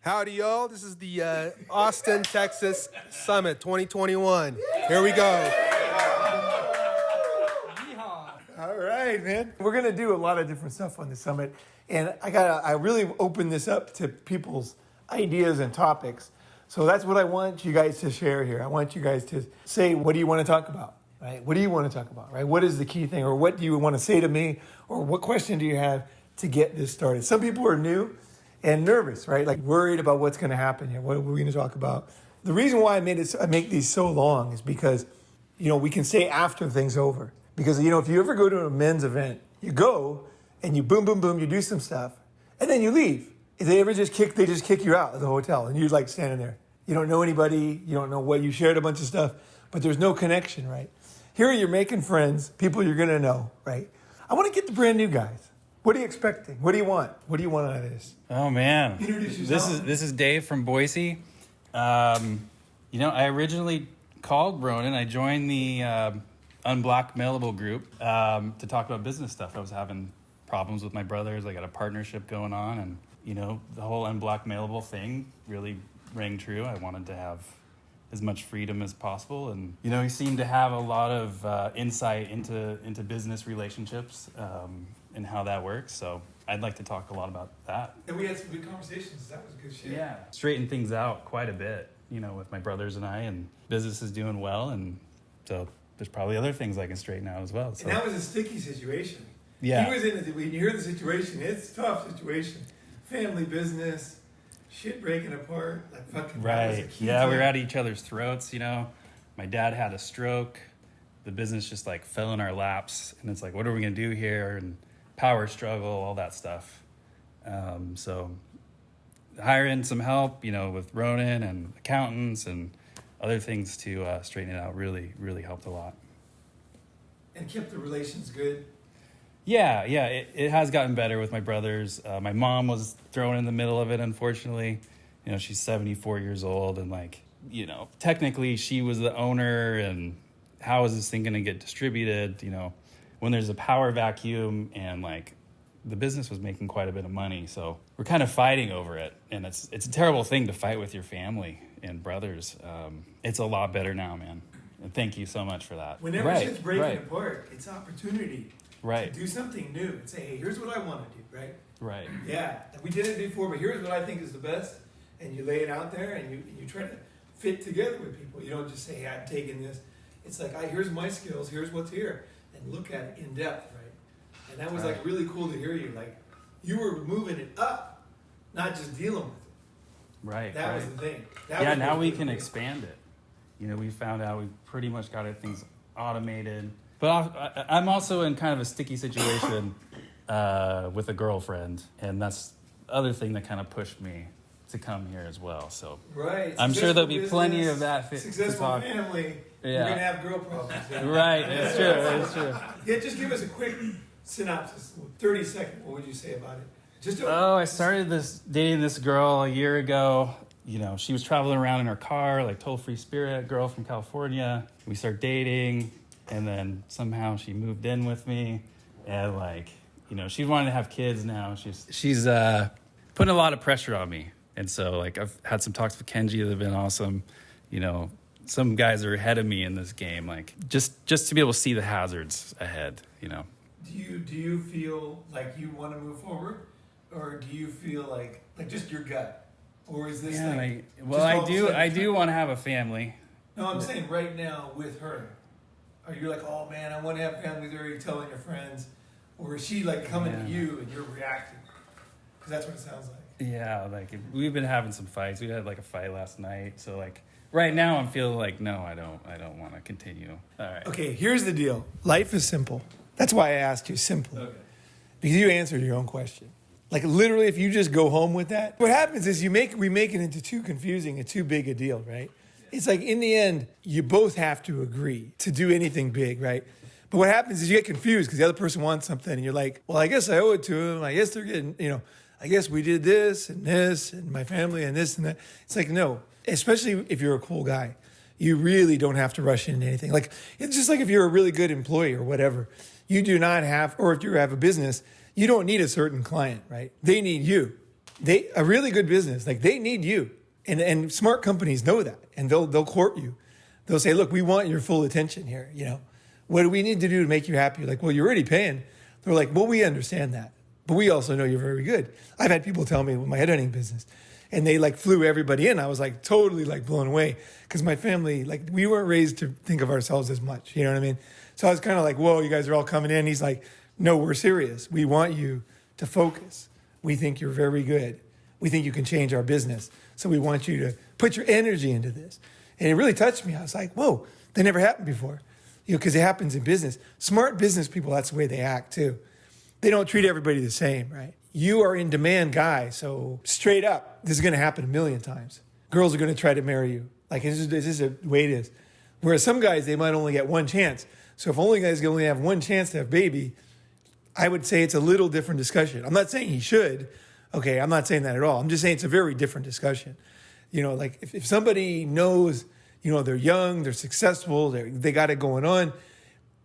Howdy, y'all. This is the Austin, Texas Summit 2021. Here we go. All right, man. We're going to do a lot of different stuff on the summit. And I really open this up to people's ideas and topics. So that's what I want you guys to share here. I want you guys to say, what do you want to talk about? Right? What do you want to talk about? Right? What is the key thing? Or what do you want to say to me? Or what question do you have to get this started? Some people are new and nervous, right? Like worried about what's going to happen here. What are we going to talk about? The reason why I make these so long is because, we can say after things over. Because, if you ever go to a men's event, you go and you boom, boom, boom, you do some stuff, and then you leave. If they ever they just kick you out of the hotel, and you're like standing there. You don't know anybody. You don't know what you shared a bunch of stuff, but there's no connection, right? Here you're making friends, people you're going to know, right? I want to get the brand new guys. What are you expecting? What do you want? What do you want out of this? Oh, man. Introduce yourself. This is Dave from Boise. I originally called Ronin. I joined the Unblackmailable group to talk about business stuff. I was having problems with my brothers. I got a partnership going on, and the whole Unblackmailable thing really rang true. I wanted to have as much freedom as possible, and he seemed to have a lot of insight into business relationships and how that works. So I'd like to talk a lot about that. And we had some good conversations. That was good shit. Yeah, straighten things out quite a bit, with my brothers and I, and business is doing well, and so there's probably other things I can straighten out as well. So. And that was a sticky situation. Yeah. When you hear the situation, it's a tough situation. Family business, shit breaking apart, like fucking. Right. Yeah, we were at each other's throats, My dad had a stroke. The business just like fell in our laps, and it's like, what are we gonna do here? And power struggle, all that stuff. So hiring some help, with Ronin and accountants and other things to straighten it out really, really helped a lot. And kept the relations good? Yeah, it has gotten better with my brothers. My mom was thrown in the middle of it, unfortunately. She's 74 years old, and technically she was the owner, and how is this thing going to get distributed? When there's a power vacuum, and the business was making quite a bit of money, so we're kind of fighting over it, and it's a terrible thing to fight with your family and brothers. It's a lot better now, man. And thank you so much for that. Whenever shit's breaking apart, it's opportunity. Right. To do something new and say, hey, here's what I want to do, right? Right. Yeah, we did it before, but here's what I think is the best. And you lay it out there, and you try to fit together with people. You don't just say, hey, I'm taking this. It's like, here's my skills, here's what's here. And look at it in depth, right? And that was really cool to hear you. Like, you were moving it up, not just dealing with it. Right. That was the thing. Now we can expand it. We found out we pretty much got things automated. But I'm also in kind of a sticky situation with a girlfriend, and that's the other thing that kind of pushed me to come here as well. So I'm sure there'll be plenty of that to successful talk. Family, you're going to have girl problems. Yeah. Right, it's true. Yeah, just give us a quick synopsis, 30 seconds. What would you say about it? I started dating this girl a year ago. She was traveling around in her car, like total free spirit, girl from California. We started dating. And then somehow she moved in with me, and she wanted to have kids now. She's putting a lot of pressure on me, and so I've had some talks with Kenji that have been awesome. Some guys are ahead of me in this game, just to be able to see the hazards ahead. Do you feel like you want to move forward, or do you feel like just your gut, or is this I do want to have a family. No, I'm saying right now with her. Are you like, oh man, I want to have family there? Are you telling your friends? Or is she coming to you and you're reacting? Because that's what it sounds like. Yeah, we've been having some fights. We had a fight last night. So right now I'm feeling no, I don't want to continue. All right. Okay, here's the deal. Life is simple. That's why I asked you simple. Okay. Because you answered your own question. Literally, if you just go home with that, what happens is we make it into too confusing and too big a deal, right? It's in the end, you both have to agree to do anything big, right? But what happens is you get confused because the other person wants something, and you're like, well, I guess I owe it to them. I guess they're getting, I guess we did this and my family and this and that. It's no, especially if you're a cool guy, you really don't have to rush into anything. It's just if you're a really good employee or whatever, you do not have, or if you have a business, you don't need a certain client, right? They need you. a really good business, like they need you. And smart companies know that, and they'll court you. They'll say, look, we want your full attention here. What do we need to do to make you happy? Like, well, you're already paying. They're like, well, we understand that, but we also know you're very good. I've had people tell me with my headhunting business, and they like flew everybody in. I was like totally like blown away because my family, like we weren't raised to think of ourselves as much. You know what I mean? So I was kind of like, whoa, you guys are all coming in. He's like, no, we're serious. We want you to focus. We think you're very good. We think you can change our business. So we want you to put your energy into this. And it really touched me. I was like, whoa, that never happened before. Because it happens in business. Smart business people, that's the way they act too. They don't treat everybody the same, right? You are in demand guy, so straight up, this is going to happen a million times. Girls are going to try to marry you. Like, this is the way it is. Whereas some guys, they might only get one chance. So if only guys can only have one chance to have a baby, I would say it's a little different discussion. I'm not saying he should. Okay, I'm not saying that at all. I'm just saying it's a very different discussion. Like if somebody knows, they're young, they're successful, they got it going on.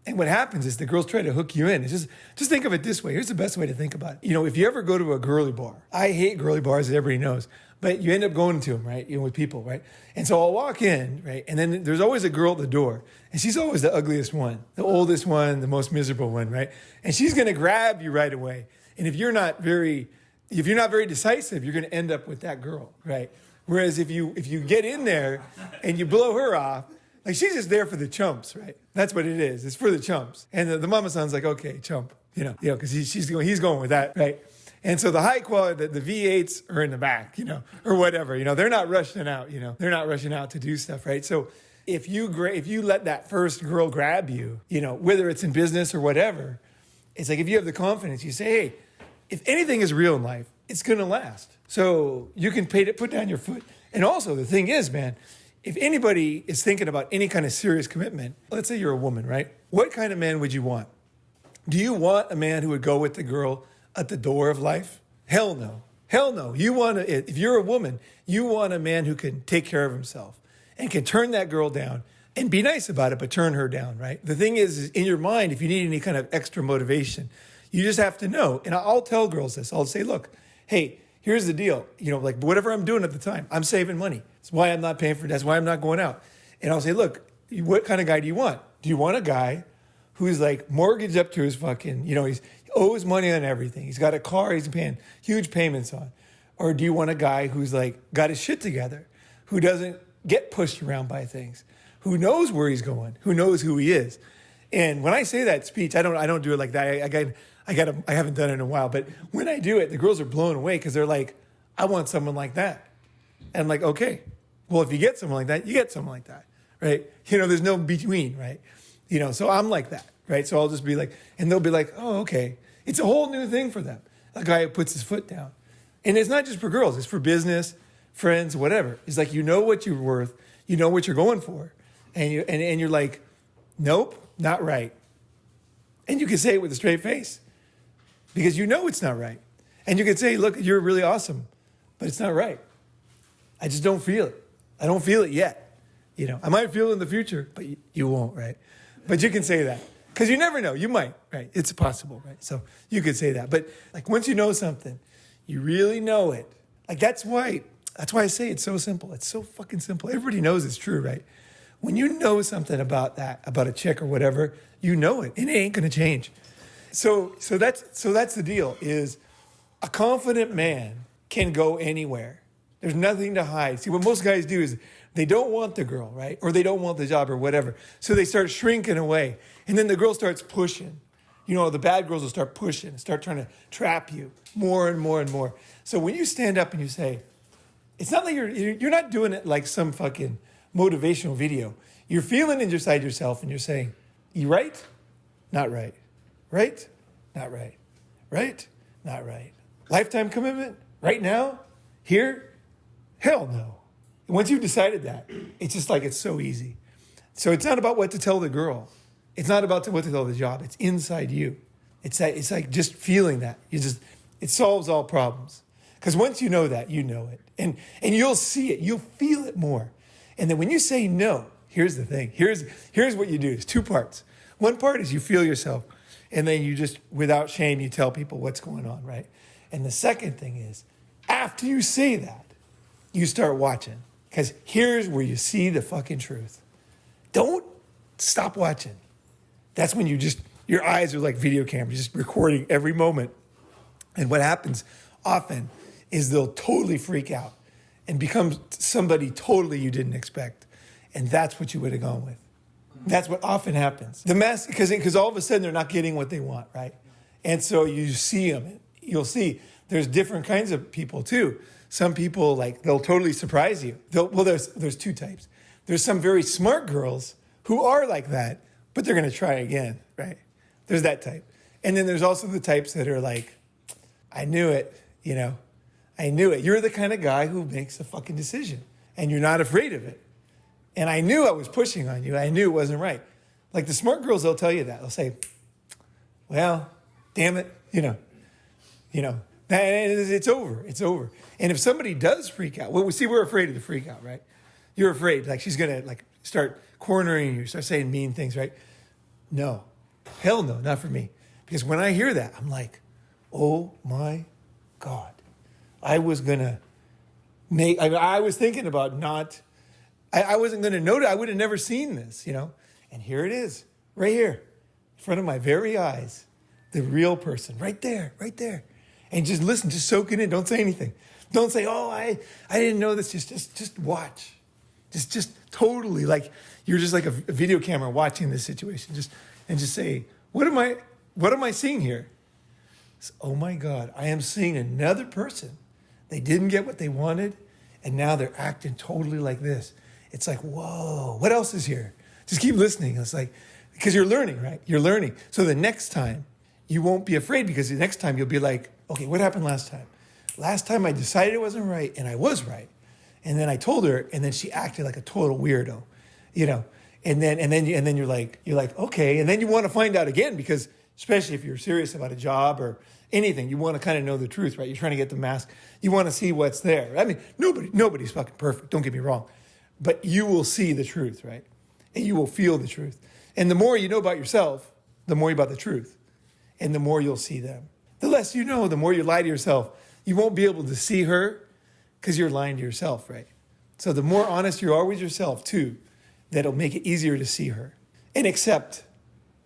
And what happens is the girls try to hook you in. It's just think of it this way. Here's the best way to think about it. If you ever go to a girly bar, I hate girly bars, as everybody knows, but you end up going to them, right? With people, right? And so I'll walk in, right? And then there's always a girl at the door, and she's always the ugliest one, the oldest one, the most miserable one, right? And she's going to grab you right away. And if you're not very decisive, you're going to end up with that girl, right? Whereas if you get in there and you blow her off, like she's just there for the chumps, right? That's what it is. It's for the chumps. And the mama son's like, okay, chump, because he's going with that, right? And so the high quality, the V8s are in the back, or whatever, they're not rushing out, they're not rushing out to do stuff, right? So if you let that first girl grab you, whether it's in business or whatever, it's like if you have the confidence, you say, hey, if anything is real in life, it's going to last. So you can put down your foot. And also the thing is, man, if anybody is thinking about any kind of serious commitment, let's say you're a woman, right? What kind of man would you want? Do you want a man who would go with the girl at the door of life? Hell no. Hell no. If you're a woman, you want a man who can take care of himself and can turn that girl down and be nice about it, but turn her down, right? The thing is in your mind, if you need any kind of extra motivation, you just have to know. And I'll tell girls this. I'll say, look, hey, here's the deal. Like whatever I'm doing at the time, I'm saving money. That's why I'm not paying for it. That's why I'm not going out. And I'll say, look, what kind of guy do you want? Do you want a guy who's like mortgaged up to his fucking, he owes money on everything. He's got a car he's paying huge payments on. Or do you want a guy who's like got his shit together, who doesn't get pushed around by things, who knows where he's going, who knows who he is? And when I say that speech, I don't do it like that. I haven't done it in a while, but when I do it, the girls are blown away because they're like, I want someone like that. And I'm like, okay, well, if you get someone like that, you get someone like that, right? There's no between, right? So I'm like that, right? So I'll just be like, and they'll be like, oh, okay. It's a whole new thing for them. A guy who puts his foot down. And it's not just for girls, it's for business, friends, whatever. It's like, what you're worth, what you're going for. And you're like, nope, not right. And you can say it with a straight face because it's not right. And you can say, look, you're really awesome, but it's not right. I just don't feel it. I don't feel it yet. I might feel it in the future, but you won't, right? But you can say that because you never know. You might, right? It's possible, right? So you could say that. But like once you know something, you really know it. Like that's why I say it's so simple. It's so fucking simple. Everybody knows it's true, right? When you know something about a chick or whatever, you know it, and it ain't gonna change. So that's the deal. Is a confident man can go anywhere. There's nothing to hide. See, what most guys do is they don't want the girl, right? Or they don't want the job or whatever. So they start shrinking away, and then the girl starts pushing. The bad girls will start pushing, start trying to trap you more and more and more. So when you stand up and you say, it's not like you're not doing it like some fucking motivational video. You're feeling inside yourself and you're saying, you right? Not right. Right? Not right. Right? Not right. Lifetime commitment? Right now? Here? Hell no. And once you've decided that, it's just like it's so easy. So it's not about what to tell the girl. It's not about what to tell the job. It's inside you. It's like just feeling that. It solves all problems. Because once you know that, you know it. And you'll see it. You'll feel it more. And then when you say no, here's the thing. Here's what you do. It's two parts. One part is you feel yourself. And then you just, without shame, you tell people what's going on, right? And the second thing is After you say that, you start watching. Because here's where you see the fucking truth. Don't stop watching. That's when your eyes are like video cameras, just recording every moment. And what happens often is they'll totally freak out and become somebody totally you didn't expect. And that's what you would have gone with. That's what often happens. The mess, because all of a sudden they're not getting what they want, right? And so you see them. You'll see there's different kinds of people too. Some people, like, they'll totally surprise you. There's two types. There's some very smart girls who are like that, but they're going to try again, right? There's that type. And then there's also the types that are like, I knew it, I knew it. You're the kind of guy who makes a fucking decision and you're not afraid of it. And I knew I was pushing on you. I knew it wasn't right. Like the smart girls, they'll tell you that. They'll say, well, damn it, it's over. It's over. And if somebody does freak out, we're afraid of the freak out, right? You're afraid, like she's going to like start cornering you, start saying mean things, right? No, hell no, not for me. Because when I hear that, I'm like, oh my God. I was thinking about I wasn't going to notice. I would have never seen this, And here it is, right here, in front of my very eyes, the real person, right there. And just listen, just soak it in. Don't say anything. Don't say, oh, I didn't know this. Just watch. Just totally like you're just like a video camera watching this situation. Just say, what am I seeing here? Oh my God, I am seeing another person. They didn't get what they wanted, and now they're acting totally like this. It's like, whoa, what else is here? Just keep listening. It's like, because you're learning, right? You're learning. So the next time, you won't be afraid because the next time you'll be like, okay, what happened last time? Last time I decided it wasn't right, and I was right. And then I told her, and then she acted like a total weirdo, And then you're like, okay. And then you want to find out again because, especially if you're serious about a job or anything, you want to kind of know the truth, right? You're trying to get the mask. You want to see what's there. I mean, nobody's fucking perfect. Don't get me wrong, but you will see the truth, right? And you will feel the truth. And the more you know about yourself, the more about the truth, and the more you'll see them. The less you know, the more you lie to yourself. You won't be able to see her because you're lying to yourself, right? So the more honest you are with yourself too, that'll make it easier to see her. And accept.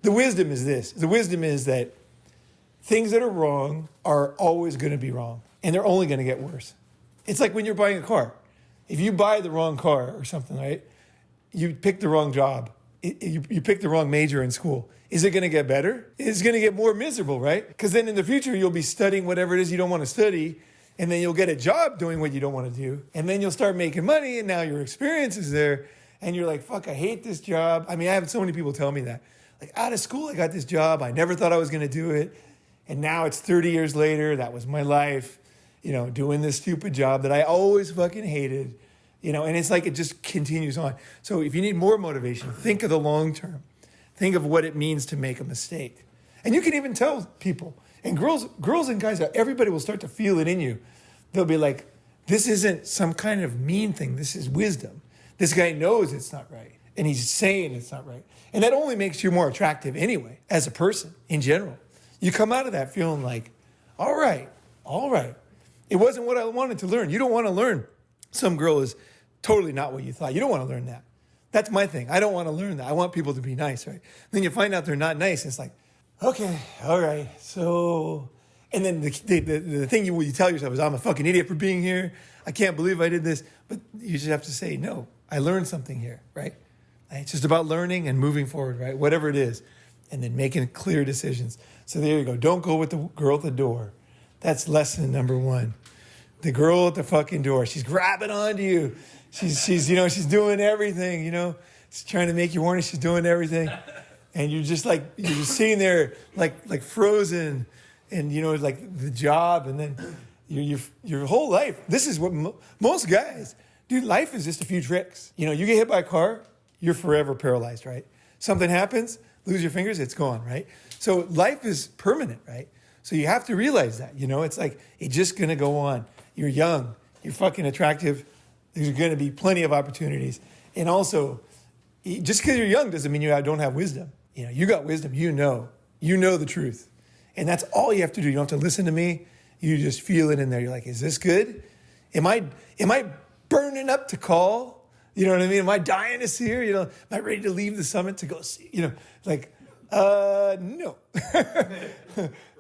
The wisdom is this. The wisdom is that things that are wrong are always going to be wrong. And they're only going to get worse. It's like when you're buying a car. If you buy the wrong car or something, right? You pick the wrong job. You pick the wrong major in school. Is it going to get better? It's going to get more miserable, right? Because then in the future, you'll be studying whatever it is you don't want to study. And then you'll get a job doing what you don't want to do. And then you'll start making money. And now your experience is there. And you're like, fuck, I hate this job. I mean, I have so many people tell me that. Like, out of school, I got this job. I never thought I was going to do it. And now it's 30 years later. That was my life, doing this stupid job that I always fucking hated. And it's like it just continues on. So if you need more motivation, think of the long term. Think of what it means to make a mistake. And you can even tell people. And girls and guys, everybody will start to feel it in you. They'll be like, this isn't some kind of mean thing. This is wisdom. This guy knows it's not right. And he's saying it's not right. And that only makes you more attractive anyway, as a person in general. You come out of that feeling like, all right. It wasn't what I wanted to learn. You don't want to learn some girl is totally not what you thought. You don't want to learn that. That's my thing. I don't want to learn that. I want people to be nice, right? Then you find out they're not nice. And it's like, okay, all right. So, and then the thing you tell yourself is, I'm a fucking idiot for being here. I can't believe I did this. But you just have to say, no, I learned something here, right? It's just about learning and moving forward, right? Whatever it is. And then making clear decisions. So there you go. Don't go with the girl at the door. That's lesson number 1. The girl at the fucking door. She's grabbing onto you. She's doing everything, She's trying to make you horny. She's doing everything. And you're just sitting there like frozen and, like the job. And then your whole life. This is what most guys, dude, life is just a few tricks. You get hit by a car, you're forever paralyzed, right? Something happens, lose your fingers, it's gone, right? So life is permanent, right? So you have to realize that, it's like, it's just going to go on. You're young, you're fucking attractive. There's going to be plenty of opportunities. And also, just because you're young doesn't mean you don't have wisdom. You got wisdom, you know the truth. And that's all you have to do. You don't have to listen to me. You just feel it in there. You're like, is this good? Am I burning up to call? You know what I mean? Am I dying to see her? You know, am I ready to leave the summit to go see? You know, like, no.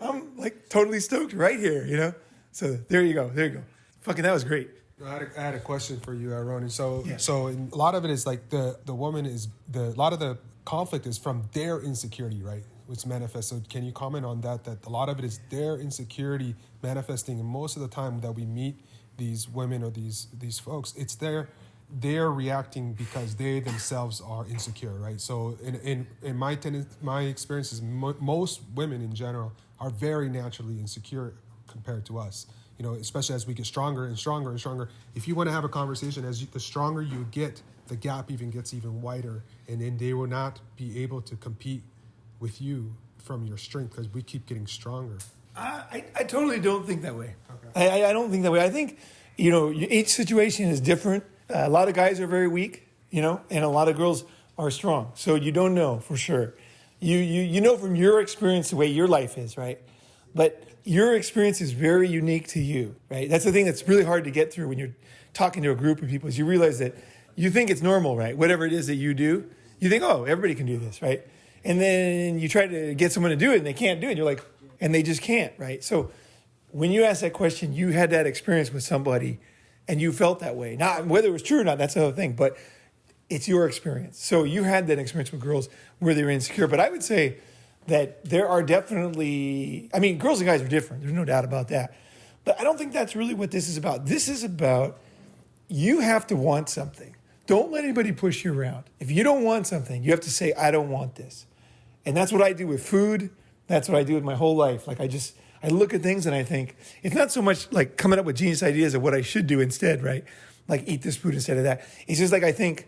I'm like totally stoked right here, you know? So there you go. Fucking, that was great. I had a question for you, Ronin. So, Yeah. so a lot of it is like the woman is a lot of the conflict is from their insecurity, right? Which manifests. So, can you comment on that? That a lot of it is their insecurity manifesting, and most of the time that we meet these women or these folks, it's they're reacting because they themselves are insecure, right? So, in my experiences, most women in general are very naturally insecure compared to us. You know, especially as we get stronger and stronger and stronger. If you want to have a conversation, the stronger you get, the gap gets even wider, and then they will not be able to compete with you from your strength because we keep getting stronger. I totally don't think that way. Okay. I don't think that way. I think, you know, each situation is different. A lot of guys are very weak, you know, and a lot of girls are strong. So you don't know for sure. You know from your experience the way your life is, right? But your experience is very unique to you, right? That's the thing that's really hard to get through when you're talking to a group of people is you realize that you think it's normal, right? Whatever it is that you do, you think, oh, everybody can do this, right? And then you try to get someone to do it and they can't do it. You're like, and they just can't, right? So when you ask that question, you had that experience with somebody and you felt that way. Now, whether it was true or not, that's another thing, but it's your experience. So you had that experience with girls where they were insecure. But I would say that there are definitely, I mean, girls and guys are different. There's no doubt about that. But I don't think that's really what this is about. This is about you have to want something. Don't let anybody push you around. If you don't want something, you have to say, I don't want this. And that's what I do with food. That's what I do with my whole life. Like I look at things and I think, it's not so much like coming up with genius ideas of what I should do instead, right? Like eat this food instead of that. It's just like I think,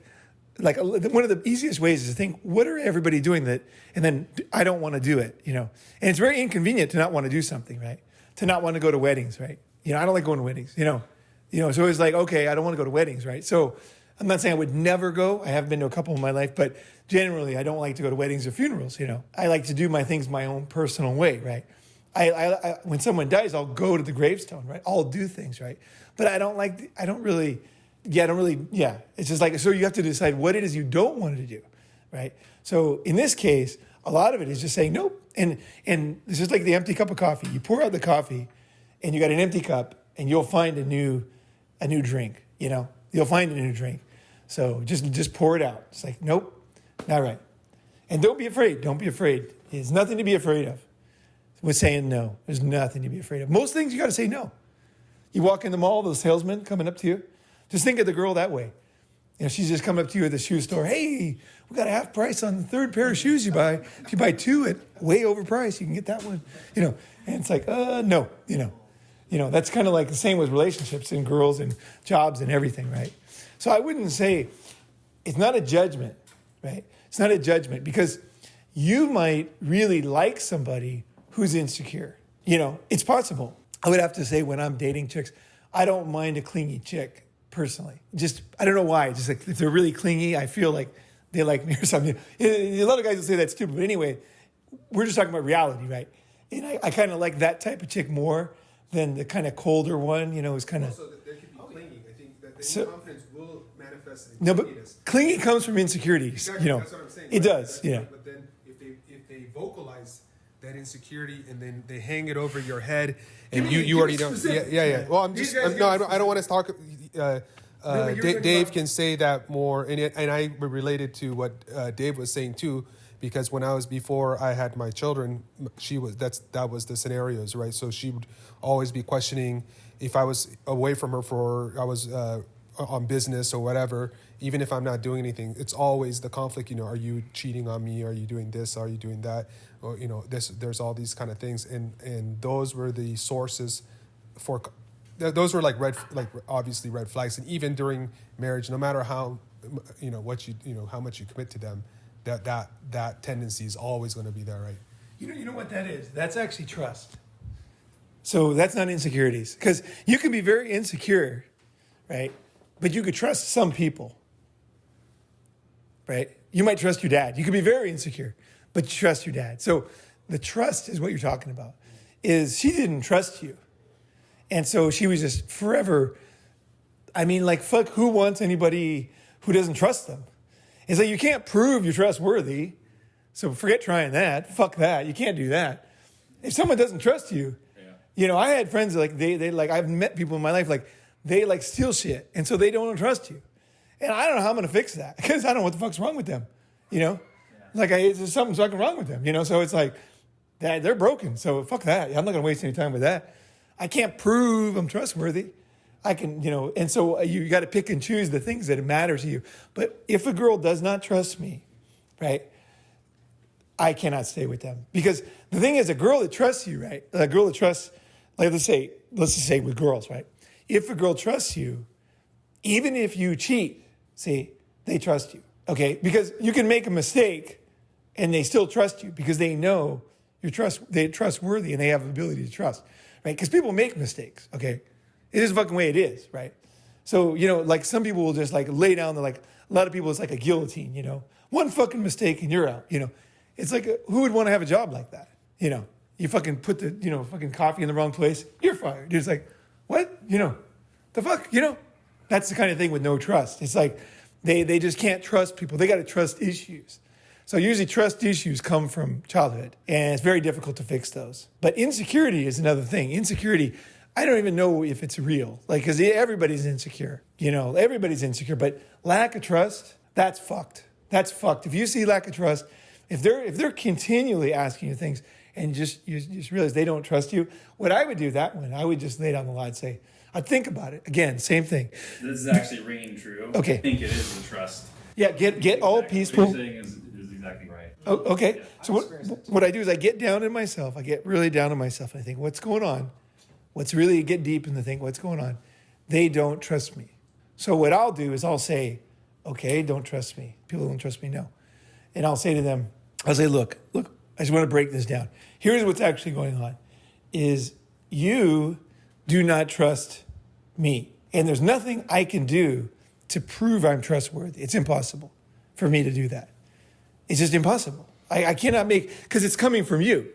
like one of the easiest ways is to think, what are everybody doing that, and then I don't want to do it, you know? And it's very inconvenient to not want to do something, right? To not want to go to weddings, right? You know, I don't like going to weddings, you know? So it's like, okay, I don't want to go to weddings, right? So I'm not saying I would never go. I have been to a couple in my life, but generally I don't like to go to weddings or funerals, you know? I like to do my things my own personal way, right? I when someone dies, I'll go to the gravestone, right? I'll do things, right? But it's just like, so you have to decide what it is you don't want to do, right? So in this case, a lot of it is just saying nope. And it's just like the empty cup of coffee. You pour out the coffee and you got an empty cup and you'll find a new drink, you know? You'll find a new drink. So just pour it out. It's like, nope, not right. And don't be afraid. Don't be afraid. There's nothing to be afraid of with saying no. There's nothing to be afraid of. Most things you got to say no. You walk in the mall, those salesmen coming up to you. Just think of the girl that way. You know, she's just coming up to you at the shoe store. Hey, we got a half price on the third pair of shoes you buy. If you buy two at way overpriced, you can get that one. You know, and it's like, no, you know, that's kind of like the same with relationships and girls and jobs and everything, right? So I wouldn't say it's not a judgment, right? It's not a judgment because you might really like somebody who's insecure. You know, it's possible. I would have to say when I'm dating chicks, I don't mind a clingy chick. Personally, just I don't know why. Just like if they're really clingy, I feel like they like me or something. A lot of guys will say that's stupid, but anyway, we're just talking about reality, right? And I kind of like that type of chick more than the kind of colder one. You know, who's kind of. Also, that there could be clingy. I think that the confidence will manifest in no, but clinginess. clingy comes from insecurities. Exactly, you know, that's what I'm saying. It does, yeah. But then if they vocalize that insecurity and then they hang it over your head and you already know. Yeah. Well, I'm just I don't want to talk. Dave can say that more, and I related to what Dave was saying too, because when before I had my children, that was the scenarios, right? So she would always be questioning if I was away from her I was on business or whatever, even if I'm not doing anything. It's always the conflict, you know, are you cheating on me? Are you doing this? Are you doing that? Or, you know, there's all these kind of things, and those were the sources for. Those were obviously red flags, and even during marriage, no matter how, you know, how much you commit to them, that tendency is always going to be there, right? You know what that is? That's actually trust. So that's not insecurities, because you can be very insecure, right? But you could trust some people, right? You might trust your dad. You could be very insecure, but you trust your dad. So the trust is what you're talking about. Is she didn't trust you. And so she was just forever. I mean, like, fuck, who wants anybody who doesn't trust them? It's like, you can't prove you're trustworthy. So forget trying that. Fuck that. You can't do that. If someone doesn't trust you, you know, I had friends that, like, they like, I've met people in my life, like, they like steal shit. And so they don't trust you. And I don't know how I'm going to fix that because I don't know what the fuck's wrong with them. You know, like, there's something fucking wrong with them, you know? So it's like, they're broken. So fuck that. I'm not going to waste any time with that. I can't prove I'm trustworthy. I can, you know, and so you got to pick and choose the things that matter to you. But if a girl does not trust me, right, I cannot stay with them. Because the thing is, a girl that trusts you, right, a girl that trusts, like, let's just say with girls, right, if a girl trusts you, even if you cheat, see, they trust you, okay? Because you can make a mistake and they still trust you because they know they're trustworthy and they have the ability to trust, right? Because people make mistakes, okay? It is the fucking way it is, right? So, you know, like, some people will just, like, lay down, like, a lot of people, it's like a guillotine, you know? One fucking mistake and you're out, you know? It's like, who would want to have a job like that? You know, you fucking put the, you know, fucking coffee in the wrong place, you're fired. It's like, what? You know, the fuck, you know? That's the kind of thing with no trust. It's like, they just can't trust people. They got to trust issues. So usually trust issues come from childhood, and it's very difficult to fix those. But insecurity is another thing. Insecurity, I don't even know if it's real. Like, because everybody's insecure. You know, everybody's insecure. But lack of trust, that's fucked. That's fucked. If you see lack of trust, if they're continually asking you things and you just realize they don't trust you, what I would do that one, I would just lay down the law and say, I'd think about it. Again, same thing. This is actually ringing true. Okay. I think it is the trust. Yeah, get all peaceful. What you're saying is exactly right. Oh, okay. So what I do is I get down in myself. I get really down in myself. And I think, what's going on? What's really get deep in the thing? What's going on? They don't trust me. So what I'll do is I'll say, okay, don't trust me. People don't trust me. No. And I'll say to them, I'll say, look, I just want to break this down. Here's what's actually going on is you do not trust me. And there's nothing I can do to prove I'm trustworthy. It's impossible for me to do that. It's just impossible. I cannot make, because it's coming from you.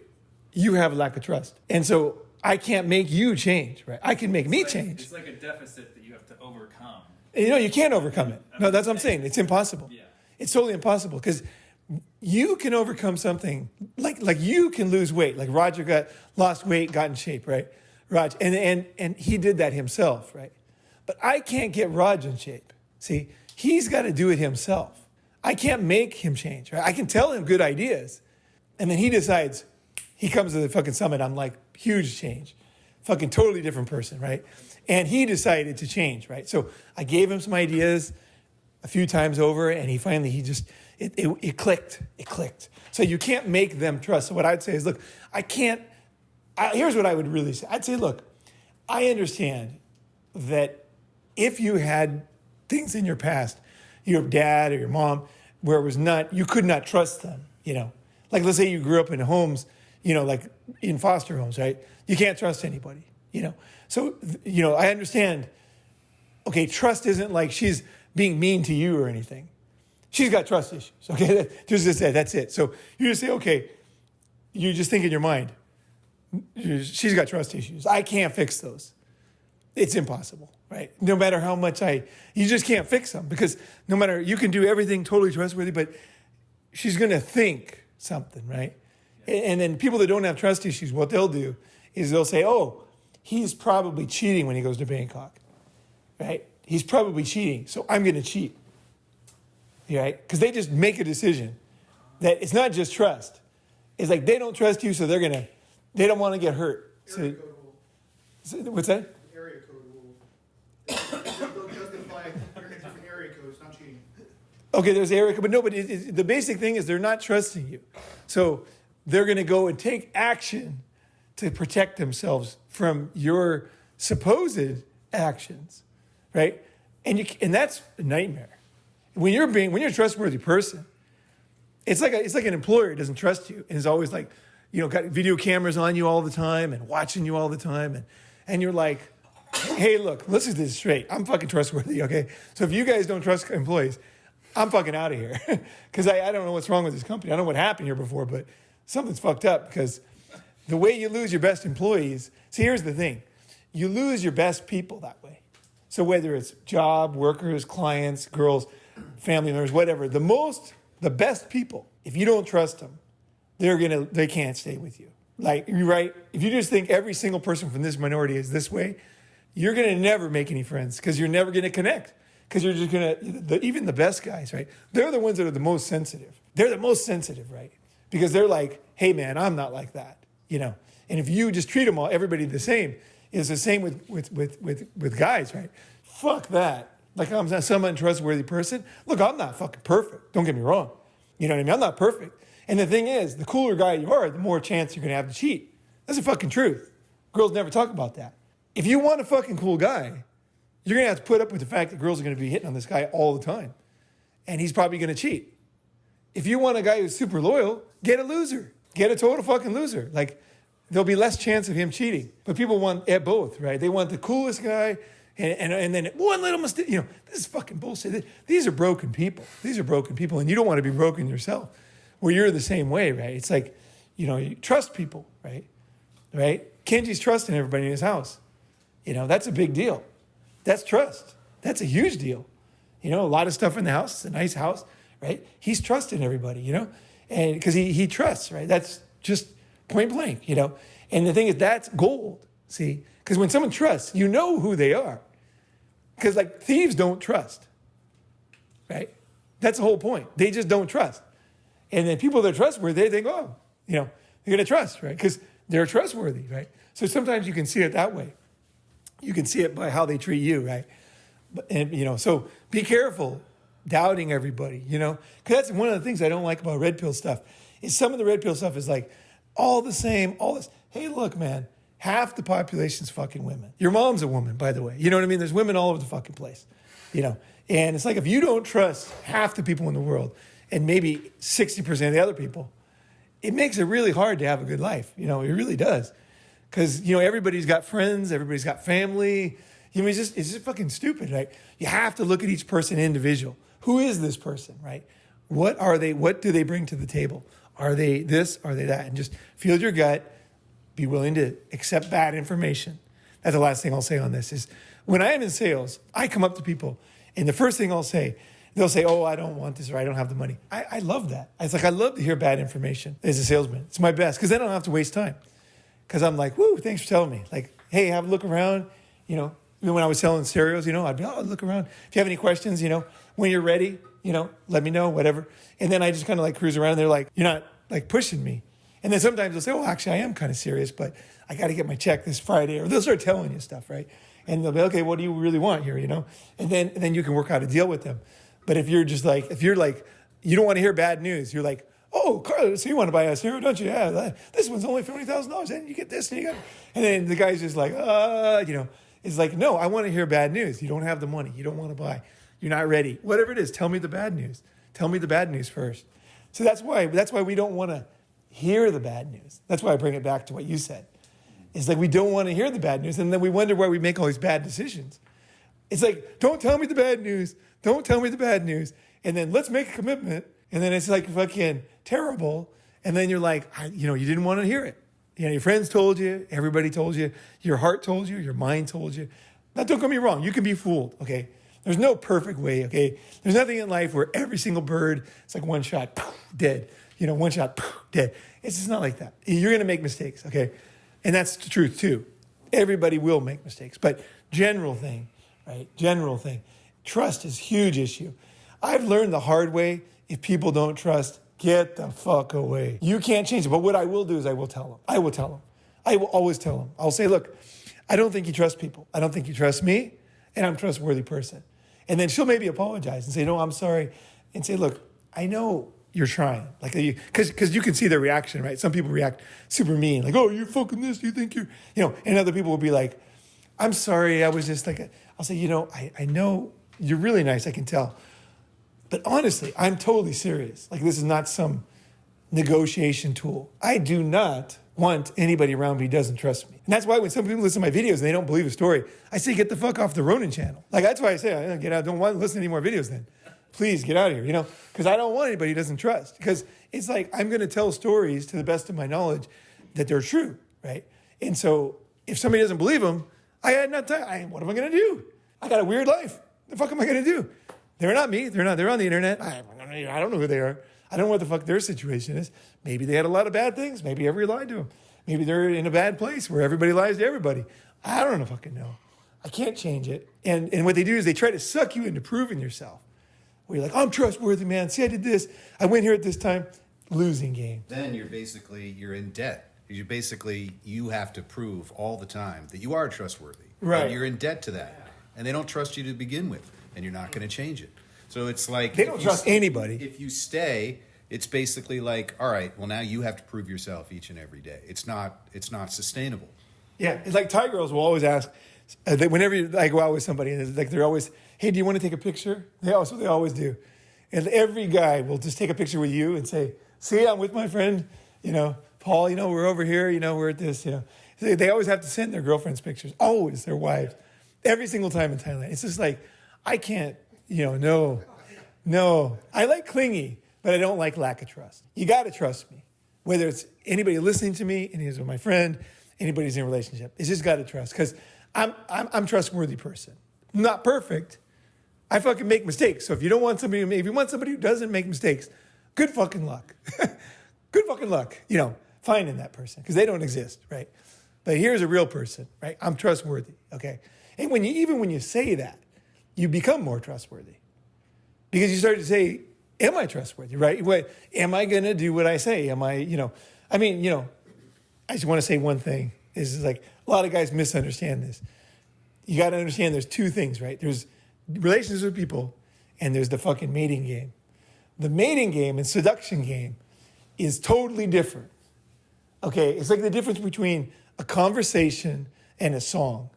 You have a lack of trust. And so I can't make you change, right? I can make me change. It's like a deficit that you have to overcome. And, you know, you can't overcome it. No, that's what I'm saying. It's impossible. Yeah. It's totally impossible because you can overcome something like you can lose weight. Like Roger lost weight, got in shape, right? Raj, and he did that himself, right? But I can't get Raj in shape. See, he's got to do it himself. I can't make him change, right? I can tell him good ideas, and then he decides. He comes to the fucking summit. I'm like, huge change, fucking totally different person, right? And he decided to change, right? So I gave him some ideas a few times over, and he finally it clicked. It clicked. So you can't make them trust. So what I'd say is, look, here's what I would really say. I'd say, look, I understand that if you had things in your past, your dad or your mom, where it was not, you could not trust them, you know. Like, let's say you grew up in homes, you know, like in foster homes, right? You can't trust anybody, you know. So, you know, I understand, okay, trust isn't like she's being mean to you or anything. She's got trust issues, okay? Just say, that's it. So you just say, okay, you just think in your mind, she's got trust issues. I can't fix those. It's impossible, right? No matter how much you just can't fix them because no matter, you can do everything totally trustworthy, but she's going to think something, right? And then people that don't have trust issues, what they'll do is they'll say, oh, he's probably cheating when he goes to Bangkok, right? He's probably cheating, so I'm going to cheat, right? Because they just make a decision that it's not just trust. It's like they don't trust you, so they don't want to get hurt. So, what's that? Area code rule. They'll justify you're in a different area code. It's not cheating. Okay, there's area code, but no, but the basic thing is they're not trusting you. So they're going to go and take action to protect themselves from your supposed actions, right? And that's a nightmare. When you're a trustworthy person, it's like an employer doesn't trust you and is always like, you know, got video cameras on you all the time and watching you all the time, and you're like, hey, look, let's do this straight. I'm fucking trustworthy, okay? So if you guys don't trust employees, I'm fucking out of here because I don't know what's wrong with this company. I don't know what happened here before, but something's fucked up because the way you lose your best employees. See, here's the thing. you lose your best people that way. So whether it's job, workers, clients, girls, family members, whatever, the best people, if you don't trust them, they can't stay with you. Like, you're right. If you just think every single person from this minority is this way, you're going to never make any friends because you're never going to connect. Because you're just going to, even the best guys, right? They're the ones that are the most sensitive. They're the most sensitive, right? Because they're like, hey, man, I'm not like that, And if you just treat them all, everybody the same, it's the same with guys, right? Fuck that. Like, I'm not some untrustworthy person. Look, I'm not fucking perfect. Don't get me wrong. You know what I mean? I'm not perfect. And the thing is, the cooler guy you are, the more chance you're going to have to cheat. That's the fucking truth. Girls never talk about that. If you want a fucking cool guy, you're going to have to put up with the fact that girls are going to be hitting on this guy all the time. And he's probably going to cheat. If you want a guy who's super loyal, get a loser. Get a total fucking loser. Like, there'll be less chance of him cheating. But people want both, right? They want the coolest guy, and then one little mistake. This is fucking bullshit. These are broken people. These are broken people, and you don't want to be broken yourself. Well, you're the same way, right? It's like, you trust people, right? Right? Kenji's trusting everybody in his house. That's a big deal. That's trust. That's a huge deal. A lot of stuff in the house. It's a nice house, right? He's trusting everybody, and because he trusts, right? That's just point blank, And the thing is, that's gold, see? Because when someone trusts, you know who they are. Because, like, thieves don't trust, right? That's the whole point. They just don't trust. And then people that are trustworthy, they think, they're going to trust, right? Because they're trustworthy, right? So sometimes you can see it that way. You can see it by how they treat you, right? And, so be careful doubting everybody, Because that's one of the things I don't like about red pill stuff is some of the red pill stuff is like all the same, all this. Hey, look, man, half the population's fucking women. Your mom's a woman, by the way. You know what I mean? There's women all over the fucking place, And it's like if you don't trust half the people in the world and maybe 60% of the other people, it makes it really hard to have a good life. It really does. Because, everybody's got friends, everybody's got family. It's just fucking stupid, right? You have to look at each person individual. Who is this person, right? What are they? What do they bring to the table? Are they this? Are they that? And just feel your gut. Be willing to accept bad information. That's the last thing I'll say on this is when I am in sales, I come up to people and the first thing I'll say, they'll say, oh, I don't want this or I don't have the money. I love that. It's like I love to hear bad information as a salesman. It's my best because then I don't have to waste time. Because I'm like, woo, thanks for telling me. Like, hey, have a look around. Even when I was selling stereos, I'd be, look around. If you have any questions, when you're ready, let me know, whatever. And then I just kind of like cruise around and they're like, you're not like pushing me. And then sometimes they'll say, oh, actually, I am kind of serious, but I got to get my check this Friday. Or they'll start telling you stuff, right? And they'll be, okay, what do you really want here, And then you can work out a deal with them. But if you're like, you don't want to hear bad news, you're like, oh, Carlos, so you want to buy a stereo, don't you? Yeah, this one's only $50,000, and you get this, and you got. And then the guy's just like, it's like, no, I want to hear bad news. You don't have the money. You don't want to buy. You're not ready. Whatever it is, tell me the bad news. Tell me the bad news first. So that's why we don't want to hear the bad news. That's why I bring it back to what you said. It's like we don't want to hear the bad news, and then we wonder why we make all these bad decisions. It's like, don't tell me the bad news. Don't tell me the bad news. And then let's make a commitment. And then it's like fucking terrible. And then you're like, you didn't want to hear it. Your friends told you, everybody told you, your heart told you, your mind told you. Now, don't get me wrong. You can be fooled, okay? There's no perfect way, okay? There's nothing in life where every single bird, it's like one shot, poof, dead. One shot, poof, dead. It's just not like that. You're going to make mistakes, okay? And that's the truth, too. Everybody will make mistakes. But general thing, right? General thing. Trust is a huge issue. I've learned the hard way, if people don't trust, get the fuck away. You can't change it. But what I will do is I will tell them. I will tell them. I will always tell them. I'll say, look, I don't think you trust people. I don't think you trust me, and I'm a trustworthy person. And then she'll maybe apologize and say, no, I'm sorry. And say, look, I know you're trying. Like, because you can see their reaction, right? Some people react super mean. Like, oh, you're fucking this. You think you're, and other people will be like, I'm sorry. I was just like, I'll say, I know you're really nice. I can tell. But honestly, I'm totally serious. Like, this is not some negotiation tool. I do not want anybody around me who doesn't trust me. And that's why when some people listen to my videos and they don't believe a story, I say, get the fuck off the Ronin channel. Like, that's why I say, get out. Don't want to listen to any more videos then. Please get out of here, because I don't want anybody who doesn't trust. Because it's like, I'm going to tell stories to the best of my knowledge that they're true, right? And so if somebody doesn't believe them, I had not time. What am I going to do? I got a weird life. The fuck am I going to do? They're not me. They're on the internet. I don't know who they are. I don't know what the fuck their situation is. Maybe they had a lot of bad things. Maybe everybody lied to them. Maybe they're in a bad place where everybody lies to everybody. I don't fucking know. I can't change it. And what they do is they try to suck you into proving yourself. Where you're like, I'm trustworthy, man. See, I did this. I went here at this time. Losing game. Then you're in debt. You have to prove all the time that you are trustworthy. Right. And you're in debt to that. And they don't trust you to begin with. And you're not going to change it. So it's like... They don't trust anybody. If you stay, it's basically like, all right, well, now you have to prove yourself each and every day. It's not sustainable. Yeah. It's like Thai girls will always ask, whenever I go out with somebody, and it's like they're always, hey, do you want to take a picture? They always do. And every guy will just take a picture with you and say, see, I'm with my friend, Paul, we're over here, we're at this, They always have to send their girlfriends pictures, always, their wives, every single time in Thailand. It's just like, I can't, no. I like clingy, but I don't like lack of trust. You got to trust me. Whether it's anybody listening to me, anybody's with my friend, anybody's in a relationship. It's just got to trust because I'm a trustworthy person. I'm not perfect. I fucking make mistakes. So if you want somebody who doesn't make mistakes, good fucking luck. Good fucking luck, finding that person because they don't exist, right? But here's a real person, right? I'm trustworthy, okay? And when you say that, you become more trustworthy because you start to say, am I trustworthy, right? Am I going to do what I say? Am I, I just want to say one thing is like a lot of guys misunderstand this. You got to understand there's two things, right? There's relationships with people and there's the fucking mating game. The mating game and seduction game is totally different. Okay, it's like the difference between a conversation and a song,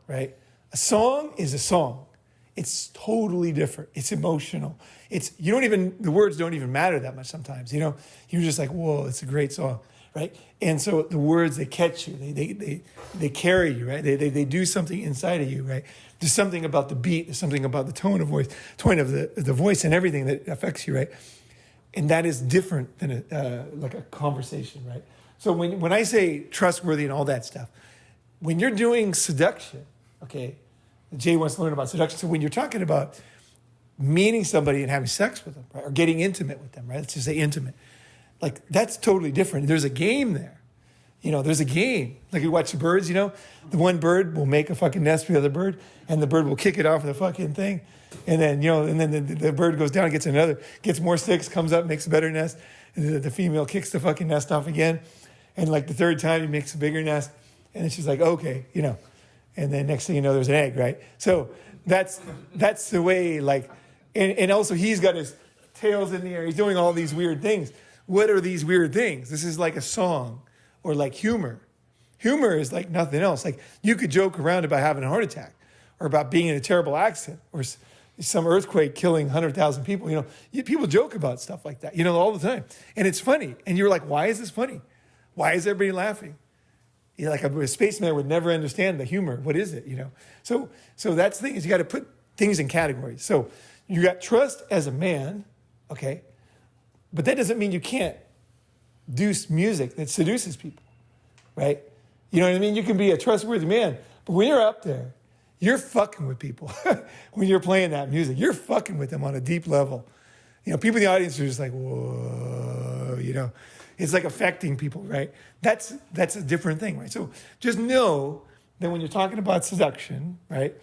right? A song is a song. It's totally different. It's emotional. The words don't even matter that much sometimes, You're just like, whoa, it's a great song, right? And so the words, they catch you. They carry you, right? They do something inside of you, right? There's something about the beat. There's something about the tone of the voice and everything that affects you, right? And that is different than like a conversation, right? So when I say trustworthy and all that stuff, when you're doing seduction, okay, Jay wants to learn about seduction. So when you're talking about meeting somebody and having sex with them, right, or getting intimate with them, right? Let's just say intimate. Like, that's totally different. There's a game there. There's a game. Like you watch the birds, the one bird will make a fucking nest for the other bird, and the bird will kick it off the fucking thing. And then, the bird goes down and gets more sticks, comes up, makes a better nest. And the female kicks the fucking nest off again. And like the third time, he makes a bigger nest. And then she's like, okay, And then next thing you know, there's an egg, right? So that's the way, like, and also he's got his tails in the air. He's doing all these weird things. What are these weird things? This is like a song or like humor. Humor is like nothing else. Like you could joke around about having a heart attack or about being in a terrible accident or some earthquake killing 100,000 people. People joke about stuff like that, all the time. And it's funny. And you're like, why is this funny? Why is everybody laughing? Like a spaceman would never understand the humor. What is it, So that's the thing is you got to put things in categories. So you got trust as a man, okay? But that doesn't mean you can't do music that seduces people, right? You know what I mean? You can be a trustworthy man, but when you're up there, you're fucking with people. When you're playing that music, you're fucking with them on a deep level. People in the audience are just like, whoa, It's like affecting people, right? That's a different thing, right? So just know that when you're talking about seduction, right?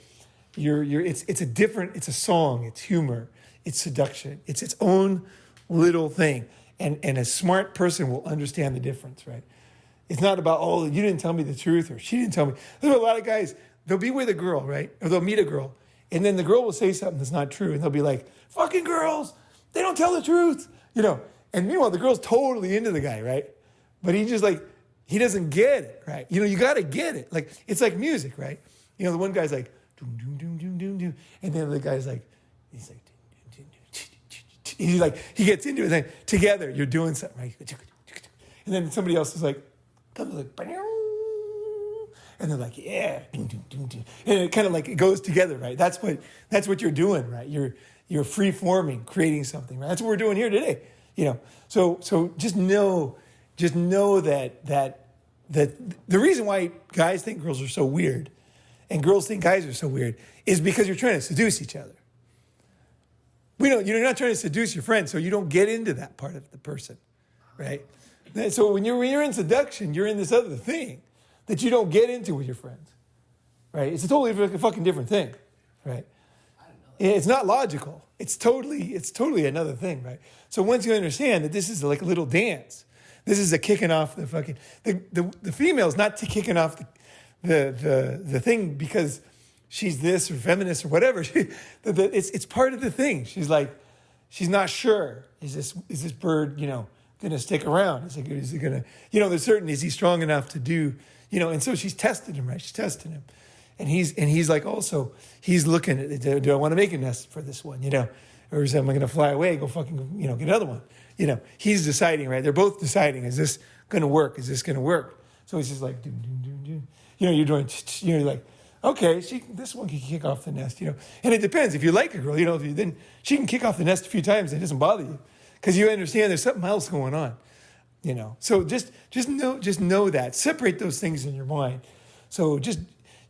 It's a song, it's humor, it's seduction, it's its own little thing, and a smart person will understand the difference, right? It's not about you didn't tell me the truth or she didn't tell me. There's a lot of guys they'll be with a girl, right? Or they'll meet a girl, and then the girl will say something that's not true, and they'll be like, "Fucking girls, they don't tell the truth," And meanwhile, the girl's totally into the guy, right? But he just he doesn't get it, right? You got to get it. Like, it's like music, right? The one guy's like, doom, doom, doom, doom, doom, doom. And then the guy's like, he's like, doom, doom, doom. He gets into it. Then together, you're doing something, right? And then somebody else is like, comes like, and they're like, yeah, doom, doom, doom, doom. And it kind of it goes together, right? That's what you're doing, right? You're free forming, creating something, right? That's what we're doing here today. So just know that that the reason why guys think girls are so weird and girls think guys are so weird is because you're trying to seduce each other. You're not trying to seduce your friend, so you don't get into that part of the person, right? So when you're in seduction, you're in this other thing that you don't get into with your friends, right? It's a totally fucking different thing, right? It's not logical. It's totally another thing, right? So once you understand that this is like a little dance, this is a kicking off the fucking the female's not kicking off the thing because she's this or feminist or whatever. It's part of the thing. She's like, she's not sure. Is this bird, gonna stick around? Is he gonna, there's certain, is he strong enough to do, and so she's testing him, right? She's testing him. And he's like, also, he's looking at, do I want to make a nest for this one, or is am I gonna fly away, go fucking, get another one? He's deciding, right? They're both deciding, is this gonna work? Is this gonna work? So he's just like, doom, doom, doom, doom. You're doing, you're like, okay, this one can kick off the nest, And it depends. If you like a girl, then she can kick off the nest a few times and it doesn't bother you. Because you understand there's something else going on, So just know that. Separate those things in your mind. So just,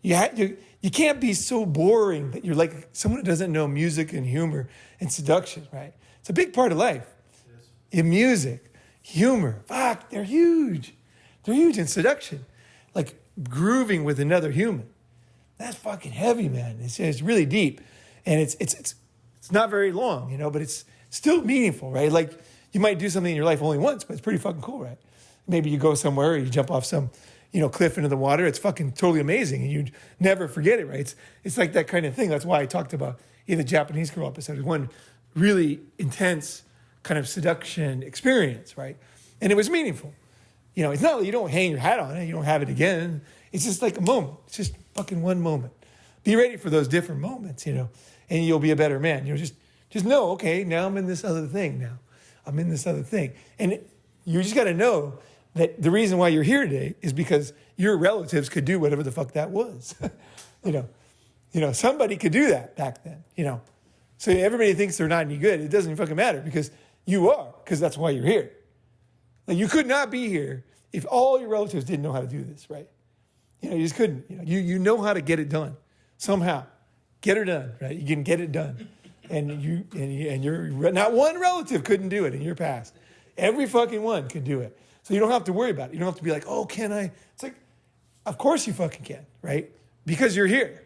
you can't be so boring that you're like someone who doesn't know music and humor and seduction, right? It's a big part of life. In music, humor, fuck, they're huge. They're huge in seduction. Like grooving with another human. That's fucking heavy, man. It's really deep. And it's not very long, but it's still meaningful, right? Like you might do something in your life only once, but it's pretty fucking cool, right? Maybe you go somewhere or you jump off some, cliff into the water. It's fucking totally amazing. And you never forget it, right? It's like that kind of thing. That's why I talked about in the Japanese Girl episode. It was one really intense kind of seduction experience, right? And it was meaningful. It's not like you don't hang your hat on it. You don't have it again. It's just like a moment. It's just fucking one moment. Be ready for those different moments, and you'll be a better man. Just know, okay, now I'm in this other thing now. I'm in this other thing. And you just got to know that the reason why you're here today is because your relatives could do whatever the fuck that was. Somebody could do that back then, So everybody thinks they're not any good. It doesn't fucking matter because you are, because that's why you're here. Like you could not be here if all your relatives didn't know how to do this, right? You just couldn't. You know how to get it done somehow. Get her done, right? You can get it done, and you're not one relative couldn't do it in your past. Every fucking one could do it. So you don't have to worry about it. You don't have to be like, oh, can I? It's like, of course you fucking can, right? Because you're here.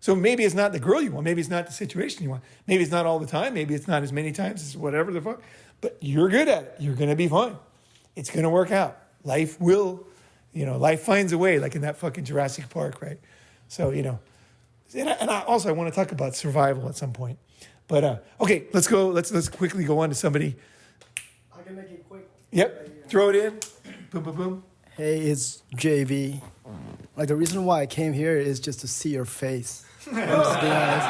So maybe it's not the girl you want. Maybe it's not the situation you want. Maybe it's not all the time. Maybe it's not as many times as whatever the fuck. But you're good at it. You're gonna be fine. It's gonna work out. Life will. Life finds a way, like in that fucking Jurassic Park, right? So, and I want to talk about survival at some point. But, okay, let's go. Let's quickly go on to somebody. I can make it quick. Yep. Throw it in. Boom, boom, boom. Hey, it's JV. Like, the reason why I came here is just to see your face. I'm just being honest.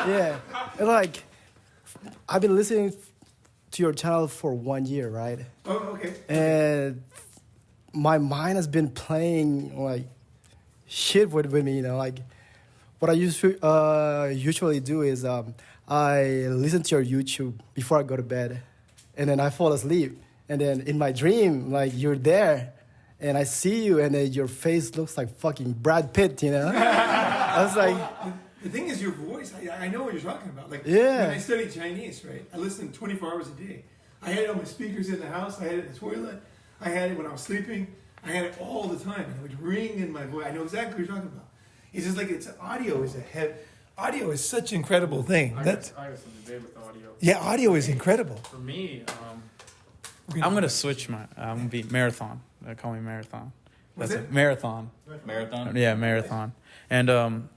Yeah. And, like, I've been listening to your channel for 1 year, right? Oh, okay. And my mind has been playing like shit with me, Like what I usually do is I listen to your YouTube before I go to bed, and then I fall asleep, and then in my dream, like you're there, and I see you, and then your face looks like fucking Brad Pitt, I was like, the thing is your voice. I know what you're talking about. Like yeah. When I studied Chinese, right? I listened 24 hours a day. I had it on my speakers in the house. I had it in the toilet. I had it when I was sleeping. I had it all the time. And it would ring in my voice. I know exactly what you're talking about. It's just like audio is such an incredible thing. I got something to do with audio. Yeah, audio is incredible. For me, I'm gonna switch I'm gonna be marathon. They call me marathon. What's That's it? it. Marathon. Marathon? Yeah, marathon. And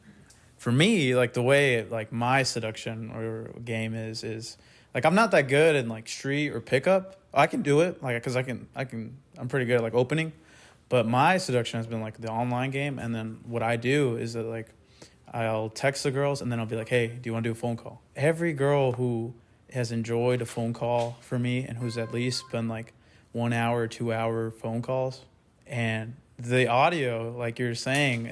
for me, like the way like my seduction or game is like I'm not that good in like street or pickup. I can do it like because I'm pretty good at like opening, but my seduction has been like the online game. And then what I do is that like I'll text the girls and then I'll be like, hey, do you want to do a phone call? Every girl who has enjoyed a phone call for me and who's at least been like 1 hour, 2 hour phone calls, and the audio, like you're saying,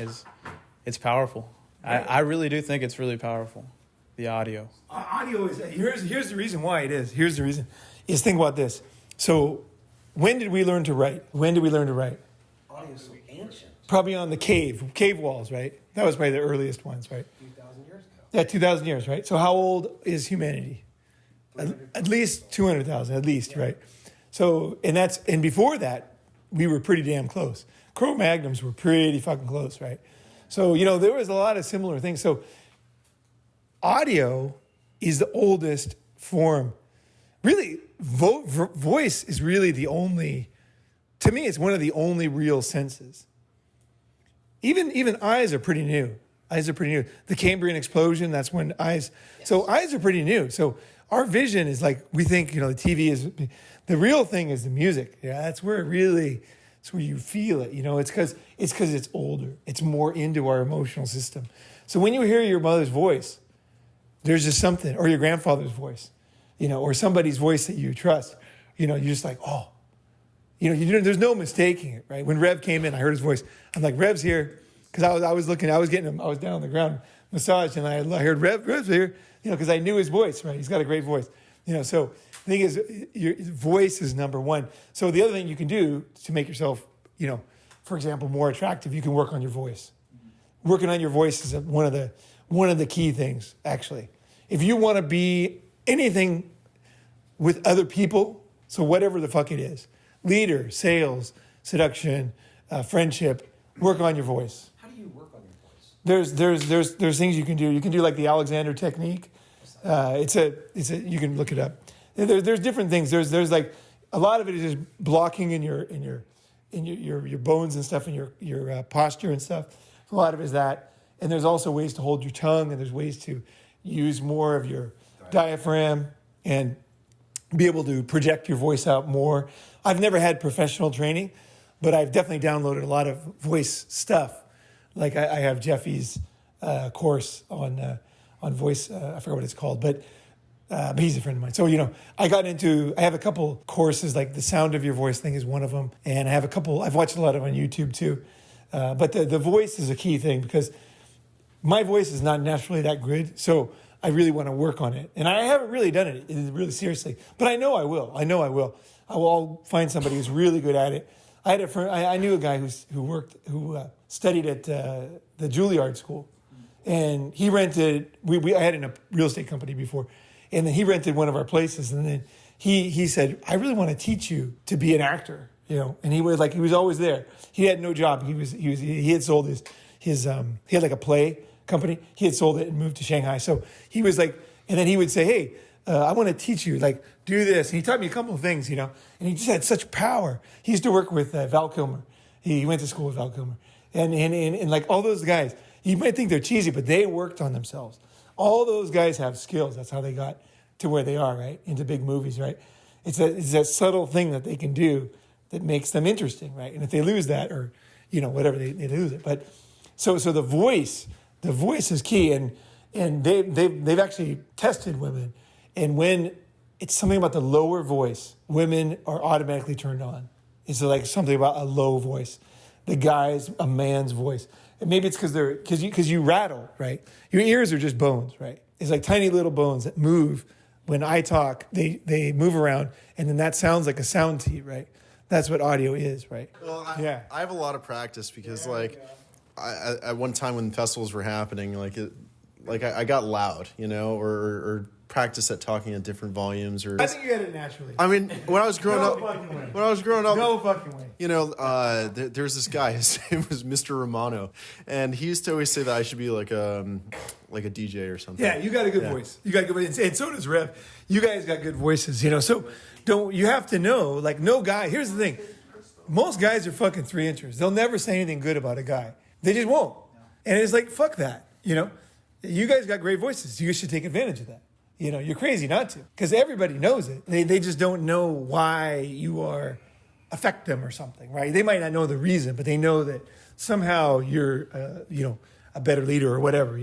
it's powerful. I really do think it's really powerful, the audio. Audio is, here's the reason why it is. Here's the reason. Think about this. So when did we learn to write? Audio is so ancient. Probably on the cave walls, right? That was probably the earliest ones, right? 2,000 years ago. Yeah, 2,000 years, right? So how old is humanity? At least 200,000, at least, right? So, and before that, we were pretty damn close. Cro-Magnums were pretty fucking close, right? So, there was a lot of similar things. So audio is the oldest form. Really, voice is really the only, to me, it's one of the only real senses. Even eyes are pretty new. Eyes are pretty new. The Cambrian explosion, that's when eyes, so eyes are pretty new. So our vision is like, we think, the TV is, the real thing is the music. Yeah, that's where it really, it's where you feel it. It's because it's older. It's more into our emotional system. So when you hear your mother's voice, there's just something, or your grandfather's voice, or somebody's voice that you trust, you're just like, oh, there's no mistaking it, right? When Rev came in, I heard his voice. I'm like, Rev's here, because I was getting him, I was down on the ground, massage, and I heard Rev's here, because I knew his voice, right? He's got a great voice, So the thing is, your voice is number one. So the other thing you can do to make yourself, for example, more attractive, you can work on your voice. Working on your voice is one of the key things, actually. If you want to be anything with other people, so whatever the fuck it is, leader, sales, seduction, friendship, work on your voice. How do you work on your voice? There's things you can do. You can do like the Alexander technique. You can look it up. There's different things. There's like a lot of it is just blocking in your bones and stuff, and your posture and stuff. A lot of it is that, and there's also ways to hold your tongue, and there's ways to use more of your diaphragm and be able to project your voice out more. I've never had professional training, but I've definitely downloaded a lot of voice stuff. Like I have Jeffy's course on voice. I forget what it's called, but he's a friend of mine. So, I have a couple courses, like the sound of your voice thing is one of them. And I've watched a lot of on YouTube too. But the voice is a key thing, because my voice is not naturally that good. So I really want to work on it. And I haven't really done it really seriously, but I know I will. I'll find somebody who's really good at it. I had a friend, I knew a guy who studied at the Juilliard School, and he rented, I had in a real estate company before, and then he rented one of our places, and then he said, I really want to teach you to be an actor, and he was always there. He had no job. He had sold his he had like a play company. He had sold it and moved to Shanghai. So he was like, and then he would say, hey, I want to teach you, like, do this. And he taught me a couple of things, and he just had such power. He used to work with Val Kilmer. He went to school with Val Kilmer. And like all those guys, you might think they're cheesy, but they worked on themselves. All those guys have skills. That's how they got to where they are, right? Into big movies, right? It's that subtle thing that they can do that makes them interesting, right? And if they lose that, or, whatever, they lose it. But so the voice is key. And they've actually tested women. And when it's something about the lower voice, women are automatically turned on. It's like something about a low voice. The guy's a man's voice. And maybe it's because you rattle, right? Your ears are just bones, right? It's like tiny little bones that move. When I talk, they move around, and then that sounds like a sound to you, right? That's what audio is, right? Well, I have a lot of practice, because I at one time when festivals were happening, I got loud, or practice at talking at different volumes. Or I think you had it naturally. I mean, when I was growing up, No fucking way. there's this guy. His name was Mr. Romano, and he used to always say that I should be like a DJ or something. Yeah, you got a good voice. You got a good voice, and so does Rev. You guys got good voices, So you have to know, like, no guy. Here's the thing: most guys are fucking 3 inches. They'll never say anything good about a guy. They just won't. And it's like, fuck that. You guys got great voices. You should take advantage of that. You're crazy not to, because everybody knows it. They just don't know why you affect them or something, right? They might not know the reason, but they know that somehow you're, a better leader or whatever,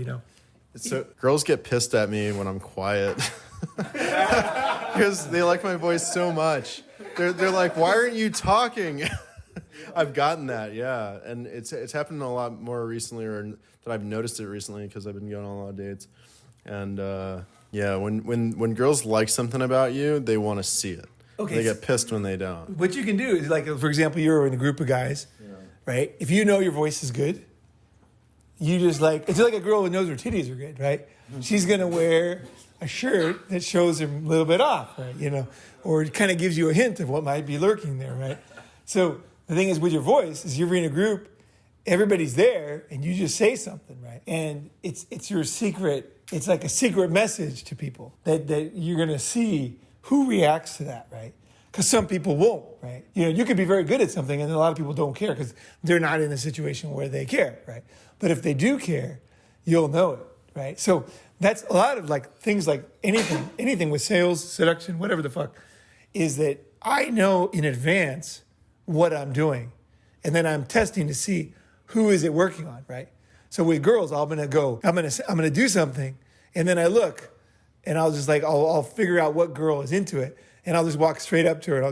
So girls get pissed at me when I'm quiet, because they like my voice so much. They're like, why aren't you talking? I've gotten that, yeah, and it's happened a lot more recently, or that I've noticed it recently, because I've been going on a lot of dates, and yeah, when girls like something about you, they want to see it. Okay, they get pissed when they don't. What you can do is, like, for example, you're in a group of guys, right? If you know your voice is good, you just like, it's like a girl who knows her titties are good, right? She's going to wear a shirt that shows her a little bit off, right? You know, or it kind of gives you a hint of what might be lurking there, right? So the thing is with your voice is you're in a group, everybody's there, and you just say something, right? And it's your secret, it's like a secret message to people that you're going to see who reacts to that, right? Because some people won't, right? You know, you could be very good at something and a lot of people don't care because they're not in a situation where they care, right? But if they do care, you'll know it, right? So that's a lot of like things like anything with sales, seduction, whatever the fuck, is that I know in advance what I'm doing. And then I'm testing to see who is it working on, right? So with girls, I'm gonna do something, and then I look, and I'll just like, I'll figure out what girl is into it. And I'll just walk straight up to her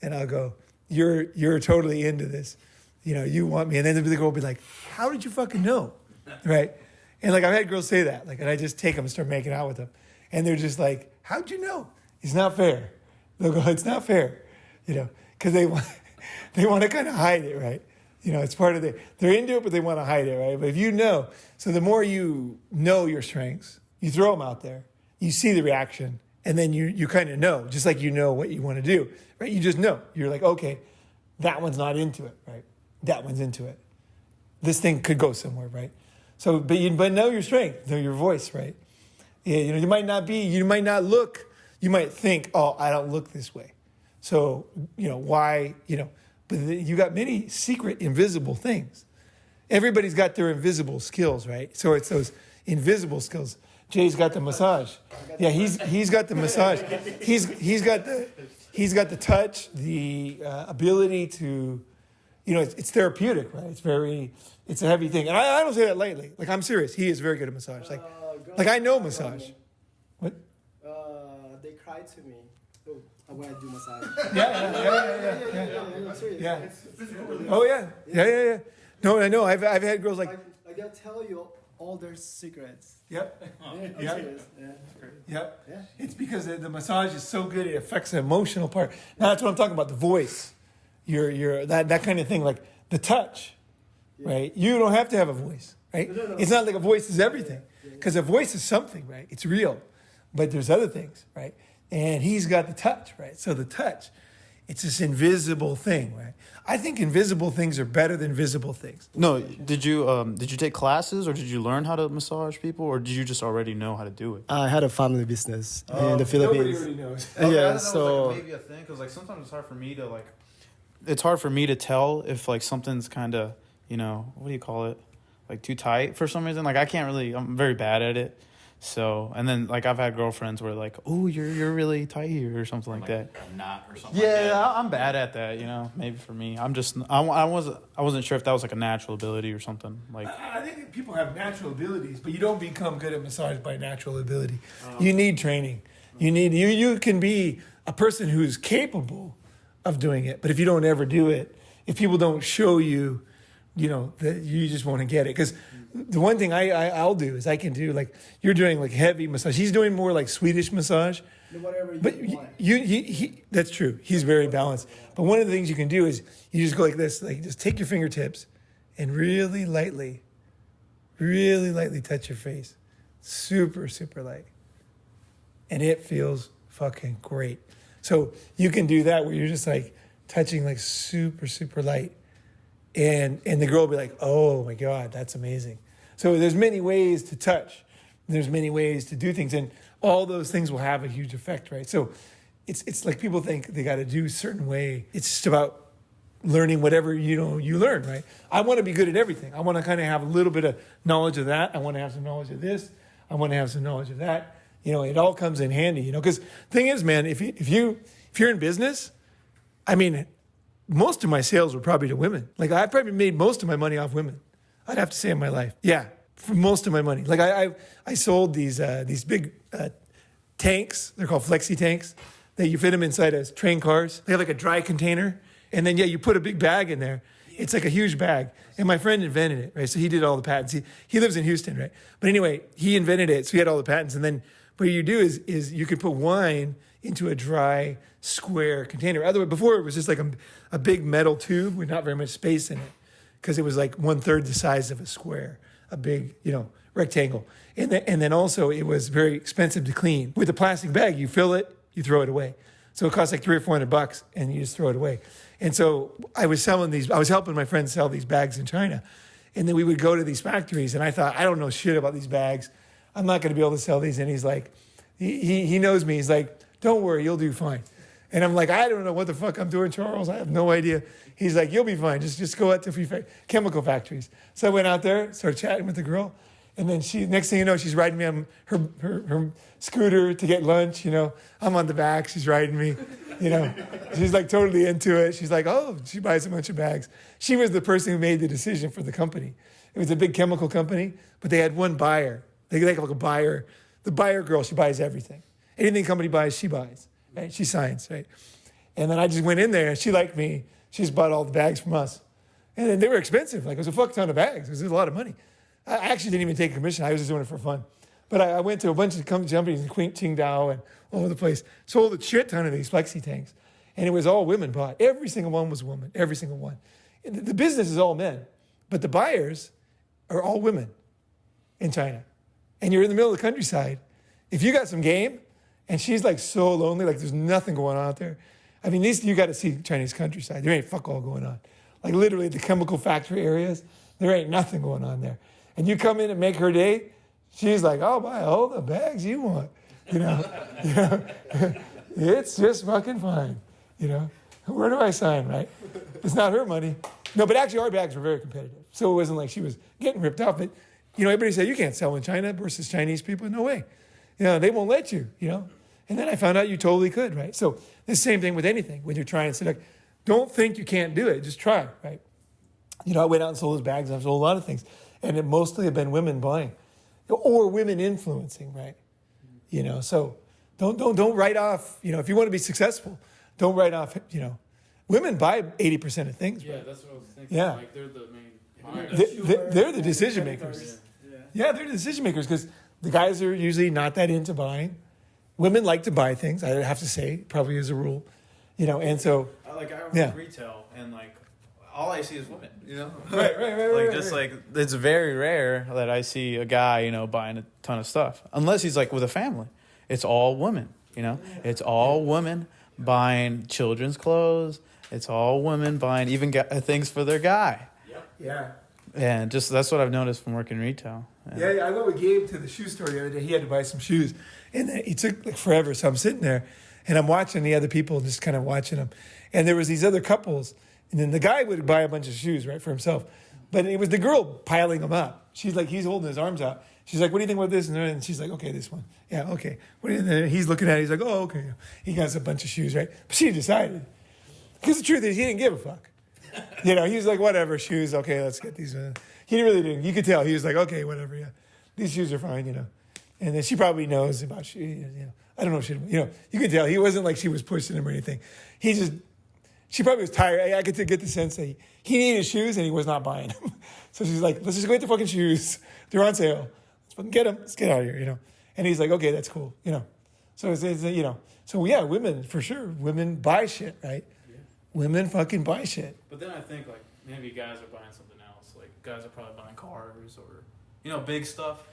and I'll go, you're totally into this. You know, you want me. And then the girl will be like, how did you fucking know? Right? And like, I've had girls say that, like, and I just take them and start making out with them. And they're just like, how'd you know? It's not fair. They'll go, it's not fair. You know, because they want to kind of hide it, right? You know, it's part of they're into it, but they want to hide it, right? But if you know, so the more you know your strengths, you throw them out there, you see the reaction, and then you kind of know, just like you know what you want to do, right? You just know. You're like, okay, that one's not into it, right? That one's into it. This thing could go somewhere, right? So, but know your strength, know your voice, right? Yeah, you know, you might not look, you might think, oh, I don't look this way. So, you know, why, you know, but you got many secret, invisible things. Everybody's got their invisible skills, right? So it's those invisible skills. Jay's got the massage. Yeah, he's got the massage. He's got the touch, the ability to, you know, it's therapeutic, right? It's a heavy thing, and I don't say that lightly. Like, I'm serious. He is very good at massage. Like I know massage. What? They cry to me when I do massage. Yeah. Oh yeah. No, I know. I've had girls like they'll tell you all their secrets. Yep. Yeah. Yep. Yeah. It's because the massage is so good, it affects the emotional part. Now that's what I'm talking about, the voice. Your that kind of thing, like the touch, right? You don't have to have a voice, right? No. It's not like a voice is everything, because a voice is something, right? It's real, but there's other things, right? And he's got the touch, right? So the touch, it's this invisible thing, right? I think invisible things are better than visible things. No, did you take classes or did you learn how to massage people or did you just already know how to do it? I had a family business in the Philippines. Nobody already knows. Yeah, so maybe a thing because like sometimes it's hard for me to tell if like something's kind of, you know, what do you call it, like too tight for some reason. Like I'm very bad at it. So, and then like I've had girlfriends where like, oh, you're really tight here or something like that. A knot or something. Yeah, like that. I'm bad at that. You know, maybe for me, I wasn't sure if that was like a natural ability or something. Like I think people have natural abilities, but you don't become good at massage by natural ability. You need training. You can be a person who's capable of doing it, but if you don't ever do it, if people don't show you, you know, that you just want to get it. Because the one thing I'll do is I can do, like, you're doing like heavy massage. He's doing more like Swedish massage. whatever But you want. he that's true. He's very balanced. But one of the things you can do is you just go like this, like just take your fingertips and really lightly touch your face. Super, super light. And it feels fucking great. So you can do that where you're just like touching like super, super light. And the girl will be like, oh my God, that's amazing. So there's many ways to touch. There's many ways to do things. And all those things will have a huge effect, right? So it's like people think they got to do a certain way. It's just about learning whatever, you learn, right? I want to be good at everything. I want to kind of have a little bit of knowledge of that. I want to have some knowledge of this. I want to have some knowledge of that. It all comes in handy, because the thing is, man, if you're in business, I mean, most of my sales were probably to women. Like I probably made most of my money off women. I'd have to say in my life. Yeah, for most of my money. Like I sold these big tanks. They're called flexi tanks. That you fit them inside as train cars. They have like a dry container, and then you put a big bag in there. It's like a huge bag. And my friend invented it, right? So he did all the patents. He lives in Houston, right? But anyway, he invented it, so he had all the patents. And then what you do is you could put wine into a dry square container. Otherwise, before it was just like a big metal tube with not very much space in it. because it was like 1/3 the size of a square, a big, rectangle. And then also it was very expensive to clean. With a plastic bag, you fill it, you throw it away. So it costs like $300 or $400 and you just throw it away. And so I was helping my friends sell these bags in China. And then we would go to these factories and I thought, I don't know shit about these bags. I'm not going to be able to sell these. And he's like, he knows me. He's like, don't worry, you'll do fine. And I'm like, I don't know what the fuck I'm doing, Charles. I have no idea. He's like, you'll be fine. Just go out to chemical factories. So I went out there, started chatting with the girl. And then next thing you know, she's riding me on her scooter to get lunch. I'm on the back. She's riding me. She's like totally into it. She's like, oh, she buys a bunch of bags. She was the person who made the decision for the company. It was a big chemical company, but they had one buyer. They like a buyer. The buyer girl, she buys everything. Anything company buys, she buys. Right? She signs, right? And then I just went in there and she liked me. She just bought all the bags from us. And then they were expensive. Like it was a fuck ton of bags. It was a lot of money. I actually didn't even take a commission. I was just doing it for fun. But I went to a bunch of companies in Qingdao and all over the place. Sold a shit ton of these flexi tanks. And it was all women bought. Every single one was a woman. Every single one. And the business is all men. But the buyers are all women in China. And you're in the middle of the countryside. If you got some game, and she's like so lonely, like there's nothing going on out there. I mean, you got to see Chinese countryside. There ain't fuck all going on. Like literally the chemical factory areas, there ain't nothing going on there. And you come in and make her day, she's like, I'll buy all the bags you want. It's just fucking fine. Where do I sign, right? It's not her money. No, but actually our bags were very competitive. So it wasn't like she was getting ripped off. But, everybody said, you can't sell in China versus Chinese people. No way. They won't let you, And then I found out you totally could, right? So the same thing with anything. When you're trying to select, don't think you can't do it. Just try, right? I went out and sold those bags. I've sold a lot of things. And it mostly have been women buying or women influencing, right? So don't write off, if you want to be successful, don't write off, women buy 80% of things. Yeah, right? that's what I was thinking. Yeah. Like they're the main. They're the decision makers. Yeah, they're the decision makers because the guys are usually not that into buying. Women like to buy things, I have to say, probably as a rule, and so. I work Yeah. retail and all I see is women, Right. It's very rare that I see a guy, buying a ton of stuff. Unless he's with a family. It's all women, It's all women buying children's clothes. It's all women buying even things for their guy. Yeah. And that's what I've noticed from working retail. Yeah, I went with Gabe to the shoe store the other day. He had to buy some shoes. And it took forever. So I'm sitting there and I'm watching the other people, just kind of watching them. And there was these other couples. And then the guy would buy a bunch of shoes, right, for himself. But it was the girl piling them up. She's like, he's holding his arms out. She's like, what do you think about this? And she's like, okay, this one. Yeah, okay. And he's looking at it. He's like, oh, okay. He got a bunch of shoes, right? But she decided. Because the truth is, he didn't give a fuck. He was like, whatever, shoes. Okay, let's get these. He really didn't. You could tell. He was like, okay, whatever, yeah. These shoes are fine, And then she probably knows about shoes, I don't know if she, you could tell. He wasn't like she was pushing him or anything. She probably was tired. I could get the sense that he needed shoes and he was not buying them. So she's like, let's just go get the fucking shoes. They're on sale. Let's fucking get them. Let's get out of here, And he's like, okay, that's cool, So it's So yeah, women, for sure. Women buy shit, right? Yeah. Women fucking buy shit. But then I think maybe guys are buying something else. Like guys are probably buying cars or big stuff.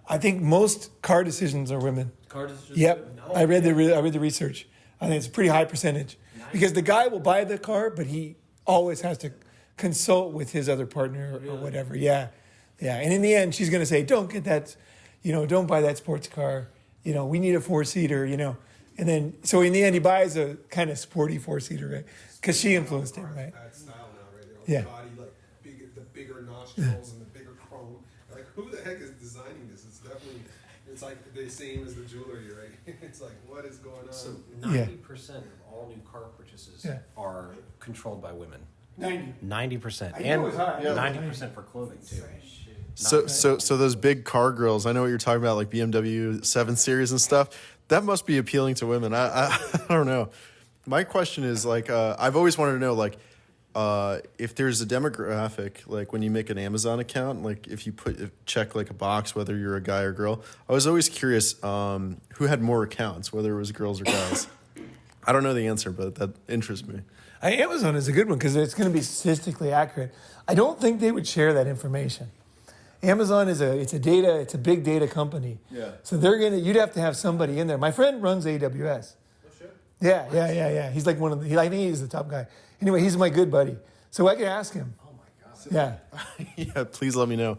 I think most car decisions are women. Car decisions. Yep, No. I read the research. I think it's a pretty high percentage because the guy will buy the car, but he always has to consult with his other partner or whatever. Yeah. And in the end, she's going to say, "Don't get that, don't buy that sports car. We need a 4-seater. And then so in the end, he buys a kind of sporty 4-seater, right? Because she influenced him, right? That style now, right? Yeah. Body, the bigger nostrils and the bigger chrome. Like, who the heck is designing this? It's like the same as the jewelry, right? It's like, what is going on? So 90% of all new car purchases are controlled by women. 90%. And 90% for clothing too. So those big car grills, I know what you're talking about, like BMW 7 Series and stuff. That must be appealing to women. I don't know. My question is I've always wanted to know if there's a demographic, like when you make an Amazon account, like if you check a box whether you're a guy or girl. I was always curious who had more accounts, whether it was girls or guys. I don't know the answer, but that interests me. Amazon is a good one because it's going to be statistically accurate. I don't think they would share that information. Amazon is it's a big data company. Yeah. So you'd have to have somebody in there. My friend runs AWS. Oh, shit. Yeah. He's like I think he's the top guy. Anyway, he's my good buddy. So I can ask him. Oh my God. Yeah. Yeah, please let me know.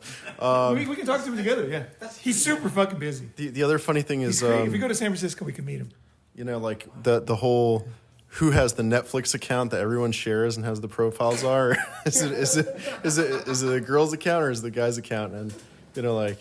We can talk to him together, yeah. He's super fucking busy. The other funny thing is... if we go to San Francisco, we can meet him. You know, like the whole... Who has the Netflix account that everyone shares and has the profiles are? Is it a girl's account or is it the guy's account? And you know, like,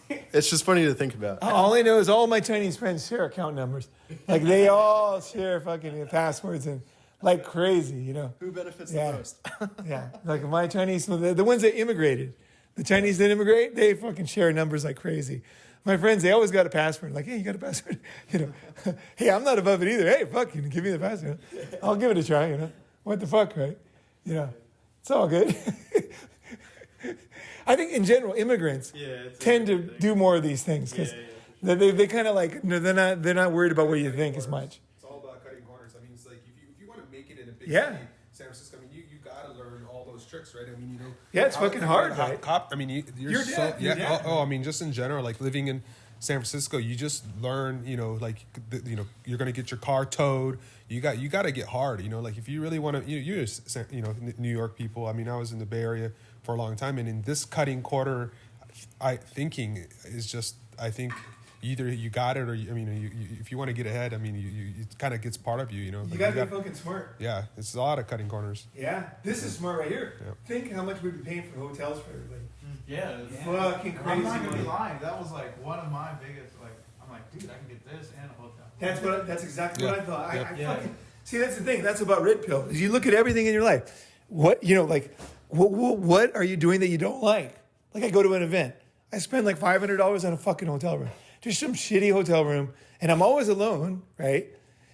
it's just funny to think about. All I know is all my Chinese friends share account numbers. Like they all share fucking passwords and like crazy, you know. Who benefits the most? Yeah, like my Chinese, the ones that immigrated, the Chinese that immigrate, they fucking share numbers like crazy. My friends, they always got a password. Like, hey, you got a password? You know, hey, I'm not above it either. Hey, fuck, you give me the password. I'll give it a try, you know. What the fuck, right? You know, it's all good. I think in general, immigrants tend to do more of these things because they kind of like, they're not worried about what you think as much. It's all about cutting corners. I mean, it's like if you want to make it in a big Yeah. city, San Francisco, I mean, you got to learn all those tricks, right? I mean, you know. Yeah, it's fucking hard, right? I mean, you're so, dead. You're dead. I mean, just in general, like living in San Francisco, you just learn, you know, like, you're going to get your car towed. You got to get hard, you know, like if you really want to, you're New York people. I mean, I was in the Bay Area for a long time, and in this cutting corner, thinking is just, I think either you got it or, if you want to get ahead, I mean, it kind of gets part of you, you know. You got to be fucking smart. Yeah, it's a lot of cutting corners. Yeah, this is smart right here. Yep. Think how much we'd be paying for hotels for everybody. Yeah. Fucking crazy. I'm not gonna be money. lying. That was like one of my biggest. Like, I'm like, dude, I can get this and a hotel. That's exactly what I thought. Yep. I fucking see. That's the thing. That's about red pill. Is you look at everything in your life. What what are you doing that you don't like? Like I go to an event. I spend like $500 on a fucking hotel room. Just some shitty hotel room, and I'm always alone, right?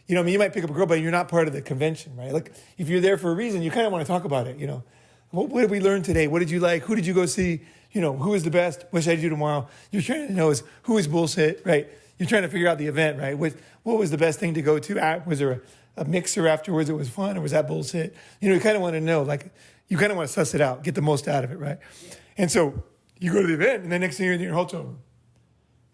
You know, I mean, you might pick up a girl, but you're not part of the convention, right? Like if you're there for a reason, you kind of want to talk about it. You know, what did we learn today? What did you like? Who did you go see? You know, who is the best? What should I do tomorrow? You're trying to know who is bullshit, right? You're trying to figure out the event, right? What was the best thing to go to? Was there a mixer afterwards that was fun, or was that bullshit? You know, you kind of want to know, like, you kind of want to suss it out, get the most out of it, right? And so you go to the event, and the next thing you're in your hotel room,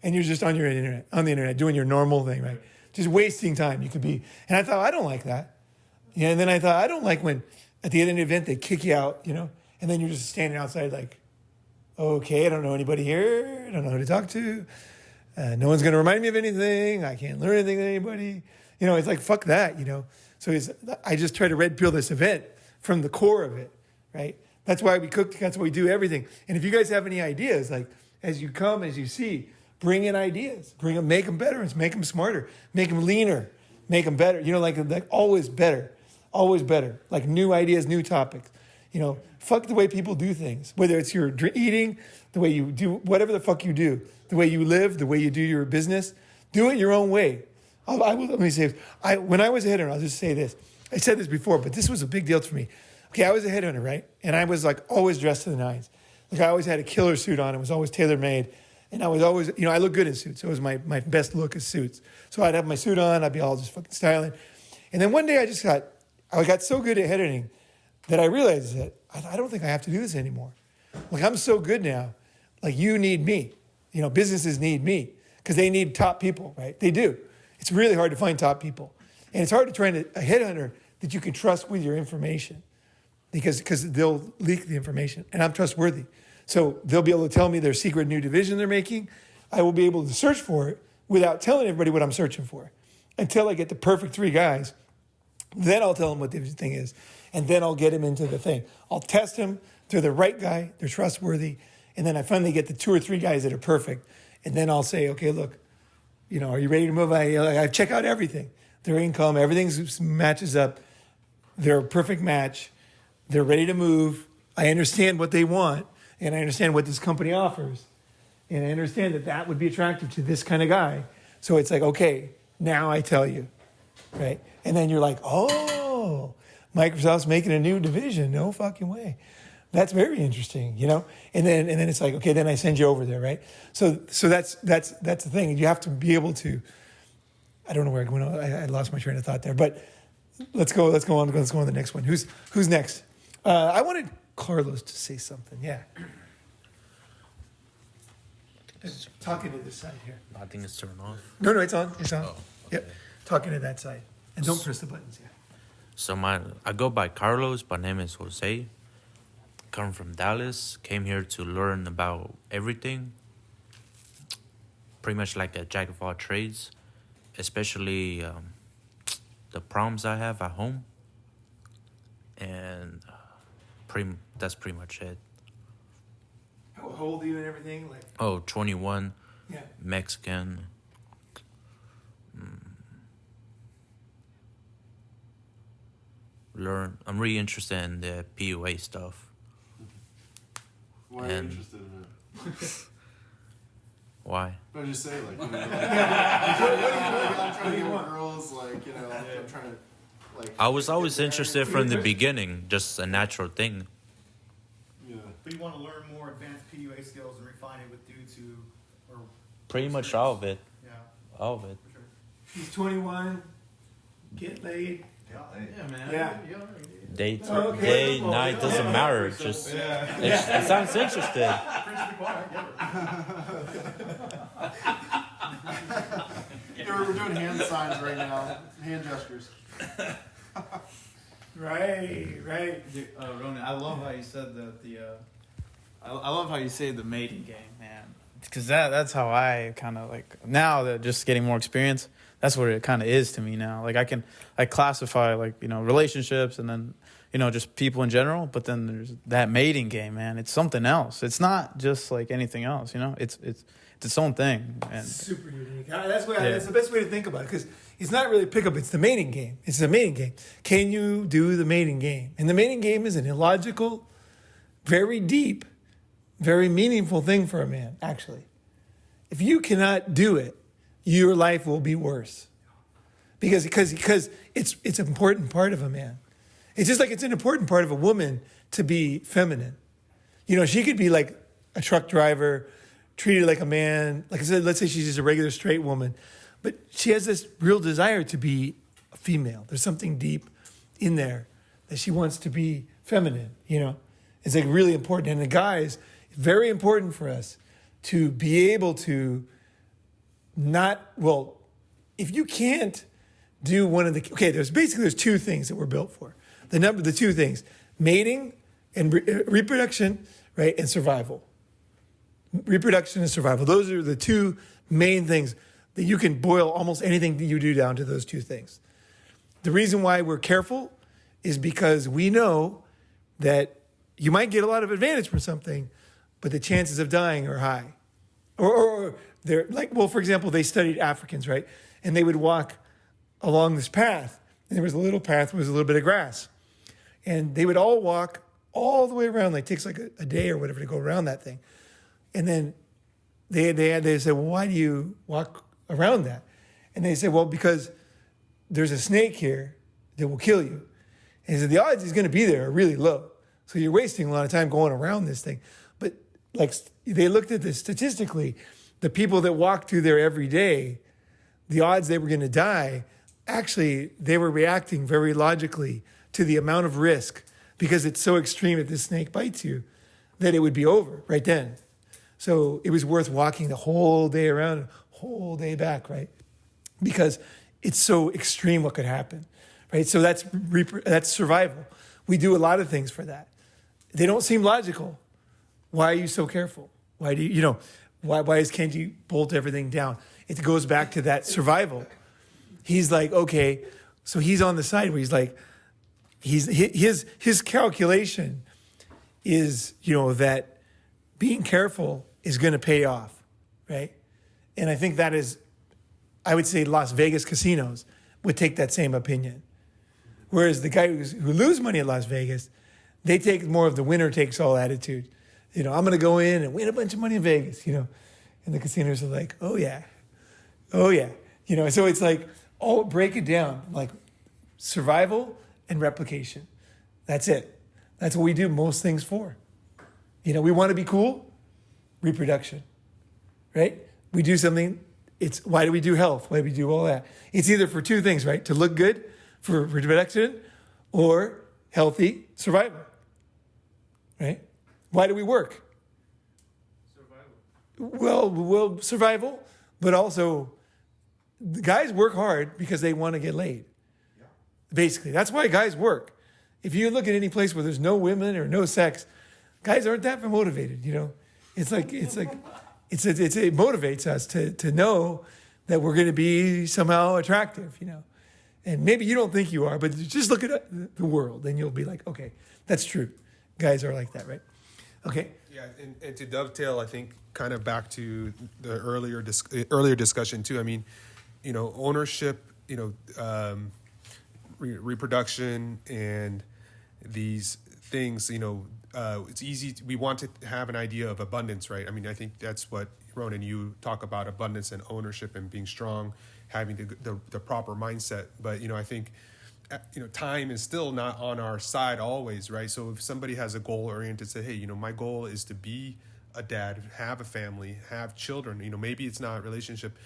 and you're just on the internet, doing your normal thing, right? Just wasting time. You could be, and I thought, I don't like that. Yeah, and then I thought, I don't like when at the end of the event they kick you out, you know, and then you're just standing outside like, okay, I don't know anybody here. I don't know who to talk to. No one's going to remind me of anything. I can't learn anything from anybody. You know, it's like, fuck that, you know. So I just try to red pill this event from the core of it, right? That's why we cook. That's why we do everything. And if you guys have any ideas, like as you come, as you see, bring in ideas. Bring them, make them better, make them smarter, make them leaner, make them better. You know, like always better, like new ideas, new topics. You know, fuck the way people do things, whether it's your eating, the way you do, whatever the fuck you do, the way you live, the way you do your business, do it your own way. Let me say this. When I was a headhunter, I'll just say this. I said this before, but this was a big deal for me. Okay, I was a headhunter, right? And I was like always dressed to the nines. Like I always had a killer suit on. It was always tailor-made. And I was always, you know, I look good in suits. It was my best look is suits. So I'd have my suit on. I'd be all just fucking styling. And then one day I got so good at headhunting that I realized that I don't think I have to do this anymore. Like I'm so good now. Like you need me. You know, businesses need me because they need top people, right? They do. It's really hard to find top people. And it's hard to find a headhunter that you can trust with your information because they'll leak the information and I'm trustworthy. So they'll be able to tell me their secret new division they're making. I will be able to search for it without telling everybody what I'm searching for until I get the perfect 3 guys. Then I'll tell them what the thing is. And then I'll get them into the thing. I'll test them. They're the right guy. They're trustworthy. And then I finally get the 2 or 3 guys that are perfect. And then I'll say, okay, look, you know, are you ready to move? I check out everything. Their income, everything matches up. They're a perfect match. They're ready to move. I understand what they want. And I understand what this company offers. And I understand that would be attractive to this kind of guy. So it's like, okay, now I tell you, right? And then you're like, oh, Microsoft's making a new division. No fucking way. That's very interesting, you know? And then it's like, okay, then I send you over there, right? So that's the thing. You have to be able to I don't know where I went. I lost my train of thought there, but let's go on to the next one. Who's next? I wanted Carlos to say something. Yeah. Talking to this side here. I think it's turned off. No, it's on. It's on. Oh, okay. Yep. Talking to that side. And don't press the buttons. Yeah. So I go by Carlos. My name is Jose. Come from Dallas. Came here to learn about everything. Pretty much like a jack of all trades, especially the problems I have at home. And that's pretty much it. How old are you and everything? Like. Oh, 21. Yeah. Mexican. I'm really interested in the PUA stuff. Why are you interested in it? Why? I just say like, what do you I'm trying to get more girls, like, I'm trying to like. I was always interested from the beginning, just a natural thing. Yeah. But you want to learn more advanced PUA skills and refine it with dudes who are Pretty much all of it. Yeah. All of it. For sure. He's 21. Get laid. Yeah, man. Yeah. Day, Okay. night, doesn't matter. Just it sounds interesting. We're doing hand signs right now, hand gestures. Right. Dude, Ronin, I love how you said that I love how you say the mating game, man. Because that's how I kind of like, now that just getting more experience, that's what it kind of is to me now. Like I classify like, relationships and then, just people in general, but then there's that mating game, man. It's something else. It's not just like anything else, It's its own thing. And super unique. That's the best way to think about it, because it's not really pickup, it's the mating game. It's the mating game. Can you do the mating game? And the mating game is an illogical, very deep, very meaningful thing for a man, actually. If you cannot do it, your life will be worse. Because it's an important part of a man. It's just like it's an important part of a woman to be feminine. She could be like a truck driver, treated like a man. Like I said, let's say she's just a regular straight woman, but she has this real desire to be a female. There's something deep in there that she wants to be feminine, It's like really important. And the guys, very important for us to be able to if you can't do one of there's two things that we're built for. The two things, mating and reproduction, right? And survival. Reproduction and survival. Those are the two main things that you can boil almost anything that you do down to those two things. The reason why we're careful is because we know that you might get a lot of advantage from something, but the chances of dying are high. Or they're like, for example, they studied Africans, right? And they would walk along this path, and there was a little path with a little bit of grass. And they would all walk all the way around. Like, it takes like a day or whatever to go around that thing. And then they said, well, why do you walk around that? And they said, well, because there's a snake here that will kill you. And he said, the odds he's going to be there are really low. So you're wasting a lot of time going around this thing. But like they looked at this statistically, the people that walked through there every day, the odds they were going to die, actually, they were reacting very logically to the amount of risk, because it's so extreme if this snake bites you, that it would be over right then. So it was worth walking the whole day around, whole day back, right? Because it's so extreme what could happen, right? So that's survival. We do a lot of things for that. They don't seem logical. Why are you so careful? Why do you, why is Kenji bolt everything down? It goes back to that survival. He's like, okay, so he's on the side where he's like, his calculation is, that being careful is going to pay off, right? And I think that is, I would say Las Vegas casinos would take that same opinion. Whereas the guy who loses money at Las Vegas, they take more of the winner takes all attitude. I'm going to go in and win a bunch of money in Vegas, and the casinos are like, oh yeah. So it's like, break it down, like survival and replication. That's it. That's what we do most things for. We want to be cool, reproduction, right? We do something It's why do we do health? Why do we do all that? It's either for two things, right? To look good for reproduction or healthy survival, right? Why do we work? Well, survival, but also the guys work hard because they want to get laid. Basically, that's why guys work. If you look at any place where there's no women or no sex, guys aren't that motivated. It motivates us to know that we're going to be somehow attractive. And maybe you don't think you are, but just look at the world and you'll be like, okay, that's true. Guys are like that, right? Okay. Yeah, and to dovetail, I think kind of back to the earlier discussion too. I mean, ownership, reproduction, and these things. It's easy. We want to have an idea of abundance, right? I mean, I think that's what Ronin, you talk about abundance and ownership and being strong, having the proper mindset. But I think time is still not on our side always, right? So if somebody has a goal oriented, say, hey, my goal is to be a dad, have a family, have children. Maybe it's not a relationship.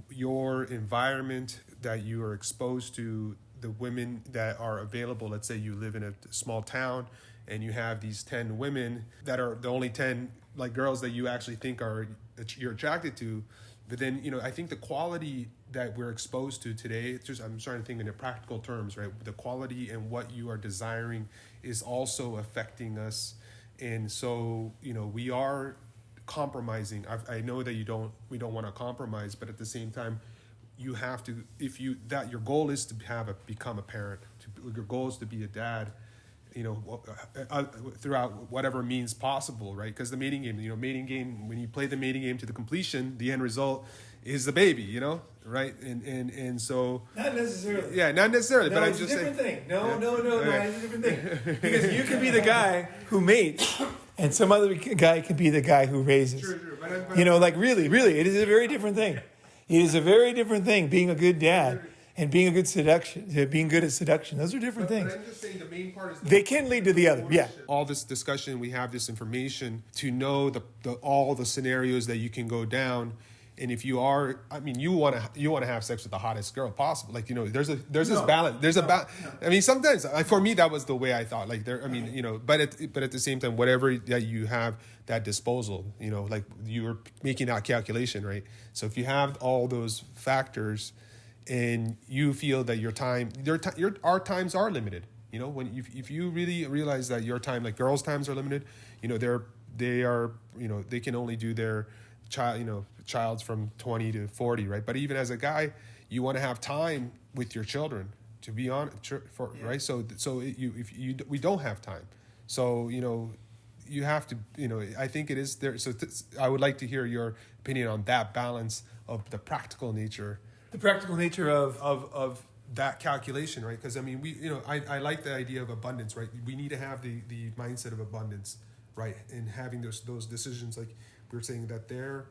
Your environment that you are exposed to, the women that are available. Let's say you live in a small town and you have these 10 women that are the only 10 like girls that you actually think you're attracted to. But then, I think the quality that we're exposed to today, I'm starting to think in the practical terms, right? The quality and what you are desiring is also affecting us. And so, we are compromising. I know that we don't want to compromise, but at the same time, you have to, your goal is to become a parent, your goal is to be a dad, throughout whatever means possible, right? Because the mating game, when you play the mating game to the completion, the end result is the baby, right? And so not necessarily. Yeah, not necessarily. No, but I'm it's just a different saying. thing. No, Okay. it's a different thing. Because you could be the guy who mates, and some other guy could be the guy who raises. True. But Really, it is a very different thing. It is a very different thing being a good dad and being good at seduction. Those are different things. But I'm just saying the main part is They can lead to the other. Yeah. All this discussion, we have this information to know all the scenarios that you can go down. And if you are, you want to have sex with the hottest girl possible. Like, there's this balance. There's a balance. I mean, sometimes for me that was the way I thought. Like but at the same time, whatever that you have that disposal, like you're making that calculation, right? So if you have all those factors, and you feel that our times are limited, if you really realize that your time, like girls' times are limited, they can only do their child's from 20 to 40, right? But even as a guy, you want to have time with your children, to be on right? So we don't have time. So, you have to, I think it is there. So I would like to hear your opinion on that balance of the practical nature. The practical nature of that calculation, right? Because I like the idea of abundance, right? We need to have the mindset of abundance, right? And having those decisions, like we were saying, that their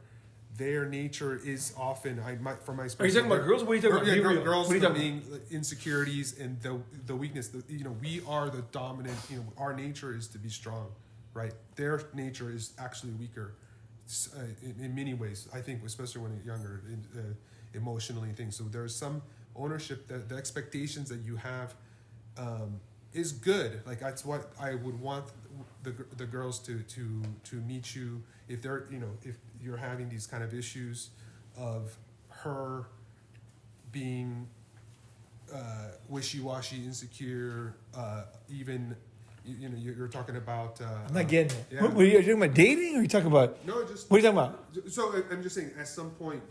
nature is often, from my perspective. Are you talking about girls? What are you talking about? Girls, what are you talking being insecurities and the weakness. We are the dominant. Our nature is to be strong, right? Their nature is actually weaker in many ways. I think, especially when you're younger. Emotionally and things. So there's some ownership that the expectations that you have is good. Like that's what I would want the girls to meet you if they're if you're having these kind of issues of her being wishy-washy, insecure, even you're talking about. I'm not getting it. Yeah. What are you talking about? Dating? Or are you talking about? No, just. What are you talking about? So I'm just saying, at some point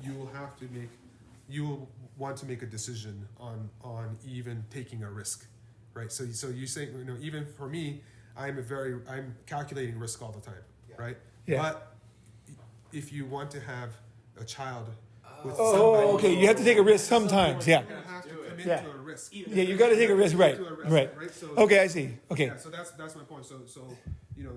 you'll want to make a decision on even taking a risk, right? So you say, even for me, I'm calculating risk all the time, right? Yeah. But if you want to have a child with somebody, okay. You have to take a risk sometimes. Yeah. you have to commit Yeah. to a risk. Yeah, you got to take a risk, right? Right. So, Okay, I see. Okay. Yeah, so that's my point. So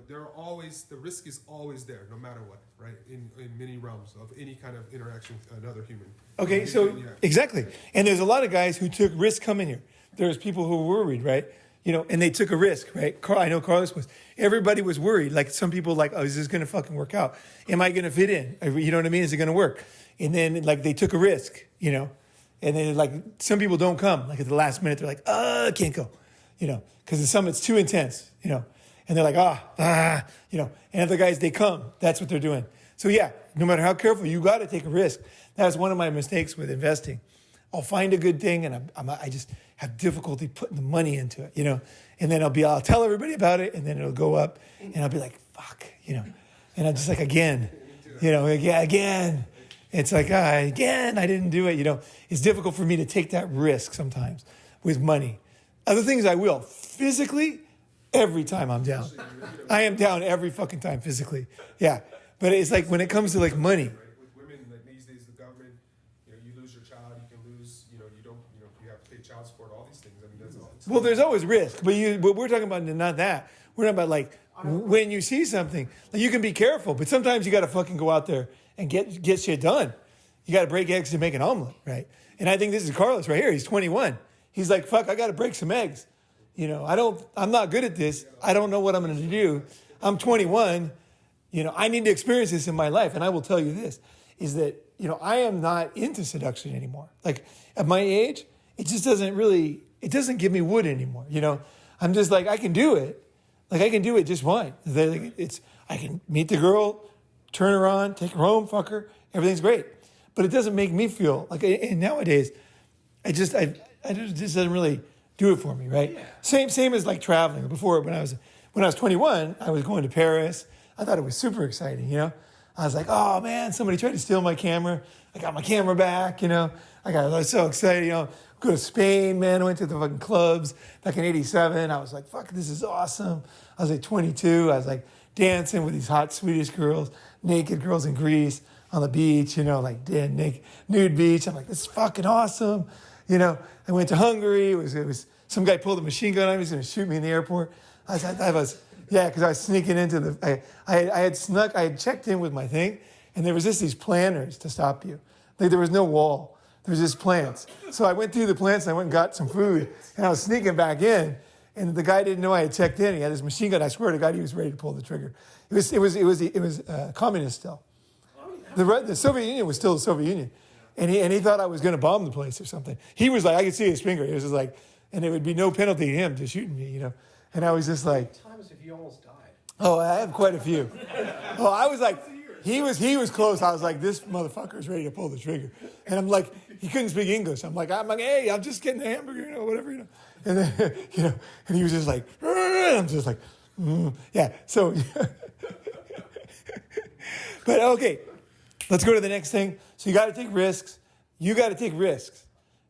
there are always, the risk is always there, no matter what, right? In many realms of any kind of interaction with another human. Okay, so exactly. And there's a lot of guys who took risks coming here. There's people who were worried, right? And they took a risk, right? I know Carlos was. Everybody was worried. Like some people, like, oh, is this going to fucking work out? Am I going to fit in? You know what I mean? Is it going to work? and then like they took a risk, you know, and then like some people don't come, like at the last minute they're like, I can't go, you know, because the summit's too intense, you know, and they're like, you know, and other guys, they come, that's what they're doing. So yeah, no matter how careful, you got to take a risk. That was one of my mistakes with investing. I'll find a good thing, and I just have difficulty putting the money into it, you know. And then I'll tell everybody about it, and then it'll go up, and I'll be like, fuck, you know. And I'm just like, again, you know, again. It's like, again, I didn't do it, you know. It's difficult for me to take that risk sometimes with money. Other things I will. Physically, every time I'm down. I am down every fucking time physically. Yeah. But it's like when it comes to like money. With women, like these days, the government, you know, you lose your child, you can lose, you know, you have to pay child support, all these things. I mean, Well, there's always risk, but we're talking about not that. We're talking about like when you see something, like you can be careful, but sometimes you got to fucking go out there and get shit done. You got to break eggs to make an omelet, right? And I think this is Carlos right here. He's 21. He's like, fuck, I got to break some eggs. You know, I'm not good at this. I don't know what I'm going to do. I'm 21. You know, I need to experience this in my life. And I will tell you this, is that, you know, I am not into seduction anymore. Like, at my age, it just it doesn't give me wood anymore. You know, I'm just like, I can do it. Like, I can do it just fine. I can meet the girl, turn her on, take her home, fuck her. Everything's great. But it doesn't make me feel like, and nowadays, it just doesn't really do it for me, right? Yeah. Same as like traveling. Before, when I was 21, I was going to Paris. I thought it was super exciting, you know? I was like, oh man, somebody tried to steal my camera. I got my camera back, you know? I was so excited, you know? Go to Spain, man. I went to the fucking clubs back in 87. I was like, fuck, this is awesome. I was like 22. I was like dancing with these hot Swedish girls, naked girls in Greece on the beach, you know, like naked, nude beach. I'm like, this is fucking awesome. You know, I went to Hungary. It was some guy pulled a machine gun on me. He was going to shoot me in the airport. Yeah, because I was sneaking into I had checked in with my thing, and there was just these planters to stop you. Like there was no wall. There was just plants. So I went through the plants, and I went and got some food, and I was sneaking back in, and the guy didn't know I had checked in. He had his machine gun. I swear to God, he was ready to pull the trigger. It was communist still. The Soviet Union was still the Soviet Union, and he thought I was going to bomb the place or something. He was like, I could see his finger. He was just like, and it would be no penalty to him to shooting me, you know. And I was just like, how many times have you almost died? Oh, I have quite a few. Oh, I was like, he was close. I was like, this motherfucker is ready to pull the trigger. And I'm like, he couldn't speak English. I'm like, hey, I'm just getting a hamburger, you know, whatever, you know. And then, you know, and he was just like, I'm just like, yeah. So, but okay, let's go to the next thing. So you got to take risks. You got to take risks.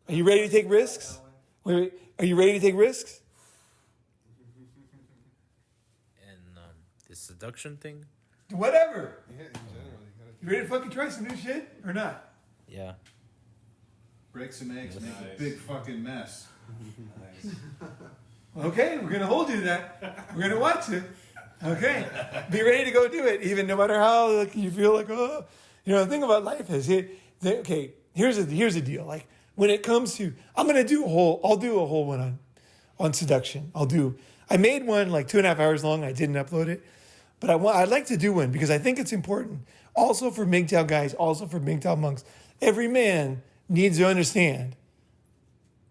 Are you ready to take risks? Wait, are you ready to take risks? The seduction thing? Whatever. You ready to fucking try some new shit or not? Yeah. Break some eggs, make a big fucking mess. Nice. Okay, we're going to hold you to that. We're going to watch it. Okay. Be ready to go do it, even no matter how like, you feel like, oh. You know, the thing about life is, okay, here's the deal. Like, when it comes to, I'll do a whole one on seduction. I made one like 2.5 hours long. I didn't upload it. But I'd like to do one because I think it's important. Also for MGTOW guys, also for MGTOW monks. Every man needs to understand,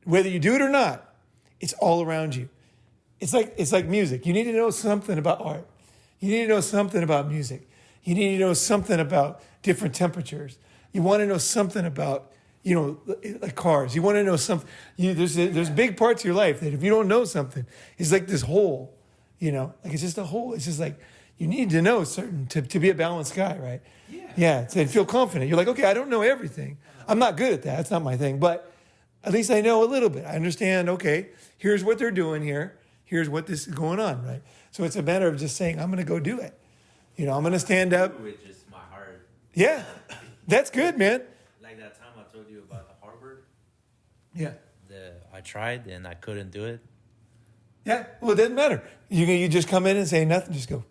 whether you do it or not, it's all around you. It's like music. You need to know something about art. You need to know something about music. You need to know something about different temperatures. You want to know something about, you know, like cars. You want to know something. There's big parts of your life that if you don't know something, it's like this hole, you know, like it's just a hole. It's just like, you need to know certain to be a balanced guy, right? Yeah. To feel confident. You're like, okay, I don't know everything. I'm not good at that. That's not my thing. But at least I know a little bit. I understand, okay, here's what they're doing here. Here's what this is going on, right? So it's a matter of just saying, I'm going to go do it. You know, I'm going to stand up. Which is my heart. Yeah. That's good, man. Like that time I told you about the Harvard. Yeah. I tried and I couldn't do it. Yeah. Well, it doesn't matter. You just come in and say nothing. Just go.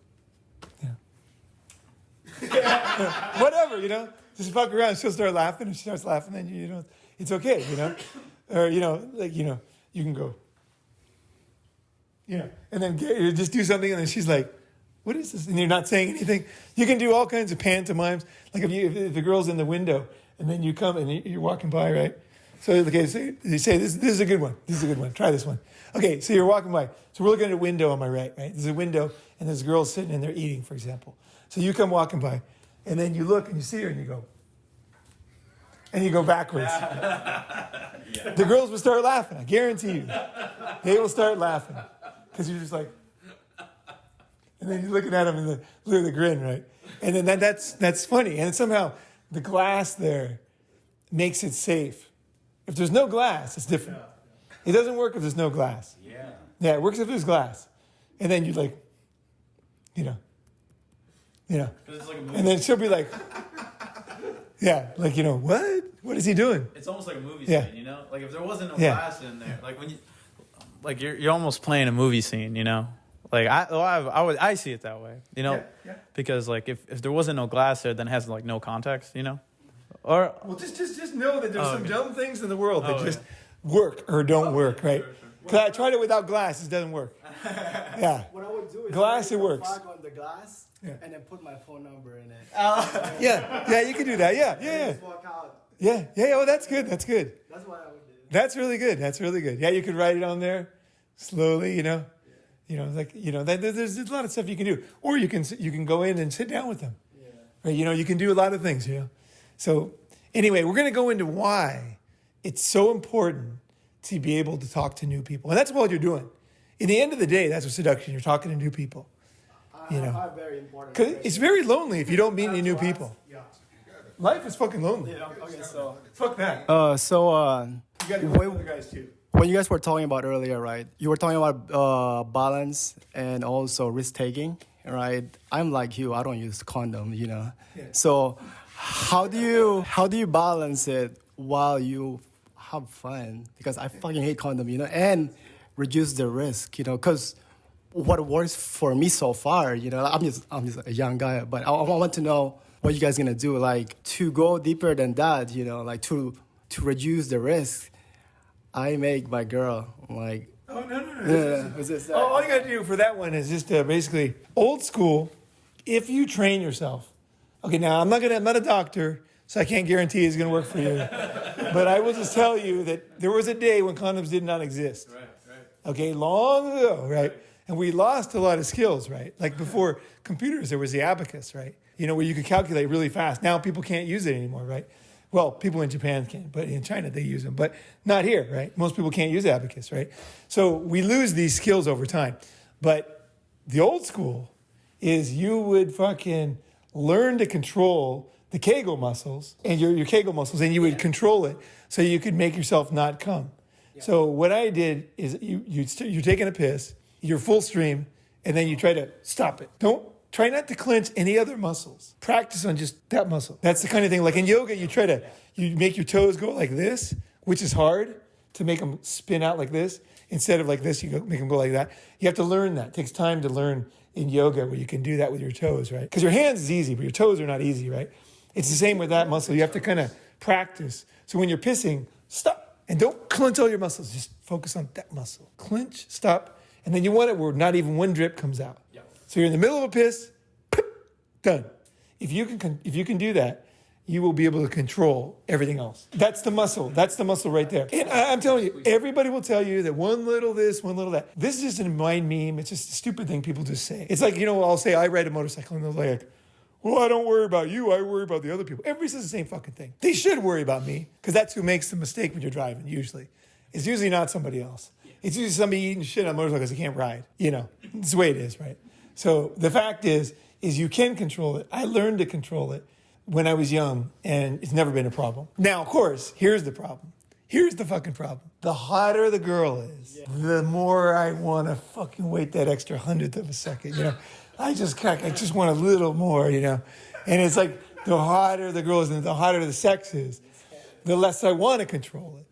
Yeah. Whatever, you know. Just fuck around. She'll start laughing. If she starts laughing, then you know, it's okay, you know. Or, you know, like, you know, you can go. You know, and then just do something, and then she's like, what is this? And you're not saying anything. You can do all kinds of pantomimes. Like if the girl's in the window and then you come and you're walking by, right? So okay, so you say this is a good one. This is a good one. Try this one. Okay, so you're walking by. So we're looking at a window on my right? There's a window, and there's a girl sitting in there eating, for example. So you come walking by, and then you look and you see her, and you go backwards. The girls will start laughing. I guarantee you, they will start laughing because you're just like, and then you're looking at them and look at the grin, right? And then that's funny, and somehow the glass there makes it safe. If there's no glass, it's different. It doesn't work if there's no glass. Yeah, it works if there's glass. And then you like, It's like a movie. and then she'll be like, yeah, like, what? What is he doing? It's almost like a movie Yeah. scene, Like if there wasn't no Yeah. glass in there, like when you, like you're almost playing a movie scene, Like I see it that way, Yeah. Because like if there wasn't no glass there, then it has like no context, Or Well, just know that there's some okay. dumb things in the world that Oh, just work or don't work, right? Sure. Because I tried it without glass, it doesn't work. Yeah. What I would do is Glass, put it works. flag on the glass Yeah. and then put my phone number in it. Yeah, you can do that. Yeah. Just walk out. Yeah. Oh, that's good. That's what I would do. That's really good. Yeah, you could write it on there slowly, there's a lot of stuff you can do. Or you can go in and sit down with them. Yeah. Right? You can do a lot of things, So anyway, we're going to go into why it's so important to be able to talk to new people. And that's what you're doing. In the end of the day, that's what seduction. You're talking to new people. Very important. Because it's very lonely if you don't meet any new people. Yeah. Life is fucking lonely. Okay, so. Fuck that. You got to go with other guys too. When you guys were talking about earlier, right? You were talking about balance and also risk taking, right? I'm like you. I don't use condom, Yeah. So how do you balance it while you have fun? Because I fucking hate condom, and reduce the risk, because what works for me so far, I'm just a young guy, but I want to know what you guys gonna do, like to go deeper than that, like to reduce the risk. I make my girl like. Oh, no. Yeah, All you got to do for that one is just basically old school. If you train yourself, okay. Now I'm not a doctor, so I can't guarantee it's going to work for you. But I will just tell you that there was a day when condoms did not exist. Right. Okay, long ago, right? And we lost a lot of skills, right? Like before computers, there was the abacus, right? Where you could calculate really fast. Now people can't use it anymore, right? Well, people in Japan can, but in China they use them, but not here, right? Most people can't use abacus, right? So we lose these skills over time. But the old school is you would fucking learn to control the Kegel muscles and your Kegel muscles, and you would control it so you could make yourself not come. Yeah. So what I did is you're taking a piss, you're full stream, and then you try to stop it. Try not to clench any other muscles. Practice on just that muscle. That's the kind of thing, like in yoga, you make your toes go like this, which is hard to make them spin out like this. Instead of like this, make them go like that. You have to learn that. It takes time to learn in yoga where you can do that with your toes, right? Because your hands is easy, but your toes are not easy, right? It's the same with that muscle. You have to kind of practice. So when you're pissing, stop. And don't clench all your muscles. Just focus on that muscle. Clench, stop. And then you want it where not even one drip comes out. So you're in the middle of a piss, done. If you can do that, you will be able to control everything else. That's the muscle. That's the muscle right there. And I'm telling you, everybody will tell you that one little this, one little that. This is just a mind meme. It's just a stupid thing people just say. It's like, I'll say I ride a motorcycle and they're like, well, I don't worry about you. I worry about the other people. Everybody says the same fucking thing. They should worry about me because that's who makes the mistake when you're driving, usually. It's usually not somebody else. It's usually somebody eating shit on motorcycles because they can't ride. It's the way it is, right? So the fact is you can control it. I learned to control it when I was young, and it's never been a problem. Now, of course, here's the problem. Here's the fucking problem. The hotter the girl is, the more I want to fucking wait that extra 100th of a second. I just want a little more, And it's like the hotter the girl is and the hotter the sex is, the less I want to control it.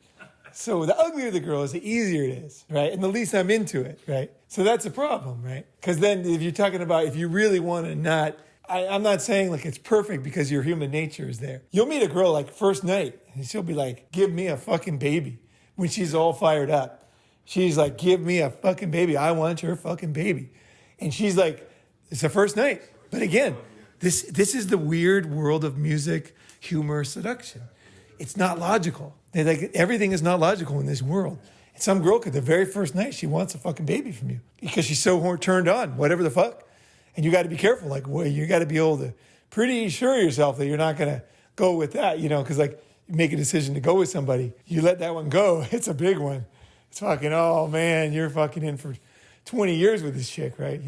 So the uglier the girl is, the easier it is, right? And the least I'm into it, right? So that's a problem, right? Because then if you're talking about if you really want to not, I'm not saying like it's perfect because your human nature is there. You'll meet a girl like first night and she'll be like, give me a fucking baby when she's all fired up. She's like, give me a fucking baby. I want your fucking baby. And she's like, it's the first night. But again, this is the weird world of music, humor, seduction. it's not logical. They're like, everything is not logical in this world. And some girl could, the very first night, she wants a fucking baby from you because she's so turned on, whatever the fuck. And you got to be careful. Like, well, you got to be able to pretty sure yourself that you're not going to go with that, because like you make a decision to go with somebody, you let that one go. It's a big one. It's fucking, oh man, you're fucking in for 20 years with this chick, right?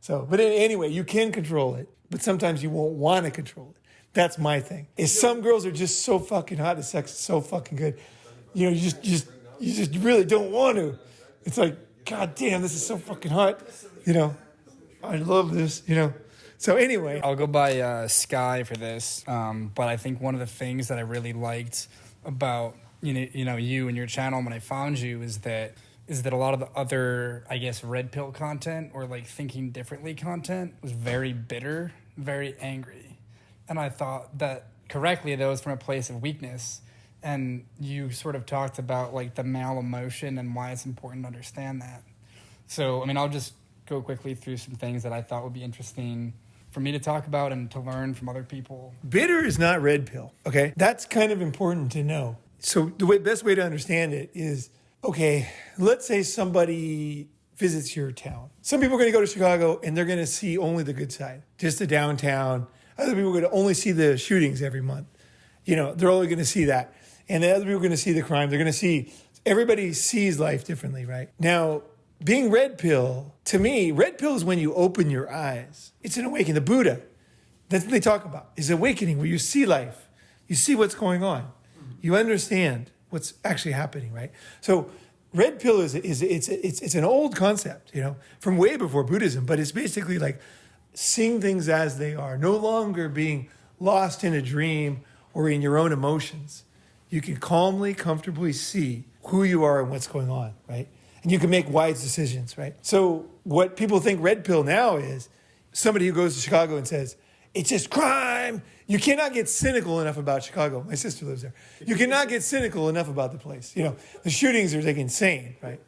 So, but anyway, you can control it, but sometimes you won't want to control it. That's my thing. Is some girls are just so fucking hot, the sex is so fucking good. You just really don't want to. It's like, God damn, this is so fucking hot. I love this, So anyway. I'll go by Sky for this. But I think one of the things that I really liked about, you and your channel when I found you is that a lot of the other, I guess, red pill content or like thinking differently content was very bitter, very angry. And I thought that correctly, that was from a place of weakness. And you sort of talked about like the male emotion and why it's important to understand that. So, I'll just go quickly through some things that I thought would be interesting for me to talk about and to learn from other people. Bitter is not red pill, okay? That's kind of important to know. So the best way to understand it is, okay, let's say somebody visits your town. Some people are going to go to Chicago and they're going to see only the good side, just the downtown. Other people are going to only see the shootings every month. They're only going to see that. And the other people are going to see the crime. They're going to see, everybody sees life differently, right? Now, being red pill, to me, red pill is when you open your eyes. It's an awakening. The Buddha, that's what they talk about, is awakening, where you see life. You see what's going on. You understand what's actually happening, right? So red pill is an old concept, from way before Buddhism, but it's basically like seeing things as they are, no longer being lost in a dream or in your own emotions. You can calmly, comfortably see who you are and what's going on, right? And you can make wise decisions, right? So what people think red pill now is somebody who goes to Chicago and says, it's just crime. You cannot get cynical enough about Chicago. My sister lives there. You cannot get cynical enough about the place. The shootings are like insane, right?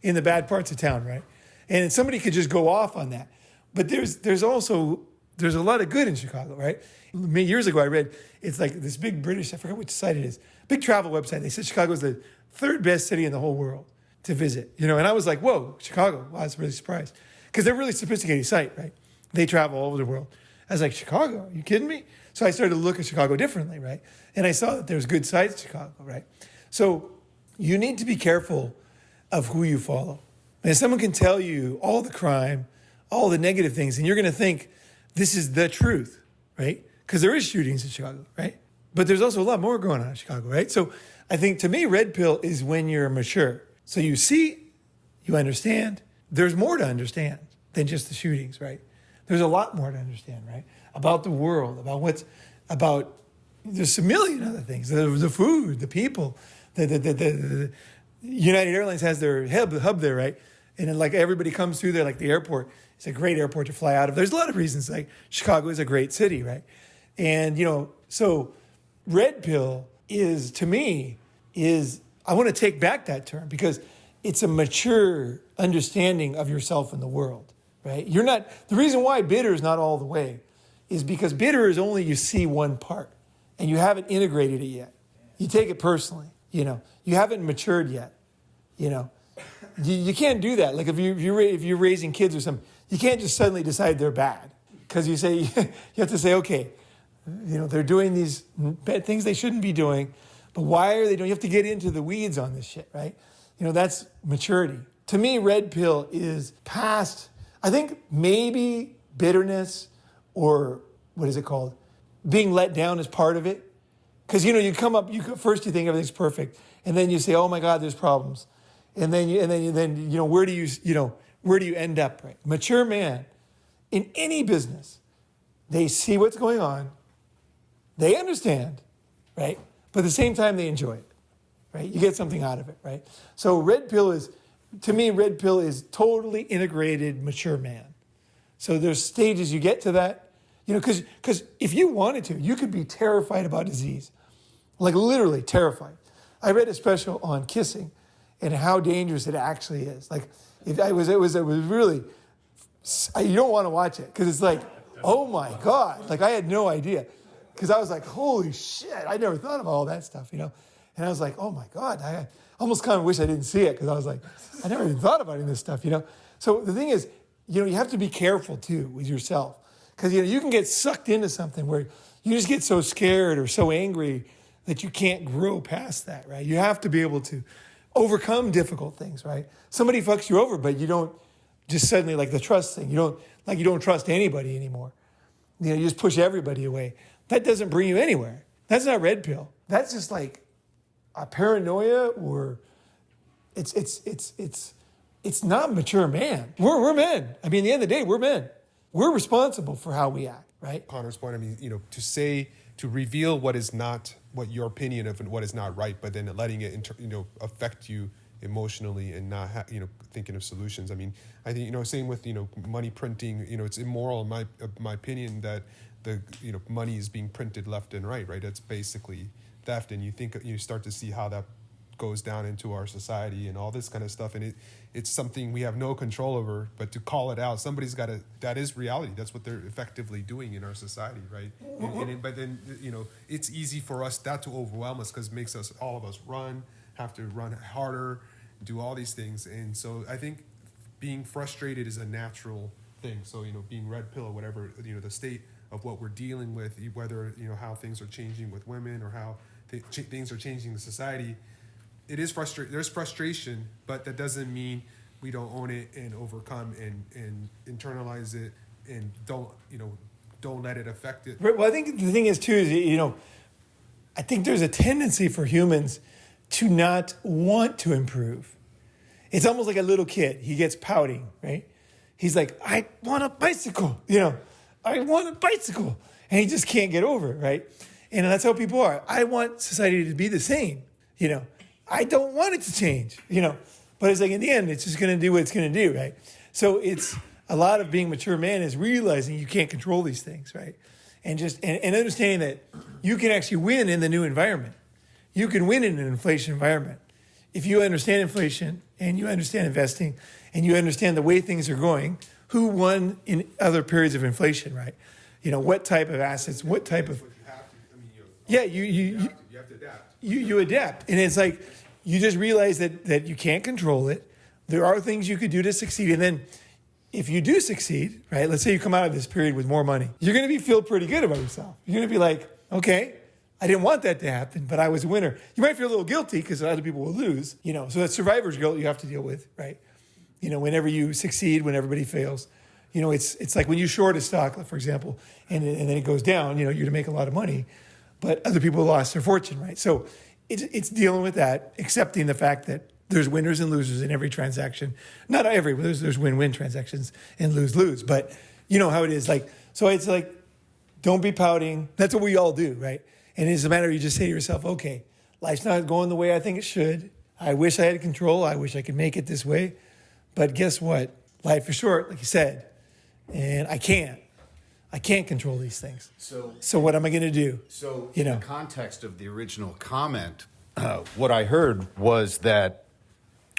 In the bad parts of town, right? And somebody could just go off on that. But there's a lot of good in Chicago, right? Years ago I read, it's like this big British, I forget which site it is, big travel website. They said Chicago is the third best city in the whole world to visit, and I was like, whoa, Chicago. Wow, I was really surprised. Because they're a really sophisticated site, right? They travel all over the world. I was like, Chicago, are you kidding me? So I started to look at Chicago differently, right? And I saw that there's good sides to Chicago, right? So you need to be careful of who you follow. And someone can tell you all the crime, all the negative things, and you're going to think this is the truth, right? Because there is shootings in Chicago, right? But there's also a lot more going on in Chicago, right? So I think, to me, red pill is when you're mature. So you see, you understand. There's more to understand than just the shootings, right? There's a lot more to understand, right? About the world, there's a million other things. The food, the people, the United Airlines has their hub there, right? And then, like, everybody comes through there, like the airport. It's a great airport to fly out of. There's a lot of reasons, like Chicago is a great city, right? And, so red pill is, to me, I want to take back that term because it's a mature understanding of yourself and the world, right? The reason why bitter is not all the way is because bitter is only you see one part and you haven't integrated it yet. You take it personally, you haven't matured yet, You can't do that. Like if you're raising kids or something, you can't just suddenly decide they're bad because you have to say, okay, they're doing these bad things they shouldn't be doing, but why are they doing? You have to get into the weeds on this shit, right? That's maturity. To me, red pill is past. I think maybe bitterness or what is it called? Being let down is part of it. Because, you come up, first you think everything's perfect. And then you say, oh my God, there's problems. And then where do you end up, right? Mature man, in any business, they see what's going on. They understand, right? But at the same time, they enjoy it, right? You get something out of it, right? So to me, red pill is totally integrated mature man. So there's stages you get to that, because if you wanted to, you could be terrified about disease, like literally terrified. I read a special on kissing and how dangerous it actually is. Like it was really, you don't want to watch it because it's like, oh my God, like I had no idea. because I was like, holy shit, I never thought of all that stuff, And I was like, oh my God, I almost kind of wish I didn't see it because I was like, I never even thought about any of this stuff, So the thing is, you have to be careful too with yourself because, you can get sucked into something where you just get so scared or so angry that you can't grow past that, right? You have to be able to overcome difficult things, right? Somebody fucks you over, but you don't just suddenly, like the trust thing, you don't trust anybody anymore. You just push everybody away. That doesn't bring you anywhere. That's not red pill. That's just like a paranoia, or it's not mature man. We're men. I mean, at the end of the day, we're men. We're responsible for how we act, right? Connor's point, I mean, to reveal what is not, what your opinion of and what is not right, but then letting it, affect you emotionally and not, thinking of solutions. I mean, I think, same with, money printing, it's immoral in my opinion that the, money is being printed left and right? That's basically theft. And you start to see how that goes down into our society and all this kind of stuff. And it's something we have no control over, but to call it out, somebody's got to, that is reality. That's what they're effectively doing in our society, right? But then, it's easy for us, that to overwhelm us because it makes all of us have to run harder, do all these things. And so I think being frustrated is a natural thing. So, being red pill or whatever, the state of what we're dealing with, whether, how things are changing with women or how things are changing in society, it is frustrating. There's frustration, but that doesn't mean we don't own it and overcome and internalize it and don't let it affect it. Well, I think the thing is too is I think there's a tendency for humans to not want to improve. It's almost like a little kid. He gets pouting, right? He's like, I want a bicycle, I want a bicycle, and he just can't get over it, right? And that's how people are. I want society to be the same, I don't want it to change, but it's like in the end, it's just going to do what it's going to do, right? So it's a lot of being mature man is realizing you can't control these things, right? And just and understanding that you can actually win in the new environment. You can win in an inflation environment if you understand inflation and you understand investing and you understand the way things are going. Who won in other periods of inflation, right? What type of assets, what type of you have to adapt. You adapt. And it's like, you just realize that you can't control it. There are things you could do to succeed. And then if you do succeed, right, let's say you come out of this period with more money, you're going to feel pretty good about yourself. You're going to be like, okay, I didn't want that to happen, but I was a winner. You might feel a little guilty because other people will lose, so that's survivor's guilt you have to deal with, right? Whenever you succeed, when everybody fails, it's like when you short a stock, for example, and then it goes down, you're to make a lot of money, but other people lost their fortune, right? So it's dealing with that, accepting the fact that there's winners and losers in every transaction. Not every, there's win-win transactions and lose-lose, but you know how it is. So it's like, don't be pouting. That's what we all do, right? And it's a matter of you just say to yourself, okay, life's not going the way I think it should. I wish I had control. I wish I could make it this way. But guess what? Life is short, like you said, and I can't control these things. So what am I going to do? So in the context of the original comment, what I heard was that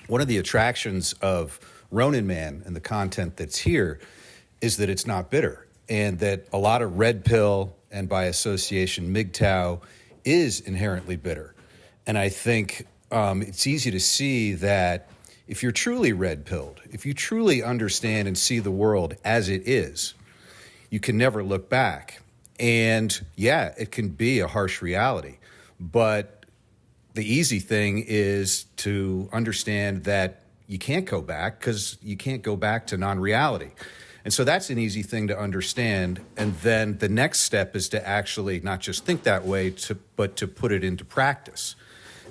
one of the attractions of Ronin Man and the content that's here is that it's not bitter, and that a lot of red pill and by association MGTOW is inherently bitter. And I think it's easy to see that if you're truly red-pilled, if you truly understand and see the world as it is, you can never look back. And yeah, it can be a harsh reality, but the easy thing is to understand that you can't go back because you can't go back to non-reality. And so that's an easy thing to understand. And then the next step is to actually not just think that way, but to put it into practice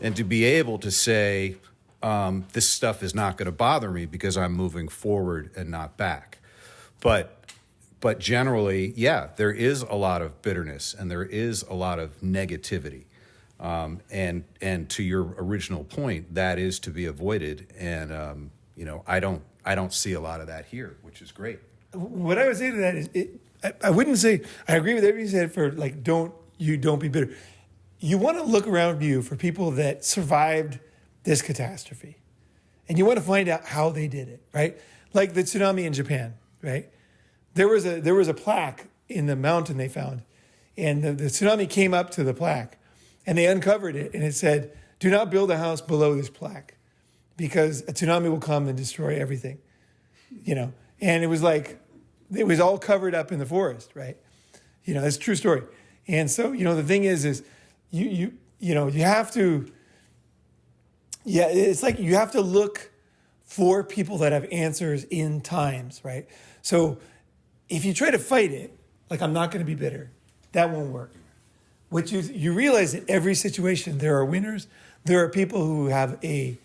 and to be able to say, this stuff is not going to bother me because I'm moving forward and not back. But generally, yeah, there is a lot of bitterness and there is a lot of negativity. And to your original point, that is to be avoided. And, I don't see a lot of that here, which is great. What I would say to that is, I wouldn't say, I agree with everything you said for don't be bitter. You want to look around you for people that survived this catastrophe. And you want to find out how they did it, right? Like the tsunami in Japan, right? There was a plaque in the mountain they found And the tsunami came up to the plaque, and they uncovered it, and it said, "Do not build a house below this plaque, because a tsunami will come and destroy everything." You know, and it was like, it was all covered up in the forest, right? You know, that's a true story. And so, you know, the thing is you have to, it's like you have to look for people that have answers in times, right? So if you try to fight it, like, I'm not going to be bitter, that won't work. What you realize that every situation, there are winners, there are people who have a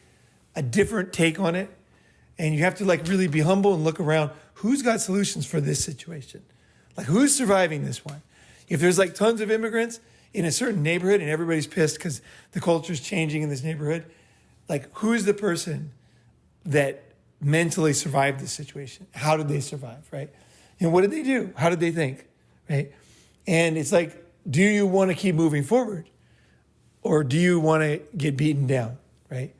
different take on it, and you have to like really be humble and look around. Who's got solutions for this situation? Like, who's surviving this one? If there's like tons of immigrants in a certain neighborhood and everybody's pissed because the culture's changing in this neighborhood, like, who's the person that mentally survived this situation? How did they survive, right? You know, what did they do? How did they think, right? And it's like, do you want to keep moving forward, or do you want to get beaten down, right?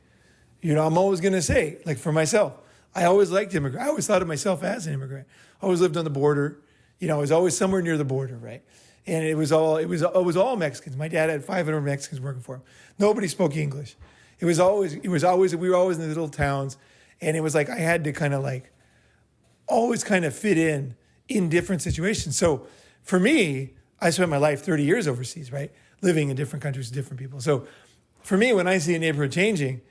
You know, I'm always going to say, like, for myself, I always liked immigrants. I always thought of myself as an immigrant. I always lived on the border. You know, I was always somewhere near the border, right? And it was all Mexicans. My dad had 500 Mexicans working for him. Nobody spoke English. We were always in the little towns, and it was like I had to kind of like always kind of fit in different situations. So for me, I spent my life 30 years overseas, right? Living in different countries with different people. So for me, when I see a neighborhood changing,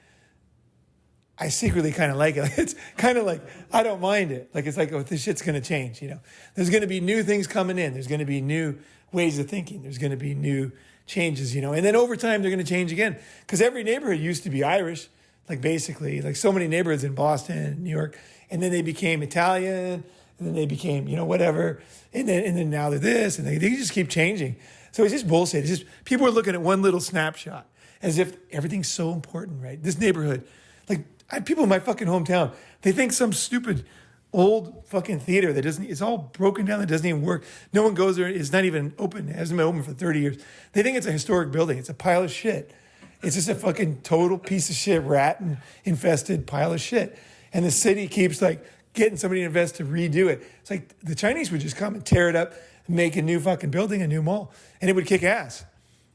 I secretly kind of like it. It's kind of like, I don't mind it. Like, it's like, oh, this shit's going to change, you know. There's going to be new things coming in. There's going to be new ways of thinking. There's going to be new changes, you know. And then over time, they're going to change again. Because every neighborhood used to be Irish, like basically, like so many neighborhoods in Boston and New York. And then they became Italian, and then they became, you know, whatever. And then now they're this, and they just keep changing. So it's just bullshit. It's just, people are looking at one little snapshot as if everything's so important, right? This neighborhood, like, people in my fucking hometown, they think some stupid old fucking theater that it's all broken down, that doesn't even work. No one goes there. It's not even open. It hasn't been open for 30 years. They think it's a historic building. It's a pile of shit. It's just a fucking total piece of shit, rat and infested pile of shit. And the city keeps like getting somebody to invest to redo it. It's like the Chinese would just come and tear it up and make a new fucking building, a new mall, and it would kick ass.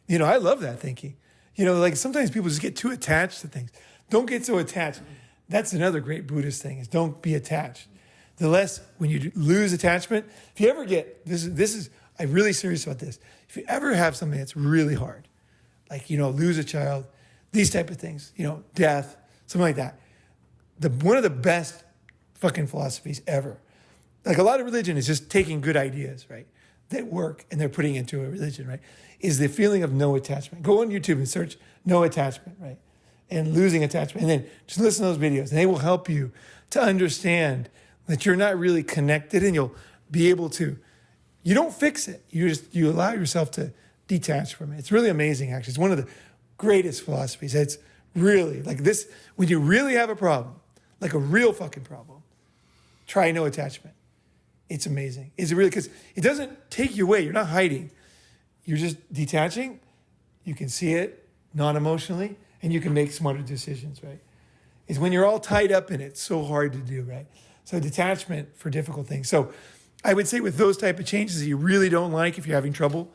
You know, I love that thinking. You know, like sometimes people just get too attached to things. Don't get so attached. That's another great Buddhist thing, is don't be attached. The less, when you lose attachment, if you ever get, this is, I'm really serious about this. If you ever have something that's really hard, like, you know, lose a child, these type of things, you know, death, something like that. One of the best fucking philosophies ever. Like, a lot of religion is just taking good ideas, right, that work, and they're putting into a religion, right, is the feeling of no attachment. Go on YouTube and search no attachment, right? And losing attachment. And then just listen to those videos, and they will help you to understand that you're not really connected, and you'll be able to, you don't fix it. You allow yourself to detach from it. It's really amazing, actually. It's one of the greatest philosophies. It's really like this, when you really have a problem, like a real fucking problem, try no attachment. It's amazing. It's really, because it doesn't take you away. You're not hiding. You're just detaching. You can see it non-emotionally, and you can make smarter decisions, right? It's when you're all tied up in it, it's so hard to do, right? So detachment for difficult things. So I would say with those type of changes that you really don't like, if you're having trouble,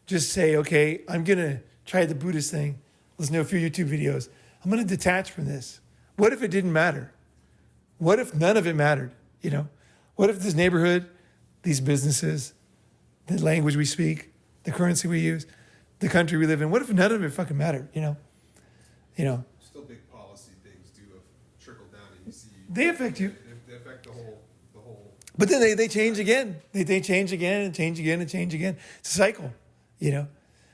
just say, okay, I'm going to try the Buddhist thing, listen to a few YouTube videos. I'm going to detach from this. What if it didn't matter? What if none of it mattered, you know? What if this neighborhood, these businesses, the language we speak, the currency we use, the country we live in, what if none of it fucking mattered, you know? You know, still big policy things do trickle down, and you see they affect you. They affect the whole. But then they change again. They change again and change again and change again. It's a cycle, you know.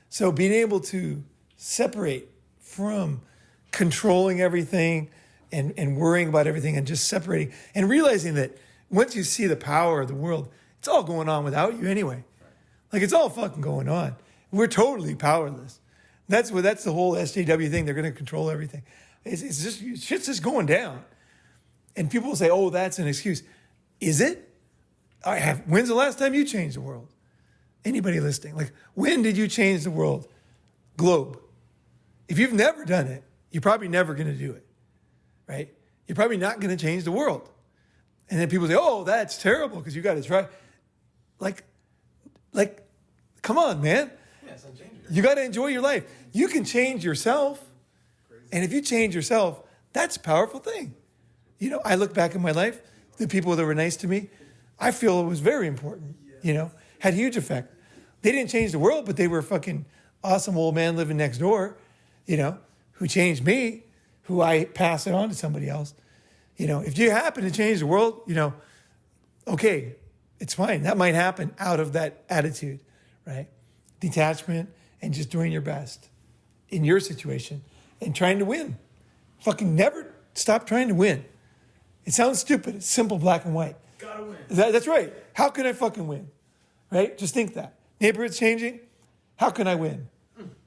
So being able to separate from controlling everything and worrying about everything, and just separating and realizing that once you see the power of the world, it's all going on without you anyway. Like, it's all fucking going on. We're totally powerless. That's the whole SJW thing. They're going to control everything. It's just, shit's just going down. And people will say, oh, that's an excuse. Is it? When's the last time you changed the world? Anybody listening? Like, when did you change the world? Globe. If you've never done it, you're probably never going to do it, right? You're probably not going to change the world. And then people say, oh, that's terrible because you got to try. Like, Come on, man. Yeah, it's unchangeable. You got to enjoy your life. You can change yourself. And if you change yourself, that's a powerful thing. You know, I look back in my life, the people that were nice to me, I feel it was very important, you know, had huge effect. They didn't change the world, but they were a fucking awesome old man living next door, you know, who changed me, who I pass it on to somebody else. You know, if you happen to change the world, you know, okay, it's fine. That might happen out of that attitude, right? Detachment and just doing your best in your situation and trying to win. Fucking never stop trying to win. It sounds stupid. It's simple, black and white. Gotta win. That's right. How can I fucking win? Right? Just think that. Neighborhood's changing. How can I win?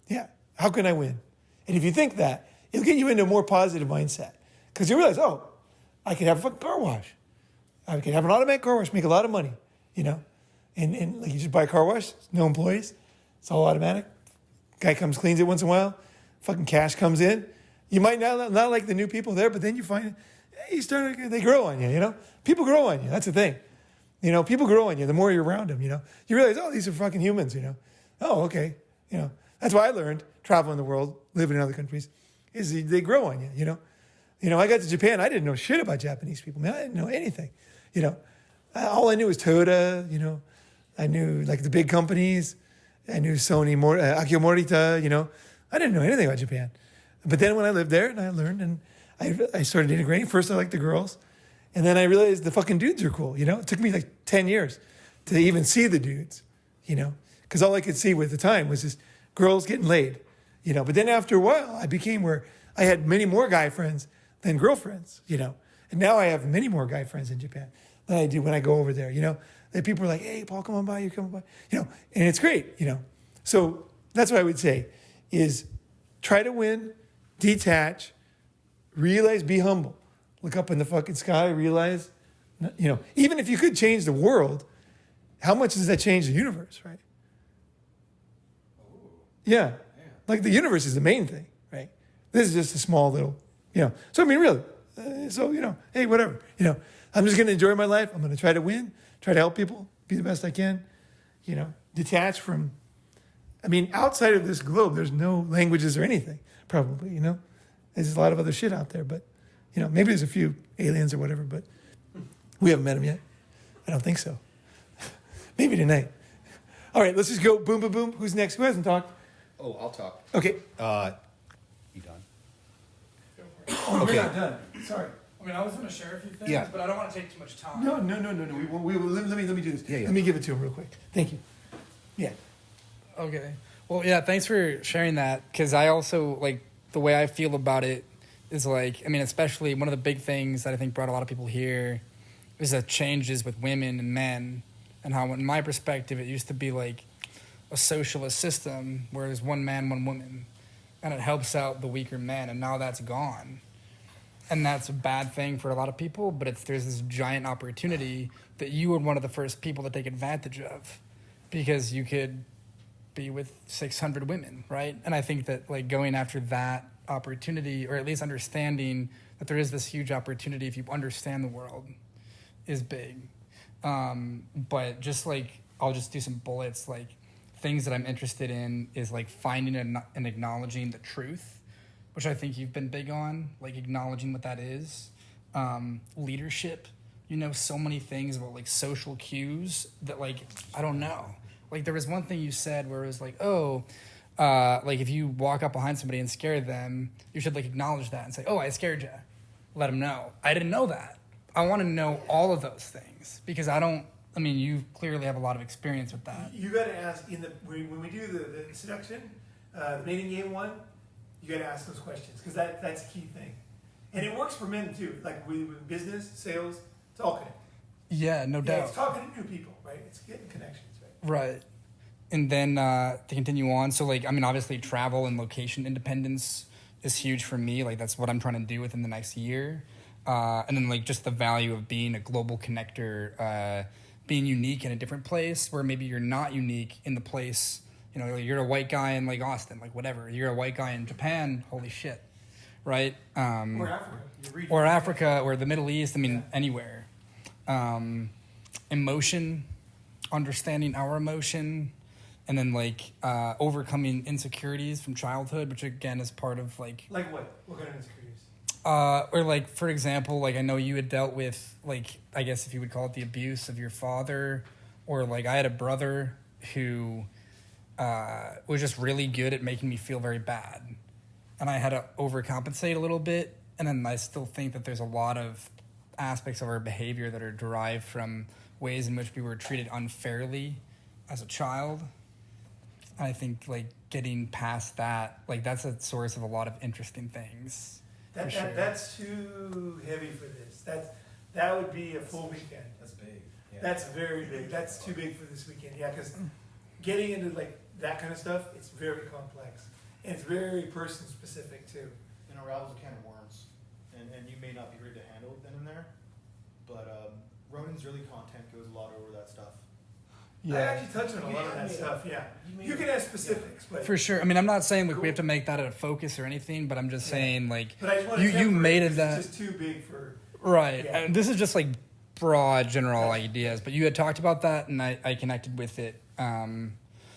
Yeah. How can I win? And if you think that, it'll get you into a more positive mindset. Because you realize, oh, I could have a fucking car wash. I could have an automatic car wash, make a lot of money, you know? And like you just buy a car wash, no employees. It's all automatic. Guy comes, cleans it once in a while. Fucking cash comes in. You might not like the new people there, but then you find they grow on you, you know? People grow on you. That's the thing. You know, people grow on you the more you're around them, you know? You realize, oh, these are fucking humans, you know? Oh, okay. You know, that's why I learned traveling the world, living in other countries, is they grow on you, you know? You know, I got to Japan. I didn't know shit about Japanese people, man. I didn't know anything, you know? All I knew was Toyota, you know? I knew, like, the big companies. I knew Sony, Akio Morita, you know? I didn't know anything about Japan. But then when I lived there and I learned and I started integrating, first I liked the girls. And then I realized the fucking dudes are cool, you know? It took me like 10 years to even see the dudes, you know? Because all I could see at the time was just girls getting laid, you know? But then after a while, I became where I had many more guy friends than girlfriends, you know? And now I have many more guy friends in Japan than I do when I go over there, you know? That people are like, hey, Paul, come on by, you come on by, you know? And it's great, you know? So that's what I would say is try to win, detach, realize, be humble. Look up in the fucking sky, realize, you know, even if you could change the world, how much does that change the universe, right? Yeah. Like the universe is the main thing, right? This is just a small little, you know. So, I mean, really. So, you know, hey, whatever. You know, I'm just going to enjoy my life. I'm going to try to win, try to help people, be the best I can, you know, detach from, I mean, outside of this globe, there's no languages or anything, probably, you know. There's a lot of other shit out there, but, you know, maybe there's a few aliens or whatever, but we haven't met them yet. I don't think so. Maybe tonight. All right, let's just go boom, boom, boom. Who's next? Who hasn't talked? Oh, I'll talk. Okay. You done? Oh, Okay. we're not done. Sorry. I mean, I was going to share a few things, Yeah. but I don't want to take too much time. No. Let me do this. Yeah. Let me give it to him real quick. Thank you. Yeah. Okay. Well, yeah, thanks for sharing that, because I also, like, the way I feel about it is, like, I mean, especially one of the big things that I think brought a lot of people here is the changes with women and men, and how, in my perspective, it used to be, like, a socialist system where there's one man, one woman, and it helps out the weaker men, and now that's gone. And that's a bad thing for a lot of people, but there's this giant opportunity that you were one of the first people to take advantage of, because you could be with 600 women, right? And I think that, like, going after that opportunity, or at least understanding that there is this huge opportunity if you understand the world, is big. But just, like, I'll just do some bullets, like, things that I'm interested in is, like, finding and acknowledging the truth, which I think you've been big on, like, acknowledging what that is. Leadership, you know, so many things about, like, social cues that, like, I don't know. Like, there was one thing you said where it was like, like, if you walk up behind somebody and scare them, you should, like, acknowledge that and say, oh, I scared you. Let them know. I didn't know that. I want to know all of those things, because you clearly have a lot of experience with that. You got to ask, when we do the seduction, the mating game one, you got to ask those questions, because that's a key thing. And it works for men, too. Like, with business, sales, it's all connected. Yeah, no doubt. It's talking to new people, right? It's getting connections. Right. And then to continue on, so, like, I mean, obviously travel and location independence is huge for me. Like, that's what I'm trying to do within the next year. And then, like, just the value of being a global connector, being unique in a different place where maybe you're not unique in the place. You know, you're a white guy in, like, Austin, like, whatever. You're a white guy in Japan, holy shit, right? Or Africa. Or Africa, or the Middle East, I mean, anywhere. Emotion, understanding our emotion, and then like overcoming insecurities from childhood, which again is part of like Like what? What kind of insecurities? or like for example, like I know you had dealt with like I guess if you would call it the abuse of your father, or like I had a brother who was just really good at making me feel very bad, and I had to overcompensate a little bit. And then I still think that there's a lot of aspects of our behavior that are derived from ways in which we were treated unfairly as a child. I think like getting past that, like that's a source of a lot of interesting things. That's too heavy for this. That would be a full weekend. That's big. Yeah. That's very big. That's too big for this weekend. Yeah, because getting into like that kind of stuff, it's very complex and it's very person specific too. It unravels a can of worms, and you may not be ready to handle it then and there, but Ronin's early content goes a lot over that stuff. Yeah, I actually touched on a lot of that stuff. Yeah, you can ask specifics, but For sure. I mean, I'm not saying like we have to make that a focus or anything, but I'm just saying like but I just want to you made it it's that just too big for right. Yeah. And this is just like broad general ideas, but you had talked about that, and I connected with it.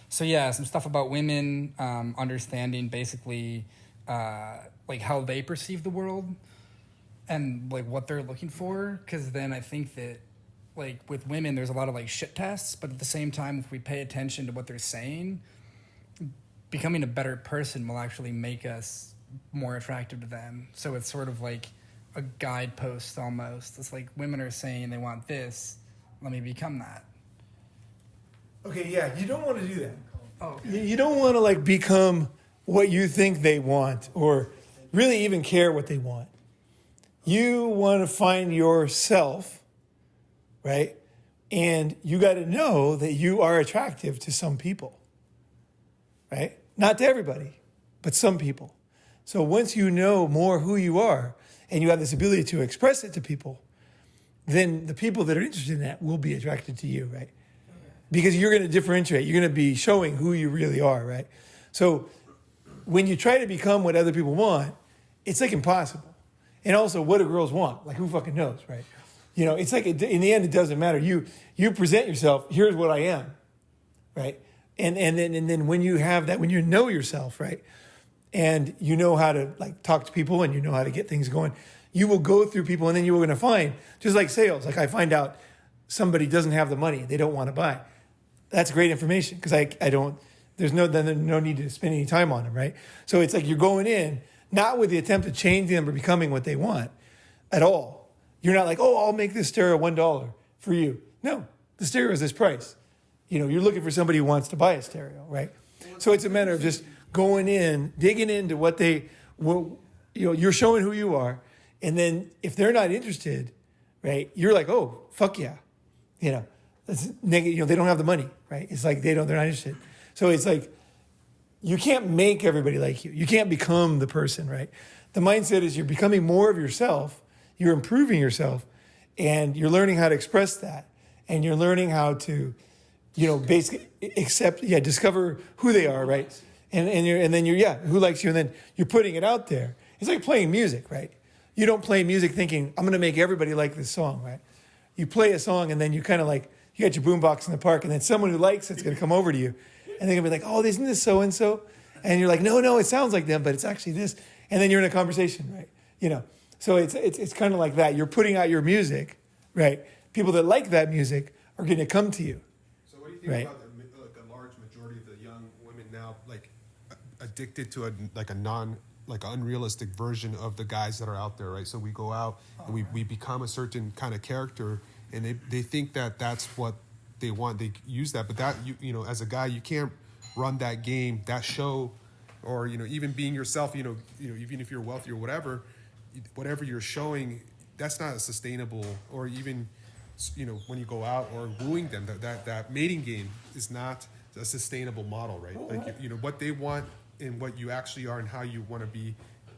So yeah, some stuff about women understanding basically like how they perceive the world and like what they're looking for, because then I think that like with women there's a lot of like shit tests, but at the same time if we pay attention to what they're saying, becoming a better person will actually make us more attractive to them. So it's sort of like a guidepost almost. It's like women are saying they want this, let me become that. Okay, yeah, you don't want to do that. Oh, okay. You don't want to like become what you think they want or really even care what they want. You want to find yourself, right? And you got to know that you are attractive to some people, right? Not to everybody, but some people. So once you know more who you are and you have this ability to express it to people, then the people that are interested in that will be attracted to you, right? Because you're going to differentiate. You're going to be showing who you really are, right? So when you try to become what other people want, it's like impossible. And also, what do girls want? Like, who fucking knows, right? You know, it's like, in the end, it doesn't matter. You present yourself, here's what I am, right? And then when you have that, when you know yourself, right? And you know how to, like, talk to people and you know how to get things going, you will go through people and then you're going to find, just like sales, like I find out somebody doesn't have the money, they don't want to buy. That's great information because there's no need to spend any time on them, right? So it's like you're going in, not with the attempt to change them or becoming what they want at all. You're not like, oh, I'll make this stereo $1 for you. No, the stereo is this price. You know, you're looking for somebody who wants to buy a stereo, right? So it's a matter of just going in, digging into what you're showing who you are. And then if they're not interested, right, you're like, oh, fuck yeah. You know, that's negative. You know, they don't have the money, right? It's like they're not interested. So it's like you can't make everybody like you. You can't become the person, right? The mindset is you're becoming more of yourself. You're improving yourself, and you're learning how to express that, and you're learning how to, you know, basically discover who they are, right? And then who likes you, and then you're putting it out there. It's like playing music, right? You don't play music thinking I'm going to make everybody like this song, right? You play a song, and then you kind of like you got your boombox in the park, and then someone who likes it's going to come over to you, and they're going to be like, oh, isn't this so and so? And you're like, no, it sounds like them, but it's actually this. And then you're in a conversation, right? You know. So it's kind of like that. You're putting out your music, right? People that like that music are going to come to you. So what do you think about a large majority of the young women now, like addicted to an unrealistic version of the guys that are out there, right? So we go out and we become a certain kind of character, and they think that that's what they want. They use that, but that you know, as a guy, you can't run that game, that show, or you know, even being yourself. You know, even if you're wealthy or whatever you're showing, that's not a sustainable, or even, you know, when you go out or wooing them, that mating game is not a sustainable model, right? Like, you know, what they want and what you actually are and how you want to be.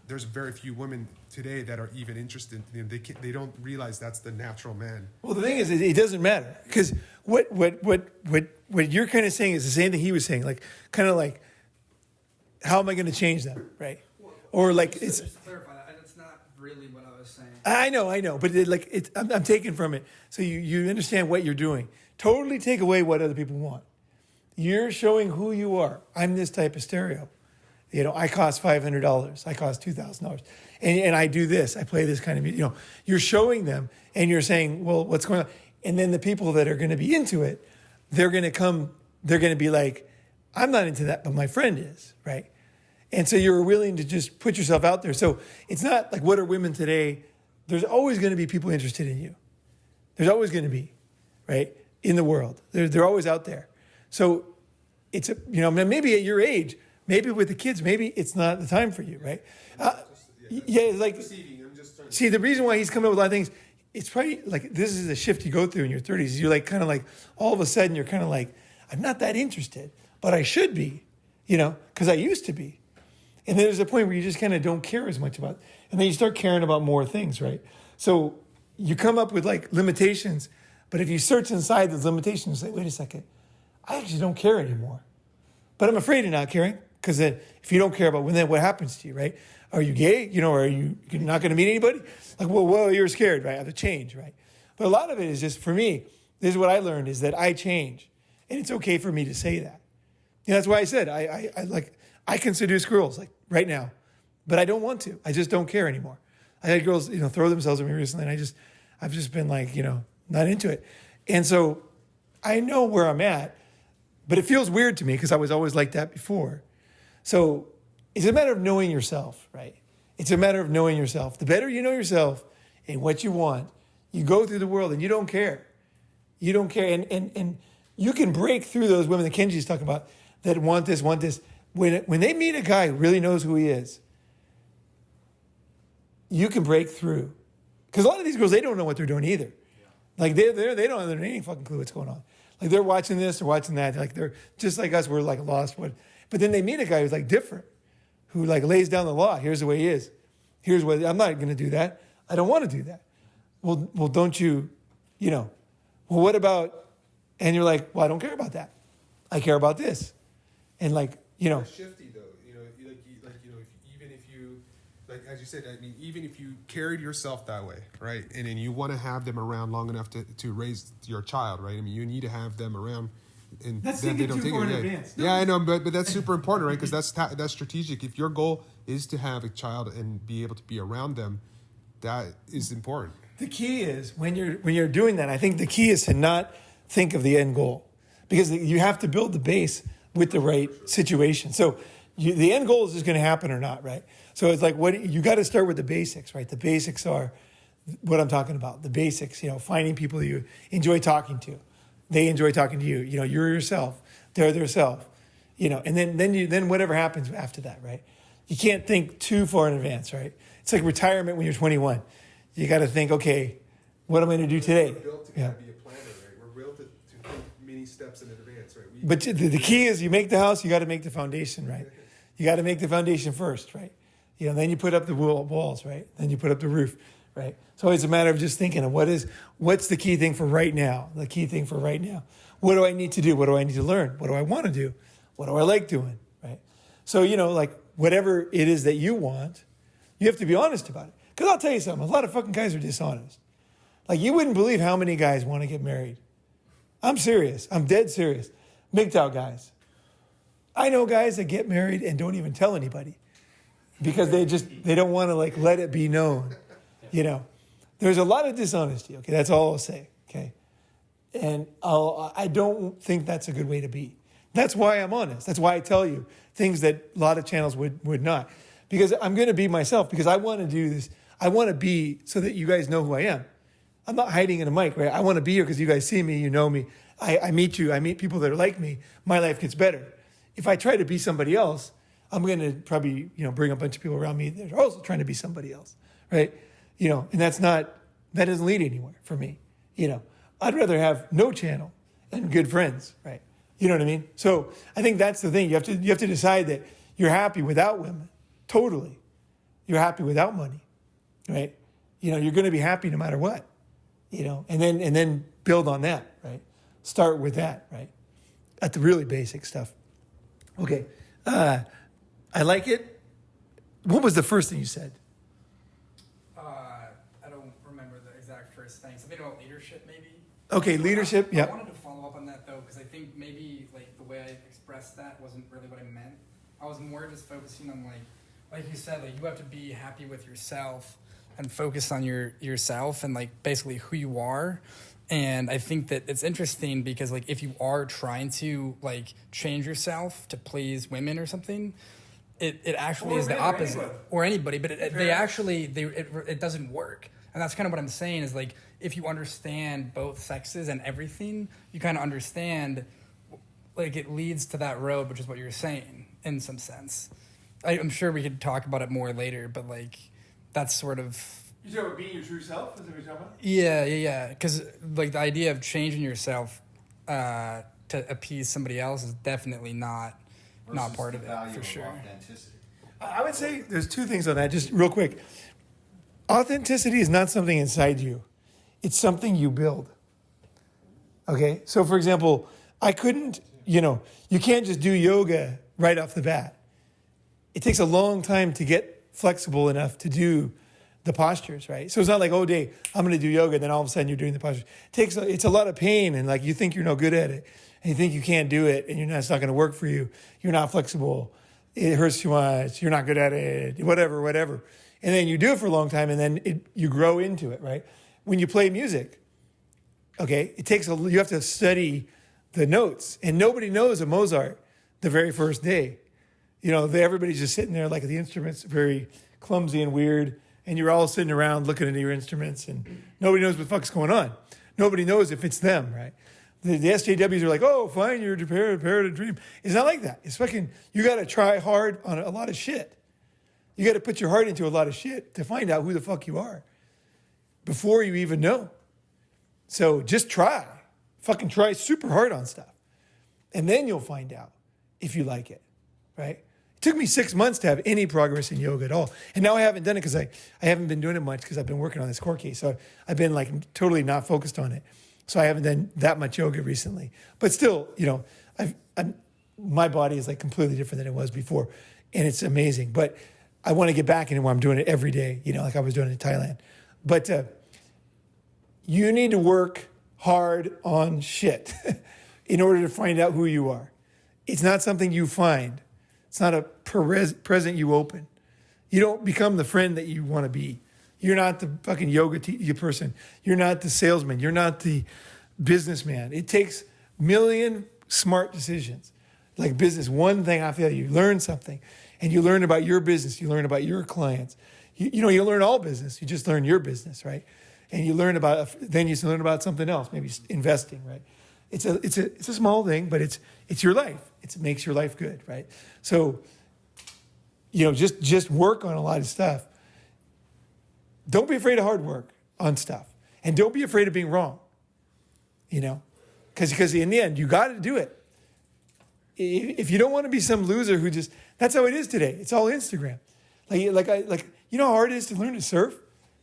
There's very few women today that are even interested. You know, they don't realize that's the natural man. Well, the thing is, it doesn't matter because what you're kind of saying is the same thing he was saying, like kind of like, how am I going to change them, right? Or like it's. Just to clarify, that's not really what I was saying. I know, but I'm taking from it. So you understand what you're doing. Totally take away what other people want. You're showing who you are. I'm this type of stereo. You know, I cost $500. I cost $2,000. And I do this. I play this kind of music. You know, you're showing them and you're saying, well, what's going on? And then the people that are going to be into it, they're going to be like, I'm not into that, but my friend is, right? And so you're willing to just put yourself out there. So it's not like, what are women today? There's always going to be people interested in you. There's always going to be, right? In the world. They're always out there. So it's, maybe at your age, maybe with the kids, maybe it's not the time for you, right? It's like, see, the reason why he's coming up with a lot of things, it's probably like, this is a shift you go through in your 30s. You're like, kind of like, all of a sudden, you're kind of like, I'm not that interested, but I should be, because I used to be. And then there's a point where you just kind of don't care as much about, and then you start caring about more things, right? So you come up with like limitations, but if you search inside those limitations, you say, wait a second, I actually don't care anymore. But I'm afraid of not caring, because then if you don't care about then what happens to you, right? Are you gay? Are you not going to meet anybody? Like, well, you're scared, right? I have to change, right? But a lot of it is just, for me, this is what I learned, is that I change. And it's okay for me to say that. That's why I said, I can seduce girls, like, right now. But I don't want to. I just don't care anymore. I had girls, throw themselves at me recently, and I've just been like, not into it. And so I know where I'm at, but it feels weird to me because I was always like that before. So it's a matter of knowing yourself, right? It's a matter of knowing yourself. The better you know yourself and what you want, you go through the world and you don't care. You don't care. And you can break through those women that Kenji's talking about that want this. When they meet a guy who really knows who he is, you can break through. Because a lot of these girls, they don't know what they're doing either. Like they don't have any fucking clue what's going on. Like they're watching this or watching that. Like they're just like us. We're like lost. But then they meet a guy who's like different, who like lays down the law. Here's the way he is. Here's what, I'm not going to do that. I don't want to do that. Well, don't you, well, what about, and you're like, well, I don't care about that. I care about this. And like, shifty though, even if you, like, as you said, I mean, even if you carried yourself that way, right? And then you want to have them around long enough to raise your child, right? I mean, you need to have them around. And that's then thinking they don't too take far it. in advance. Yeah, I know, but that's super important, right? Because that's strategic. If your goal is to have a child and be able to be around them, that is important. The key is when you're doing that, I think the key is to not think of the end goal, because you have to build the base with the right situation. So the end goal is just going to happen or not, right? So it's like you got to start with the basics, right? The basics are what I'm talking about. The basics, finding people you enjoy talking to. They enjoy talking to you. You're yourself. They're their self. And then whatever happens after that, right? You can't think too far in advance, right? It's like retirement when you're 21. You got to think, okay, what am I going to do today? We're built to be a planner, right? We're built to think many steps in advance, right? But the key is you make the house, you got to make the foundation, right? You got to make the foundation first, right? Then you put up the walls, right? Then you put up the roof, right? So it's a matter of just thinking of what's the key thing for right now? The key thing for right now. What do I need to do? What do I need to learn? What do I want to do? What do I like doing, right? So, like whatever it is that you want, you have to be honest about it. Because I'll tell you something, a lot of fucking guys are dishonest. Like you wouldn't believe how many guys want to get married. I'm serious. I'm dead serious. MGTOW guys. I know guys that get married and don't even tell anybody because they don't want to like let it be known. There's a lot of dishonesty. Okay, that's all I'll say. Okay, and I don't think that's a good way to be. That's why I'm honest. That's why I tell you things that a lot of channels would not, because I'm going to be myself. Because I want to do this. I want to be so that you guys know who I am. I'm not hiding in a mic, right? I want to be here because you guys see me, you know me. I meet you. I meet people that are like me. My life gets better. If I try to be somebody else, I'm going to probably, bring a bunch of people around me that are also trying to be somebody else, right? And that doesn't lead anywhere for me. I'd rather have no channel and good friends, right? You know what I mean? So I think that's the thing. You have to decide that you're happy without women, totally. You're happy without money, right? You're going to be happy no matter what, and then build on that, right? Start with that, right? At the really basic stuff. Okay, I like it. What was the first thing you said? I don't remember the exact first thing. Something about leadership, maybe. Okay, leadership. I Yeah. wanted to follow up on that though, because I think maybe like the way I expressed that wasn't really what I meant. I was more just focusing on like you said, like you have to be happy with yourself and focus on yourself and like basically who you are. And I think that it's interesting because like if you are trying to like change yourself to please women or something, it actually is the opposite, or anybody. But it doesn't work. And that's kind of what I'm saying is like if you understand both sexes and everything, you kind of understand like it leads to that road, which is what you're saying in some sense. I'm sure we could talk about it more later, but like that's sort of. You talking about being your true self? Is that what you're talking about? Yeah. Because like the idea of changing yourself to appease somebody else is definitely not part of it for sure. I would say there's two things on that, just real quick. Authenticity is not something inside you. It's something you build. Okay? So, for example, I couldn't, you can't just do yoga right off the bat. It takes a long time to get flexible enough to do the postures, right? So it's not like, oh, Dave, I'm going to do yoga, and then all of a sudden you're doing the postures. It's a lot of pain, and like you think you're no good at it, and you think you can't do it, and it's not going to work for you. You're not flexible. It hurts too much. You're not good at it. Whatever. And then you do it for a long time, and then you grow into it, right? When you play music, okay, you have to study the notes, and nobody knows a Mozart the very first day. Everybody's just sitting there like the instruments very clumsy and weird, and you're all sitting around looking at your instruments, and nobody knows what the fuck's going on. Nobody knows if it's them, right? The SJWs are like, oh, fine, you're prepared to dream. It's not like that. It's fucking, you got to try hard on a lot of shit. You got to put your heart into a lot of shit to find out who the fuck you are before you even know. So just try. Fucking try super hard on stuff. And then you'll find out if you like it, right? It took me 6 months to have any progress in yoga at all. And now I haven't done it because I haven't been doing it much because I've been working on this court case. So I've been like totally not focused on it. So I haven't done that much yoga recently. But still, my body is like completely different than it was before. And it's amazing. But I want to get back into where I'm doing it every day, like I was doing it in Thailand. But you need to work hard on shit in order to find out who you are. It's not something you find. It's not a present you open. You don't become the friend that you want to be. You're not the fucking yoga person. You're not the salesman. You're not the businessman. It takes million smart decisions. Like business, one thing I feel you learn something. And you learn about your business. You learn about your clients. You learn all business. You just learn your business, right? And you learn about something else, maybe investing, right? It's a small thing, but it's your life. It makes your life good, right? So, just work on a lot of stuff. Don't be afraid of hard work on stuff, and don't be afraid of being wrong. Because in the end, you got to do it. If you don't want to be some loser who just, that's how it is today. It's all Instagram. You know how hard it is to learn to surf?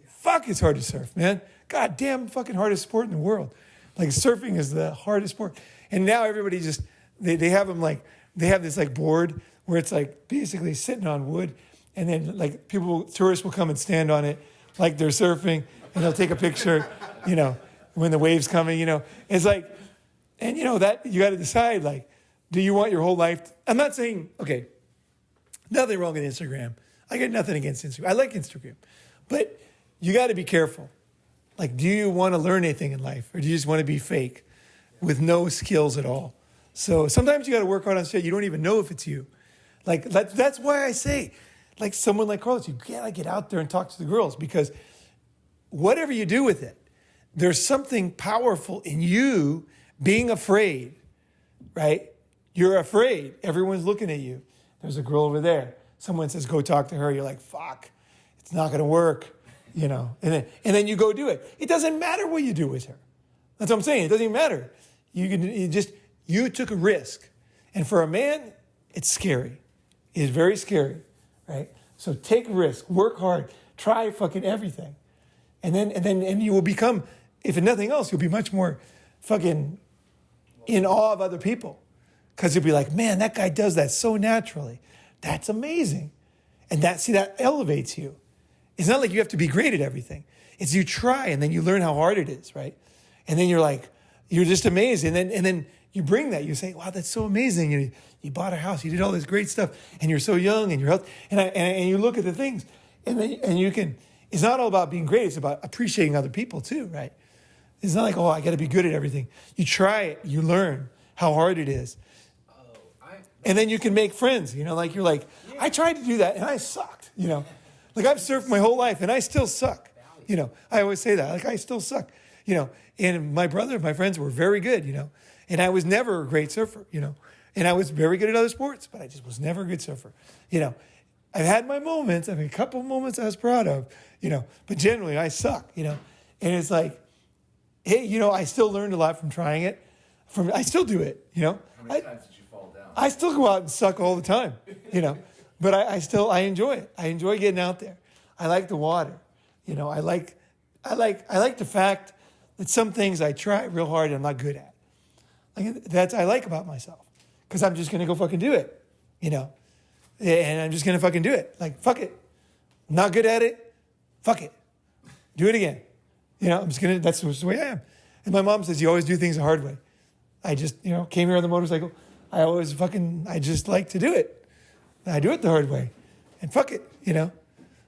Fuck, it's hard to surf, man. God damn, fucking hardest sport in the world. Like surfing is the hardest sport. And now everybody just, they have them like, they have this like board where it's like basically sitting on wood. And then like tourists will come and stand on it like they're surfing and they'll take a picture, when the wave's coming, It's like, and that you got to decide like, do you want your whole life? I'm not saying, okay, nothing wrong with Instagram. I got nothing against Instagram. I like Instagram. But you got to be careful. Like, do you want to learn anything in life? Or do you just want to be fake with no skills at all? So sometimes you got to work hard on shit you don't even know if it's you. Like, that's why I say, like someone like Carlos, you got to get out there and talk to the girls. Because whatever you do with it, there's something powerful in you being afraid, right? You're afraid. Everyone's looking at you. There's a girl over there. Someone says, go talk to her. You're like, fuck, it's not going to work, And then you go do it. It doesn't matter what you do with her. That's what I'm saying. It doesn't even matter. You took a risk. And for a man, it's scary. It's very scary, right? So take a risk. Work hard. Try fucking everything. And then you will become, if nothing else, you'll be much more fucking in awe of other people. Because you'll be like, man, that guy does that so naturally. That's amazing. And that elevates you. It's not like you have to be great at everything. It's you try and then you learn how hard it is, right? And then you're like, you're just amazed. And then you bring that. You say, wow, that's so amazing. You bought a house. You did all this great stuff. And you're so young and you're healthy. And you look at the things. And you can, it's not all about being great. It's about appreciating other people too, right? It's not like, oh, I got to be good at everything. You try it. You learn how hard it is. And then you can make friends, like you're like, I tried to do that and I sucked, like I've surfed my whole life and I still suck. I always say that, like I still suck, and my friends were very good, and I was never a great surfer, and I was very good at other sports, but I just was never a good surfer. I've had my moments, a couple of moments I was proud of, but generally I suck, and it's like, hey, I still learned a lot from trying it. I still do it, How many times did you fall down? I still go out and suck all the time, but I enjoy it. I enjoy getting out there. I like the water, I like the fact that some things I try real hard and I'm not good at. That's I like about myself, because I'm just gonna go fucking do it, and I'm just gonna fucking do it. Like fuck it, I'm not good at it. Fuck it, do it again. I'm just gonna. That's the way I am. And my mom says you always do things the hard way. I just came here on the motorcycle. I just like to do it. I do it the hard way, and fuck it,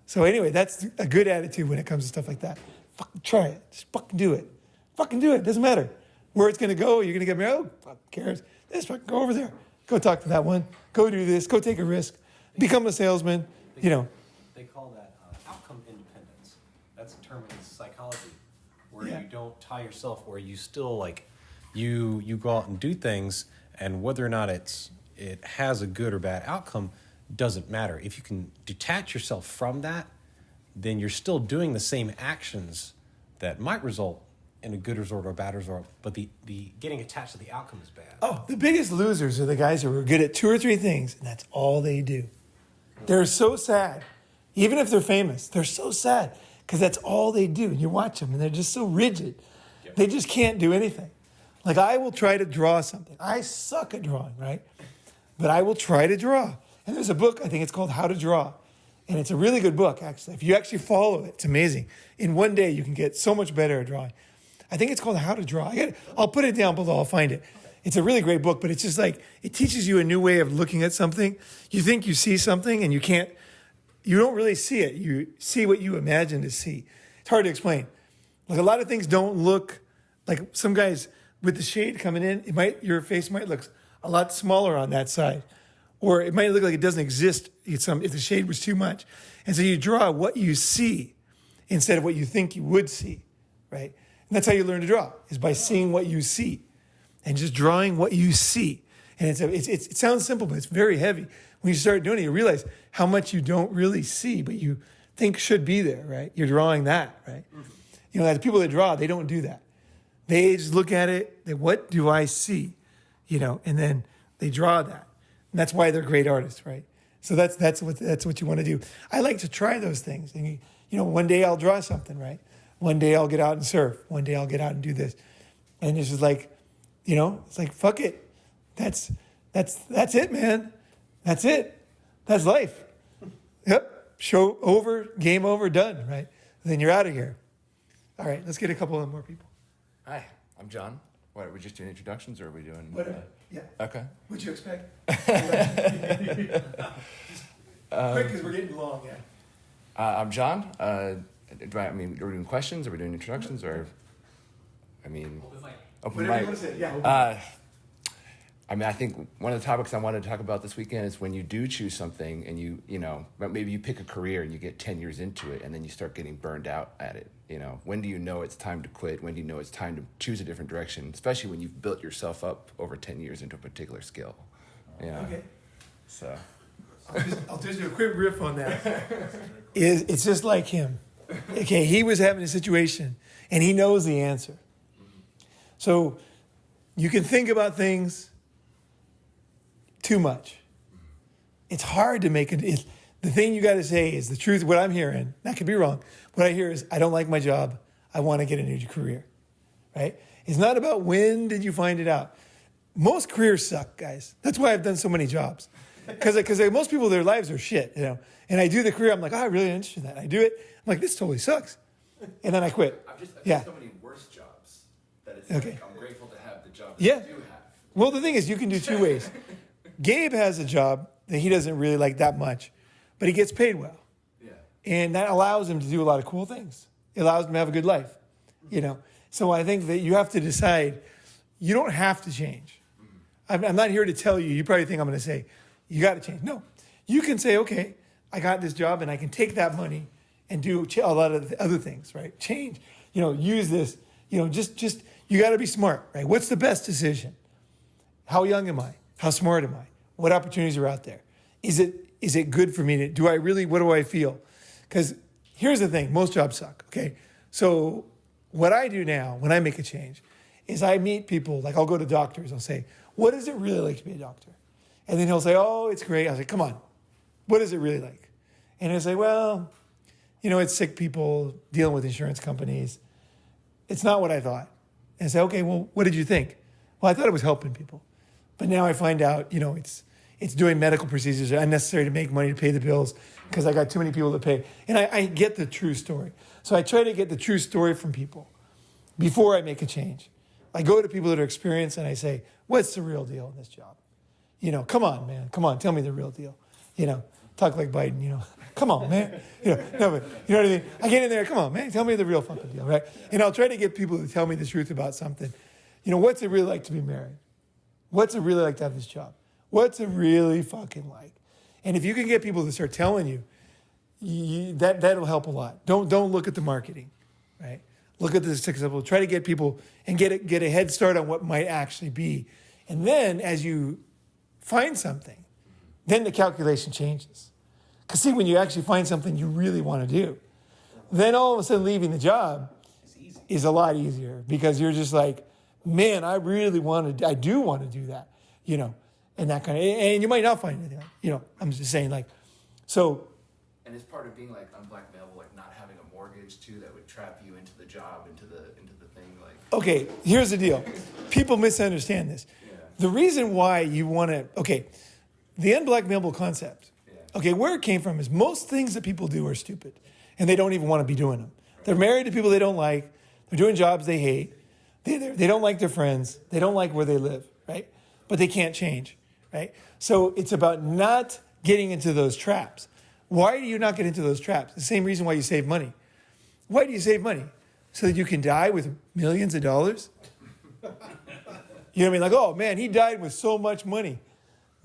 So anyway, that's a good attitude when it comes to stuff like that. Fucking try it. Just fucking do it. Fucking do it. Doesn't matter where it's going to go. You're going to get married. Oh, fuck cares. Just fucking go over there. Go talk to that one. Go do this. Go take a risk. Become a salesman. They call that outcome independence. That's a term in psychology where you don't tie yourself, where you still you go out and do things, and whether or not it has a good or bad outcome doesn't matter. If you can detach yourself from that, then you're still doing the same actions that might result in a good result or a bad result, but the getting attached to the outcome is bad. Oh, the biggest losers are the guys who are good at 2 or 3 things, and that's all they do. They're so sad. Even if they're famous, they're so sad because that's all they do. And you watch them, and they're just so rigid. Yep. They just can't do anything. Like, I will try to draw something. I suck at drawing, right? But I will try to draw. And there's a book, I think it's called How to Draw. And it's a really good book, actually. If you actually follow it, it's amazing. In one day, you can get so much better at drawing. I think it's called How to Draw. I'll put it down below. I'll find it. It's a really great book, but it's just like, it teaches you a new way of looking at something. You think you see something, and you don't really see it. You see what you imagine to see. It's hard to explain. Like, a lot of things don't look like some guys with the shade coming in. Your face might look a lot smaller on that side, or it might look like it doesn't exist if the shade was too much. And so you draw what you see instead of what you think you would see, right? And that's how you learn to draw, is by seeing what you see and just drawing what you see. And it sounds simple, but it's very heavy. When you start doing it, you realize how much you don't really see, but you think should be there, right? You're drawing that, right? Mm-hmm. The people that draw, they don't do that. They just look at it, what do I see? And then they draw that. And that's why they're great artists, right? So that's what you want to do. I like to try those things. And one day I'll draw something, right? One day I'll get out and surf. One day I'll get out and do this. And it's just like, it's like, fuck it. That's it, man. That's it. That's life. Yep. Show over, game over, done, right? And then you're out of here. All right, let's get a couple of more people. Hi, I'm John. What, are we just doing introductions, or are we doing... Whatever, yeah. Okay. What'd you expect? Quick, because we're getting long, yeah. I'm John. Are we doing questions? Are we doing introductions? Or, open mic. Whatever you want to say, yeah. I think one of the topics I wanted to talk about this weekend is when you do choose something and maybe you pick a career and you get 10 years into it and then you start getting burned out at it. When do you know it's time to quit? When do you know it's time to choose a different direction? Especially when you've built yourself up over 10 years into a particular skill. Okay. So. I'll just do a quick riff on that. It's just like him. Okay, he was having a situation and he knows the answer. So you can think about things too much. It's hard to make it. The thing you got to say is the truth. What I'm hearing, I could be wrong. What I hear is, I don't like my job. I want to get a new career, right? It's not about when did you find it out. Most careers suck, guys. That's why I've done so many jobs. Because most people, their lives are shit, And I do the career, I'm like, I'm really interested in that. I do it, I'm like, this totally sucks. And then I quit. I've done so many worse jobs that it's like, I'm grateful to Yeah. Well, the thing is, you can do two ways. Gabe has a job that he doesn't really like that much, but he gets paid well. Yeah. And that allows him to do a lot of cool things. It allows him to have a good life, you know. So I think that you have to decide, you don't have to change. I'm not here to tell you, you probably think I'm going to say, you got to change. No. You can say, okay, I got this job and I can take that money and do a lot of the other things, right? Change, you know, use this, you know, just you got to be smart, right? What's the best decision? How young am I? How smart am I? What opportunities are out there? Is it good for me to, what do I feel? Because here's the thing, most jobs suck, okay? So what I do now when I make a change is I meet people, like I'll go to doctors, I'll say, what is it really like to be a doctor? And then he'll say, oh, it's great. I'll say, come on, what is it really like? And he'll say, well, you know, it's sick people dealing with insurance companies. It's not what I thought. And I say, okay, well, what did you think? Well, I thought it was helping people. But now I find out, you know, it's doing medical procedures that are unnecessary to make money to pay the bills because I got too many people to pay. And I get the true story. So I try to get the true story from people before I make a change. I go to people that are experienced and I say, what's the real deal in this job? You know, come on, man. Come on, tell me the real deal. You know, talk like Biden, you know. Come on, man. You know, no, but you know what I mean? I get in there, come on, man, tell me the real fucking deal, right? And I'll try to get people to tell me the truth about something. You know, what's it really like to be married? What's it really like to have this job? What's it really fucking like? And if you can get people to start telling you, that'll help a lot. Don't look at the marketing, right? Look at the successful. Try to get people and get a head start on what might actually be. And then as you find something, then the calculation changes. Because see, when you actually find something you really want to do, then all of a sudden leaving the job is a lot easier because you're just like, man, I do want to do that, you know, and that kind of, and you might not find anything, you know, I'm just saying like, so. And it's part of being like unblackmailable, like not having a mortgage too, that would trap you into the job, into the thing, like. Okay, here's the deal. People misunderstand this. Yeah. The reason why you want to, the unblackmailable concept, where it came from is most things that people do are stupid and they don't even want to be doing them. Right. They're married to people they don't like. They're doing jobs they hate. They don't like their friends. They don't like where they live, right? But they can't change, right? So it's about not getting into those traps. Why do you not get into those traps? The same reason why you save money. Why do you save money? So that you can die with millions of dollars? You know what I mean? Like, oh man, he died with so much money.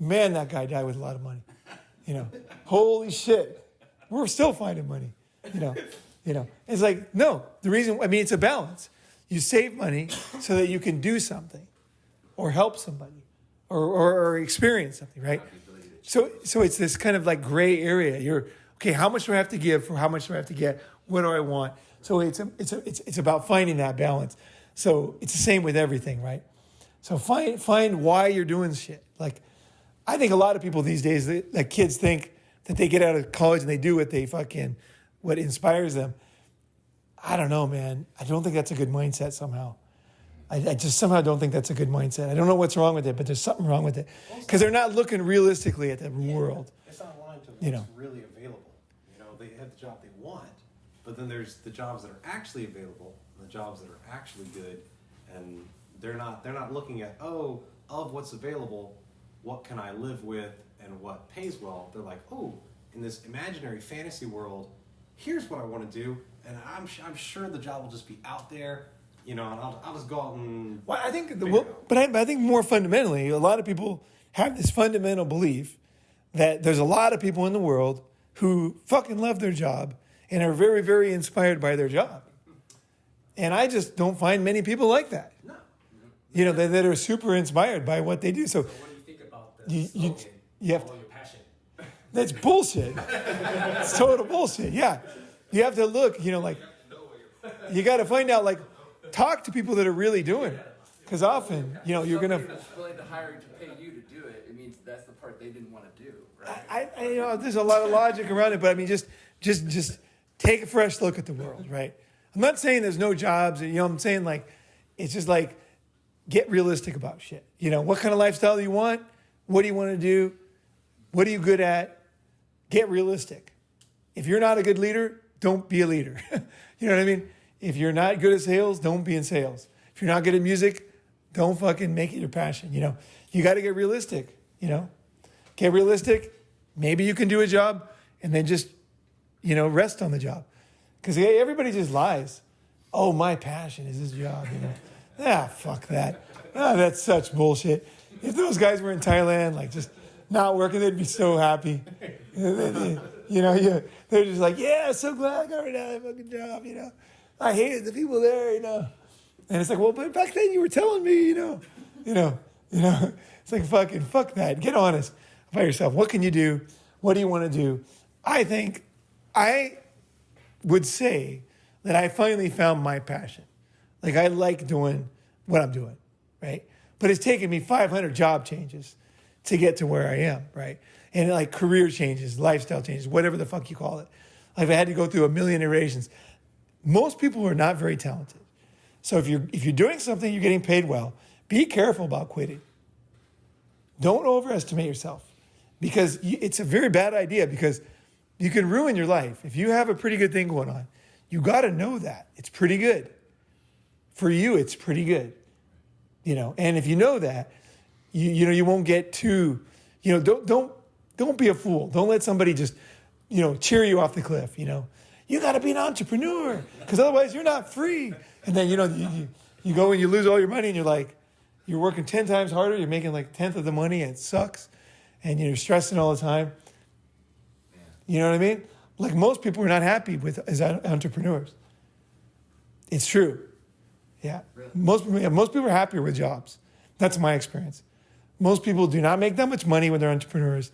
Man, that guy died with a lot of money. You know, holy shit. We're still finding money. You know. It's like, no, it's a balance. You save money so that you can do something or help somebody or experience something, right? So it's this kind of like gray area. You're, okay, how much do I have to give for how much do I have to get? What do I want? So it's about finding that balance. So it's the same with everything, right? So find why you're doing shit. Like, I think a lot of people these days, like kids think that they get out of college and they do what inspires them. I don't know, man. I don't think that's a good mindset somehow. I just somehow don't think that's a good mindset. I don't know what's wrong with it, but there's something wrong with it. Because they're not looking realistically at the world. It's not aligned to what's really available. You know, they have the job they want, but then there's the jobs that are actually available, and the jobs that are actually good, and they're not looking at, of what's available, what can I live with, and what pays well. They're like, in this imaginary fantasy world, here's what I want to do, and I'm sure the job will just be out there, you know, and I'll just go out and. Well, I think, I think more fundamentally, a lot of people have this fundamental belief that there's a lot of people in the world who fucking love their job and are very, very inspired by their job, and I just don't find many people like that. No. You know, that are super inspired by what they do. So what do you think about the slogan, you have follow your passion? That's bullshit. It's total bullshit. Yeah. You have to look, you know, like, you got to find out, like, talk to people that are really doing it. Because often, you know, you're going to. Somebody that's willing to hire to pay you to do it, it means that's the part they didn't want to do, right? You know, there's a lot of logic around it, but I mean, just take a fresh look at the world, right? I'm not saying there's no jobs, you know, I'm saying, like, it's just like, get realistic about shit. You know, what kind of lifestyle do you want? What do you want to do? What are you good at? Get realistic. If you're not a good leader, don't be a leader. You know what I mean? If you're not good at sales, don't be in sales. If you're not good at music, Don't fucking make it your passion. You know, you got to get realistic. You know, get realistic. Maybe you can do a job and then just, you know, rest on the job. Because everybody just lies. Oh, my passion is this job. You know, fuck that. That's such bullshit. If those guys were in Thailand, like just not working, they'd be so happy. You know, they're just like, yeah, so glad I got rid of that fucking job. You know, I hated the people there. You know, and it's like, well, but back then you were telling me, you know. It's like fuck that. Get honest about yourself. What can you do? What do you want to do? I think I would say that I finally found my passion. Like I like doing what I'm doing, right? But it's taken me 500 job changes to get to where I am, right? And like career changes, lifestyle changes, whatever the fuck you call it. Like I had to go through a million iterations. Most people are not very talented. So if you're doing something, you're getting paid well, be careful about quitting. Don't overestimate yourself because it's a very bad idea because you can ruin your life. If you have a pretty good thing going on, you got to know that it's pretty good. For you, it's pretty good. You know, and if you know that, you know, you won't get too, you know, don't be a fool. Don't let somebody just, you know, cheer you off the cliff, you know. You got to be an entrepreneur because otherwise you're not free. And then, you know, you go and you lose all your money and you're like, you're working 10 times harder. You're making like 1/10 of the money and it sucks. And you're stressing all the time. You know what I mean? Like most people are not happy as entrepreneurs. It's true. Yeah. Really? Most people are happier with jobs. That's my experience. Most people do not make that much money when they're entrepreneurs.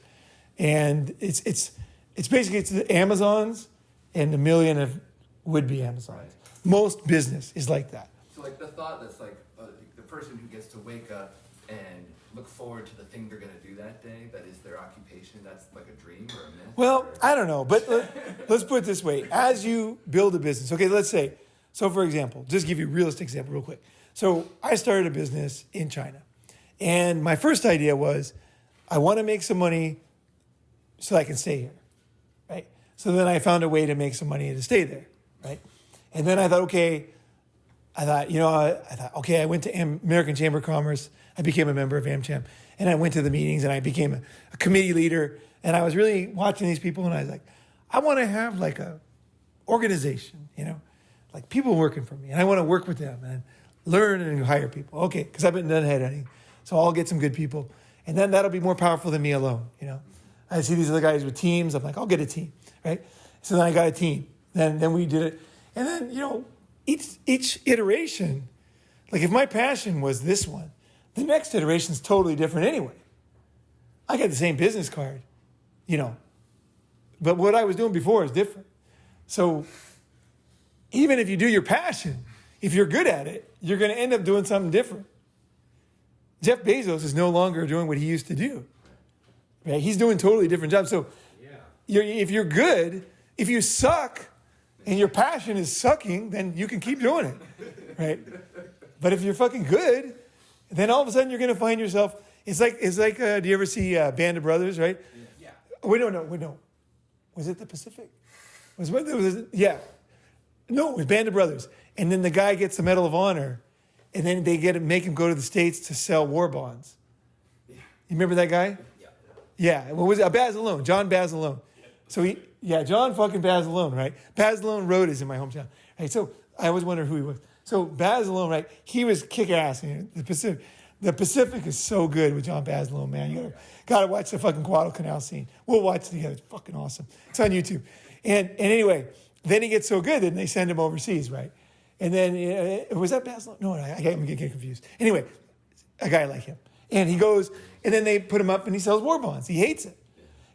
And it's basically the Amazons and the million of would-be Amazons. Right. Most business is like that. So like the thought that's like the person who gets to wake up and look forward to the thing they're going to do that day, that is their occupation, that's like a dream or a myth? Well, I don't know, but let's put it this way. As you build a business, okay, let's say, so for example, just give you a realistic example real quick. So I started a business in China. And my first idea was, I want to make some money so I can stay here, right? So then I found a way to make some money to stay there, right? And then I thought, okay, I went to American Chamber of Commerce. I became a member of AmCham. And I went to the meetings and I became a committee leader. And I was really watching these people and I was like, I want to have like a organization, you know, like people working for me. And I want to work with them and learn and hire people. Okay, because I've been done headhunting. So I'll get some good people. And then that'll be more powerful than me alone, you know. I see these other guys with teams. I'm like, I'll get a team, right? So then I got a team. Then we did it. And then, you know, each iteration, like if my passion was this one, the next iteration is totally different anyway. I got the same business card, you know. But what I was doing before is different. So even if you do your passion, if you're good at it, you're going to end up doing something different. Jeff Bezos is no longer doing what he used to do. Right? He's doing totally different jobs. So if you're good, if you suck and your passion is sucking, then you can keep doing it. Right? But if you're fucking good, then all of a sudden you're going to find yourself, it's like do you ever see Band of Brothers, right? Yeah. Wait, no. Was it the Pacific? Yeah. No, it was Band of Brothers. And then the guy gets the Medal of Honor, and then they make him go to the States to sell war bonds. Yeah. You remember that guy? Yeah. What was it? Basilone, John Basilone. So John fucking Basilone, right? Basilone Road is in my hometown. Right? So I always wondered who he was. So Basilone, right? He was kick-ass. The Pacific is so good with John Basilone, man. You gotta watch the fucking Guadalcanal scene. We'll watch it together. It's fucking awesome. It's on YouTube. And anyway, then he gets so good, then they send him overseas, right? And then, was that Basilone? No, I'm getting confused. Anyway, a guy like him. And he goes, and then they put him up and he sells war bonds. He hates it.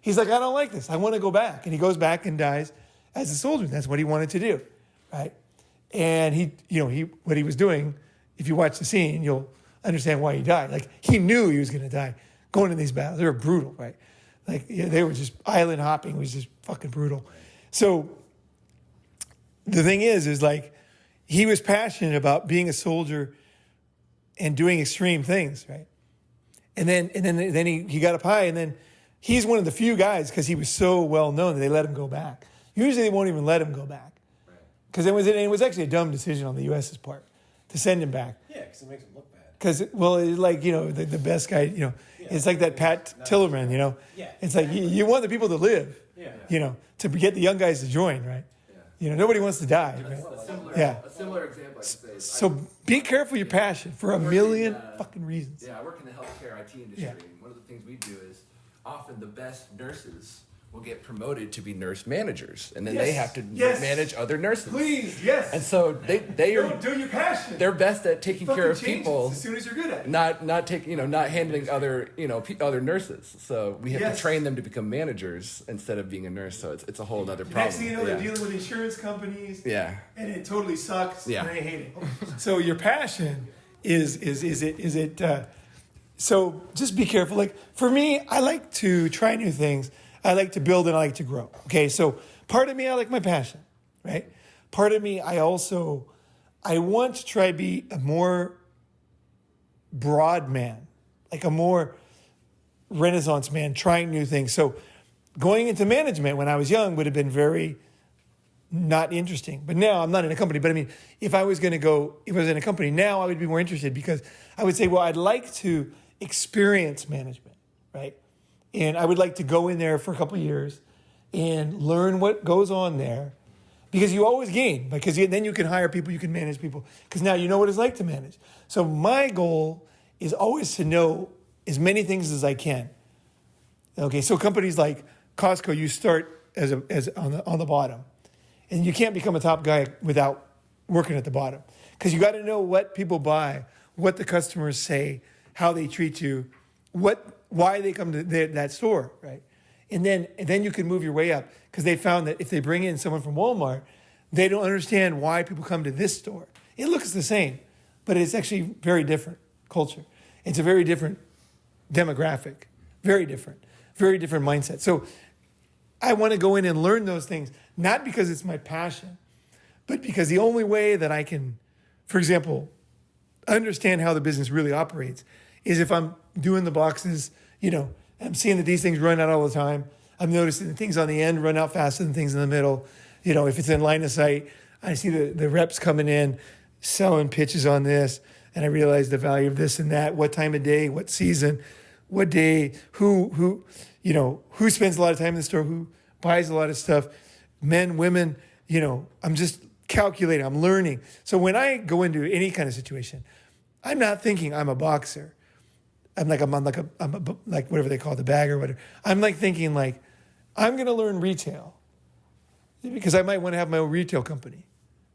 He's like, I don't like this. I want to go back. And he goes back and dies as a soldier. That's what he wanted to do, right? And what he was doing, if you watch the scene, you'll understand why he died. Like, he knew he was going to die going to these battles. They were brutal, right? Like, they were just island hopping. It was just fucking brutal. So the thing is like, he was passionate about being a soldier and doing extreme things, right? And then he got up high, and then he's one of the few guys, because he was so well known, that they let him go back. Usually they won't even let him go back. Because it was actually a dumb decision on the U.S.'s part to send him back. Yeah, because it makes him look bad. because like the best guy, it's like that Pat Tillerman, Yeah. It's like you want the people to live, to get the young guys to join, right? Nobody wants to die, right? A similar example I could say is So be careful your passion for a million fucking reasons. I work in the healthcare IT industry. Yeah. And one of the things we do is often the best nurses will get promoted to be nurse managers, and then they have to manage other nurses. Please, yes. And so they are do your passion. they're best at taking care of people as soon as you're good at it. not taking not handling other other nurses. So we have to Yes. train them to become managers instead of being a nurse. So it's a whole other problem. Next thing you know, they're dealing with insurance companies. Yeah. And it totally sucks. Yeah. And they hate it. So your passion is it. So just be careful. Like for me, I like to try new things. I like to build and I like to grow. Okay, so part of me, I like my passion, right? Part of me, I want to try to be a more broad man, like a more Renaissance man, trying new things. So going into management when I was young would have been very not interesting. But now I'm not in a company. But I mean, if I was in a company now, I would be more interested because I would say, well, I'd like to experience management, right? And I would like to go in there for a couple of years and learn what goes on there because you always gain because then you can hire people, you can manage people because now you know what it's like to manage. So my goal is always to know as many things as I can. Okay, so companies like Costco, you start as on the bottom, and you can't become a top guy without working at the bottom because you got to know what people buy, what the customers say, how they treat you, why they come to that store, right? And then you can move your way up because they found that if they bring in someone from Walmart, they don't understand why people come to this store. It looks the same, but it's actually very different culture. It's a very different demographic, very different mindset. So I want to go in and learn those things, not because it's my passion, but because the only way that I can, for example, understand how the business really operates is if I'm doing the boxes, I'm seeing that these things run out all the time. I'm noticing that things on the end run out faster than things in the middle. If it's in line of sight, I see the reps coming in, selling pitches on this, and I realize the value of this and that, what time of day, what season, what day, who spends a lot of time in the store, who buys a lot of stuff, men, women, I'm just calculating, I'm learning. So when I go into any kind of situation, I'm not thinking I'm a boxer. I'm like whatever they call it, the bag or whatever. I'm like thinking like, I'm going to learn retail because I might want to have my own retail company,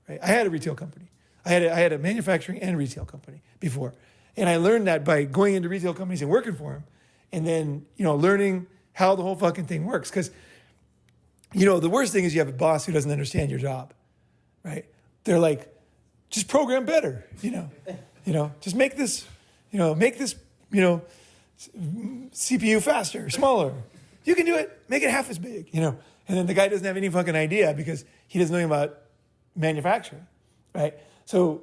right? I had a retail company. I had a manufacturing and retail company before. And I learned that by going into retail companies and working for them and then, learning how the whole fucking thing works. Because, the worst thing is you have a boss who doesn't understand your job, right? They're like, just program better, just make this CPU faster, smaller. You can do it. Make it half as big, And then the guy doesn't have any fucking idea because he doesn't know about manufacturing, right? So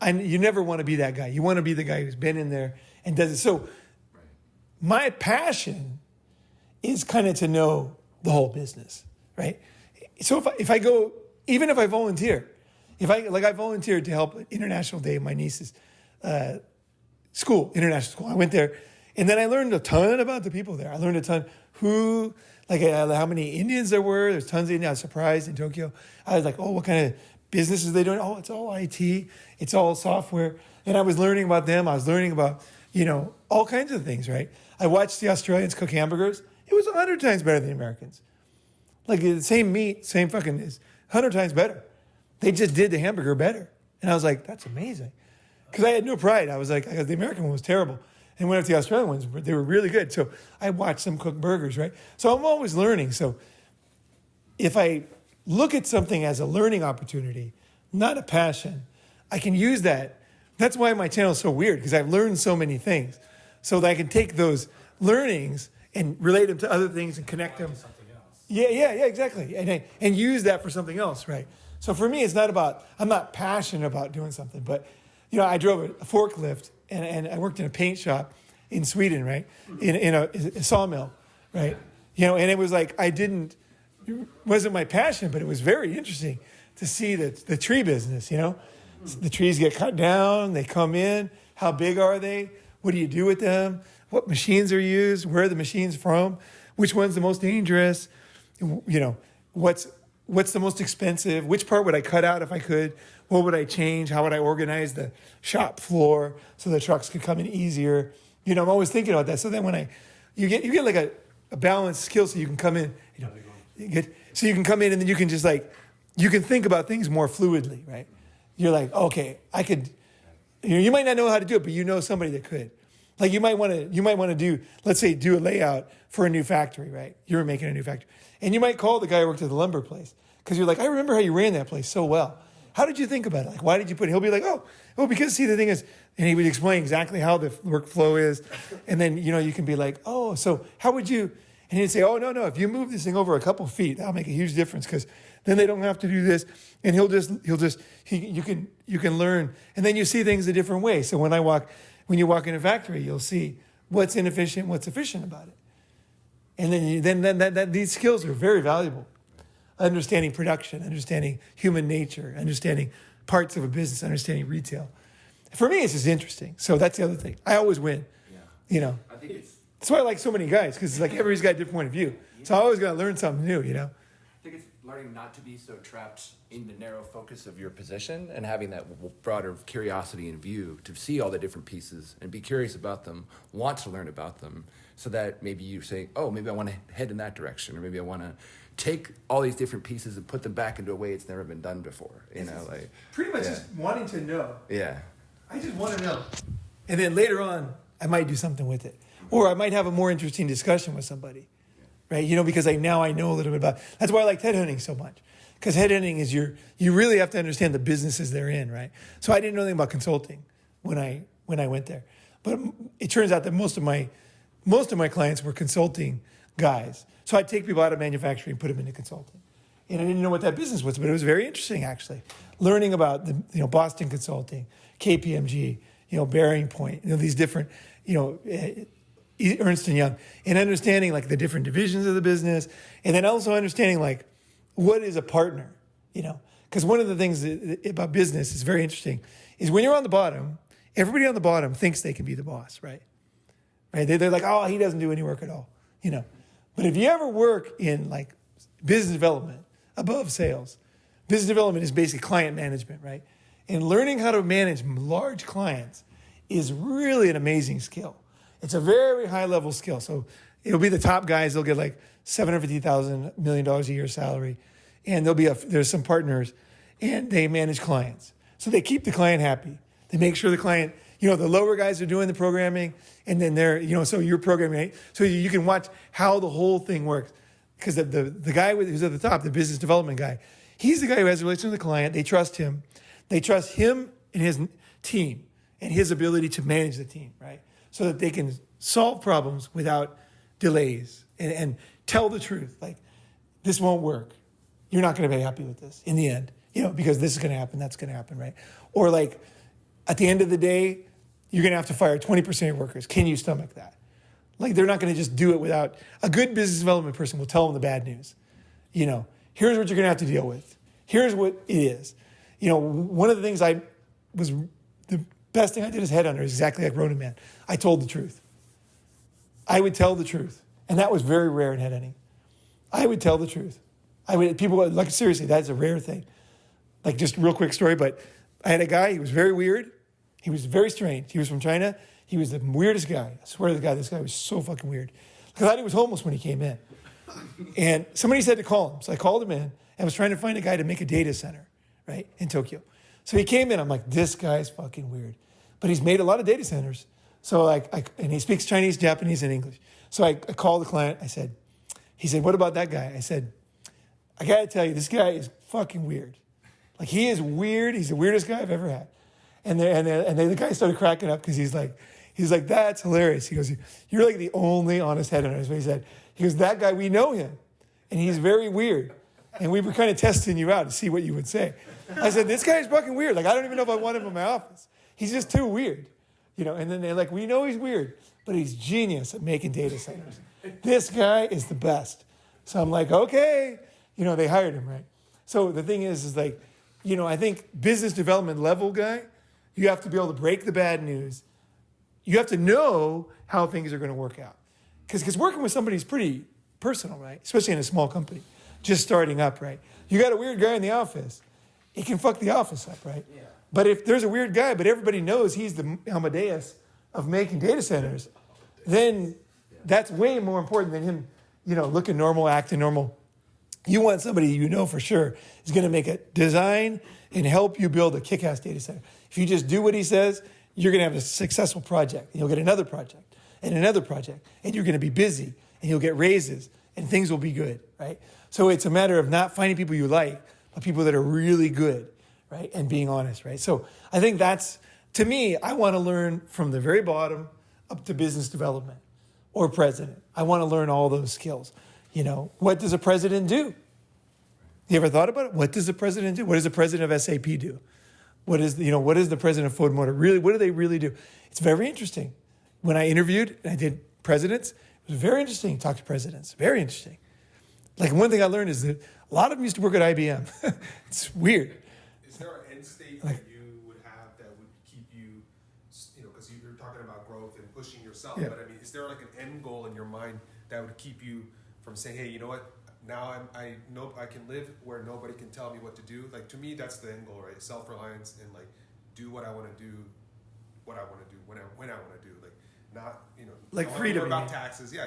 you never want to be that guy. You want to be the guy who's been in there and does it. So my passion is kind of to know the whole business, right? So if I go, even if I volunteer, I volunteered to help International Day, my niece's international school. I went there, and then I learned a ton about the people there. I learned a ton how many Indians there were. There's tons of Indians. I was surprised in Tokyo. I was like, oh, what kind of business are they doing? Oh, it's all IT. It's all software. And I was learning about them. I was learning about, all kinds of things, right? I watched the Australians cook hamburgers. It was 100 times better than the Americans. Like the same meat, same fucking is 100 times better. They just did the hamburger better. And I was like, that's amazing. Because I had no pride. I was like, the American one was terrible. And went up to the Australian ones, they were really good. So I watched them cook burgers, right? So I'm always learning. So if I look at something as a learning opportunity, not a passion, I can use that. That's why my channel is so weird, because I've learned so many things. So that I can take those learnings and relate them to other things and connect them. Yeah, exactly. And use that for something else, right? So for me, it's not about, I'm not passionate about doing something, but I drove a forklift and I worked in a paint shop in Sweden, right? In a sawmill, right? And it was like, it wasn't my passion, but it was very interesting to see the tree business, The trees get cut down, they come in, How big are they? What do you do with them? What machines are used? Where are the machines from? Which one's the most dangerous? You know, what's the most expensive? Which part would I cut out if I could? What would I change? How would I organize the shop floor so the trucks could come in easier? You know, I'm always thinking about that. So then when you get like a balanced skill, so you can come in, you know, you can come in and then you can just like, you can think about things more fluidly, right? You're like, okay, I could, you might not know how to do it, but you know somebody that could. Like you might want to do, let's say, do a layout for a new factory, right? You're making a new factory. And you might call the guy who worked at the lumber place because you're like, I remember how you ran that place so well. How did you think about it? Like, why did you put it? He'll be like, oh, because see, the thing is, and he would explain exactly how the workflow is. And then, you know, you can be like, oh, so how would you, and he'd say, oh, no, if you move this thing over a couple feet, that'll make a huge difference because then they don't have to do this. And you can learn. And then you see things a different way. So when you walk in a factory, you'll see what's inefficient, what's efficient about it. And then these skills are very valuable. Understanding production, understanding human nature, understanding parts of a business, understanding retail. For me, it's just interesting. So that's the other thing. I always win. Yeah. You know, I think that's why I like so many guys because it's like everybody's got a different point of view. So I always got to learn something new. You know. I think it's learning not to be so trapped in the narrow focus of your position and having that broader curiosity in view to see all the different pieces and be curious about them, want to learn about them, so that maybe you say, oh, maybe I want to head in that direction, or maybe I want to take all these different pieces and put them back into a way it's never been done before. You know, like pretty much just wanting to know. Yeah. I just want to know. And then later on, I might do something with it. Or I might have a more interesting discussion with somebody, right? You know, because now I know a little bit about, that's why I like headhunting so much. Because headhunting is you really have to understand the businesses they're in, right? So I didn't know anything about consulting when I went there. But it turns out that most of my clients were consulting guys. So I'd take people out of manufacturing and put them into consulting. And I didn't know what that business was, but it was very interesting actually. Learning about Boston Consulting, KPMG, Bearing Point, these different, Ernst & Young, and understanding like the different divisions of the business, and then also understanding like what is a partner, because one of the things about business is very interesting is when you're on the bottom, everybody on the bottom thinks they can be the boss, right? They're like, oh, he doesn't do any work at all, But if you ever work in like business development above sales, business development is basically client management, right? And learning how to manage large clients is really an amazing skill. It's a very high level skill. So it'll be the top guys. They'll get like $750,000 million a year salary. And there's some partners and they manage clients. So they keep the client happy. They make sure the client, the lower guys are doing the programming and then they're, so you're programming. So you can watch how the whole thing works. Because the guy who's at the top, the business development guy, he's the guy who has a relationship with the client. They trust him. They trust him and his team and his ability to manage the team, right? So that they can solve problems without delays and tell the truth. Like, this won't work. You're not going to be happy with this in the end, because this is going to happen, that's going to happen, right? Or like, at the end of the day, you're going to have to fire 20% of your workers. Can you stomach that? Like, they're not going to just do it without, a good business development person will tell them the bad news. Here's what you're going to have to deal with. Here's what it is. One of the things the best thing I did as headhunter is exactly like Ronin Man. I told the truth. I would tell the truth. And that was very rare in headhunting. I would tell the truth. People would, like, seriously, that's a rare thing. Like, just a real quick story, but I had a guy, he was very weird. He was very strange. He was from China. He was the weirdest guy. I swear to God, this guy was so fucking weird. I thought he was homeless when he came in. And somebody said to call him. So I called him in and was trying to find a guy to make a data center, right, in Tokyo. So he came in. I'm like, this guy's fucking weird. But he's made a lot of data centers. So and he speaks Chinese, Japanese, and English. So I called the client. He said, what about that guy? I said, I got to tell you, this guy is fucking weird. Like, he is weird. He's the weirdest guy I've ever had. And the guy started cracking up because he's like, that's hilarious. He goes, you're like the only honest headhunter. That's what he said. He goes, that guy, we know him. And he's very weird. And we were kind of testing you out to see what you would say. I said, this guy's fucking weird. Like, I don't even know if I want him in my office. He's just too weird. And then they're like, we know he's weird, but he's genius at making data centers. This guy is the best. So I'm like, okay. They hired him, right? So the thing is like, I think business development level guy, you have to be able to break the bad news, you have to know how things are going to work out. Because working with somebody is pretty personal, right? Especially in a small company, just starting up, right? You got a weird guy in the office, it can fuck the office up, right? Yeah. But if there's a weird guy, but everybody knows he's the Amadeus of making data centers, then that's way more important than him, looking normal, acting normal. You want somebody you know for sure is going to make a design and help you build a kick-ass data center. If you just do what he says, you're going to have a successful project. And you'll get another project and another project. And you're going to be busy. And you'll get raises. And things will be good, right? So it's a matter of not finding people you like, but people that are really good, right? And being honest, right? So I think that's, to me, I want to learn from the very bottom up to business development or president. I want to learn all those skills. What does a president do? You ever thought about it? What does the president do? What does the president of SAP do? What is the president of Ford Motor really? What do they really do? It's very interesting. When I interviewed and I did presidents, it was very interesting to talk to presidents. Very interesting. Like one thing I learned is that a lot of them used to work at IBM. It's weird. Is there an end state that you would have that would keep you, because you're talking about growth and pushing yourself, Yeah. but I mean, is there like an end goal in your mind that would keep you from saying, hey, you know what? Now I know I can live where nobody can tell me what to do. Like to me, that's the end goal, right? Self-reliance and like do what I want to do, when I want to do. Like not like don't freedom. worry about taxes, yeah.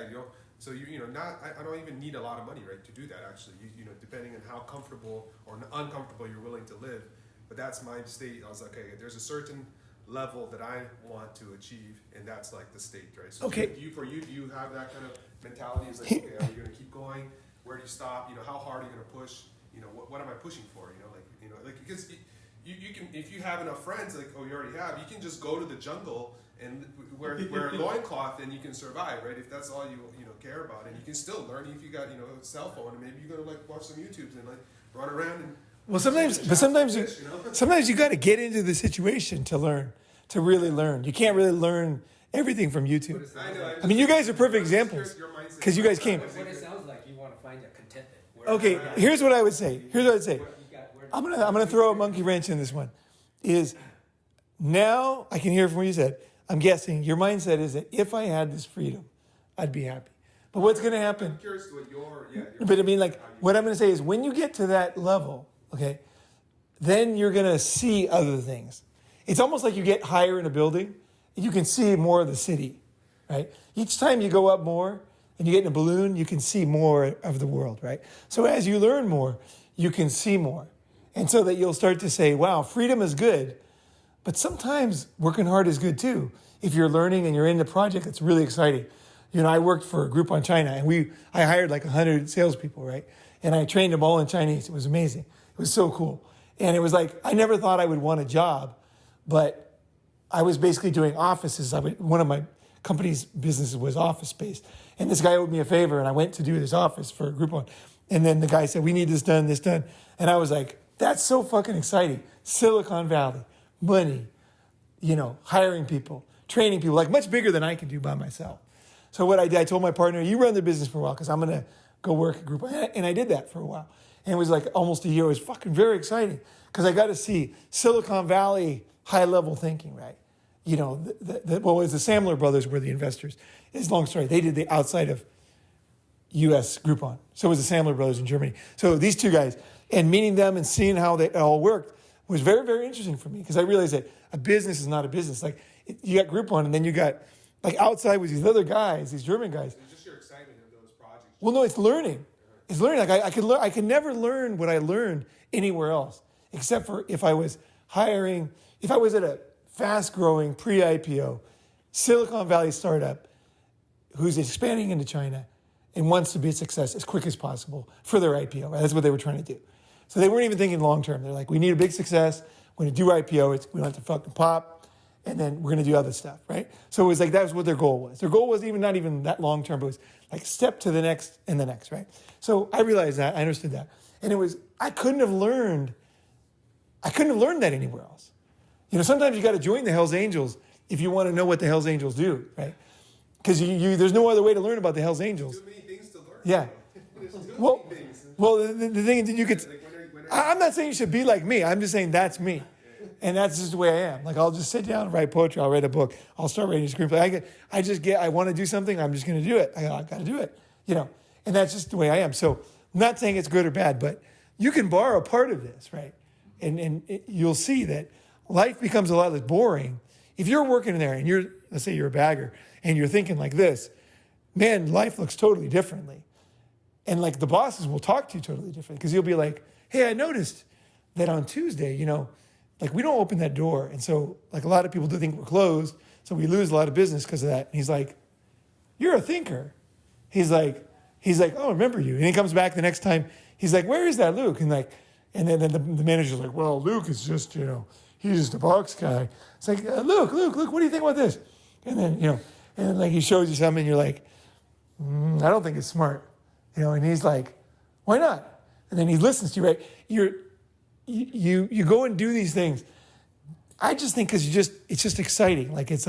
So not. I don't even need a lot of money, right, to do that. Actually, depending on how comfortable or uncomfortable you're willing to live. But that's my state. I was like, okay, there's a certain level that I want to achieve, and that's like the state, right? So Okay. do you have that kind of mentality? Is like, okay, are you going to keep going? Where do you stop? How hard are you going to push? What am I pushing for? Because you can, if you have enough friends, like, you already have, you can just go to the jungle and wear a loincloth and you can survive, right? If that's all you care about, and you can still learn if you got a cell phone, and maybe you're gonna watch some YouTubes and run around and. Well, sometimes you got to get into the situation to learn, to really learn. You can't really learn everything from YouTube. I mean, you guys are perfect examples because you guys came. What it sounds like, you want to find a contentment. Okay, here's what I would say. I'm gonna throw a monkey wrench in this one. Is now I can hear from what you said. I'm guessing your mindset is that if I had this freedom, I'd be happy. But what's going to happen? I'm curious what your But I mean, like, what I'm going to say is when you get to that level, okay, then you're going to see other things. It's almost like you get higher in a building, and you can see more of the city, right? Each time you go up more and you get in a balloon, you can see more of the world, right? So as you learn more, you can see more. And so that you'll start to say, wow, freedom is good, but sometimes working hard is good too. If you're learning and you're in the project, it's really exciting. I worked for a group on China, and I hired like 100 salespeople, right? And I trained them all in Chinese. It was amazing. It was so cool. And it was like, I never thought I would want a job, but I was basically doing offices. One of my company's businesses was office-based. And this guy owed me a favor, and I went to do his office for a group on. And then the guy said, we need this done. And I was like, that's so fucking exciting. Silicon Valley, money, hiring people, training people, like much bigger than I can do by myself. So what I did, I told my partner, you run the business for a while because I'm going to go work a group. And I did that for a while. And it was like almost a year. It was fucking very exciting because I got to see Silicon Valley high-level thinking, right? The Samler brothers were the investors. It's a long story. They did the outside of U.S. Groupon. So it was the Samler brothers in Germany. So these two guys, and meeting them and seeing how they all worked was very, very interesting for me because I realized that a business is not a business. Like you got Groupon, and then you got like outside with these other guys, these German guys. It's just your excitement of those projects. Well, no, it's learning. It's learning. Like I could never learn what I learned anywhere else, except for if I was at a fast-growing pre-IPO Silicon Valley startup who's expanding into China and wants to be a success as quick as possible for their IPO. Right? That's what they were trying to do. So they weren't even thinking long-term. They're like, we need a big success. We're going to do IPO. We don't have to fucking pop. And then we're going to do other stuff, right? So it was like, that was what their goal was. Their goal was not even that long-term, but it was like step to the next and the next, right? So I realized that. I understood that. And I couldn't have learned that anywhere else. Sometimes you got to join the Hells Angels if you want to know what the Hells Angels do, right? Because there's no other way to learn about the Hells Angels. Too many things to learn. Yeah. Well, the thing is that you could. I'm not saying you should be like me. I'm just saying that's me. And that's just the way I am. Like, I'll just sit down and write poetry. I'll write a book. I'll start writing a screenplay. I want to do something. I'm just going to do it. I got to do it, and that's just the way I am. So I'm not saying it's good or bad, but you can borrow part of this, right? And you'll see that life becomes a lot less boring. If you're working in there and let's say you're a bagger and you're thinking like this, man, life looks totally differently. And like the bosses will talk to you totally different because you'll be like, hey, I noticed that on Tuesday, like we don't open that door. And so like a lot of people do think we're closed. So we lose a lot of business because of that. And he's like, you're a thinker. He's like, oh, I remember you. And he comes back the next time. He's like, where is that Luke? And then the manager's like, well, Luke is just, he's just a box guy. It's like, Luke, what do you think about this? And then, and then like he shows you something and you're like, I don't think it's smart. And he's like, why not? And then he listens to you, right? You go and do these things. I just think because it's just exciting. Like, it's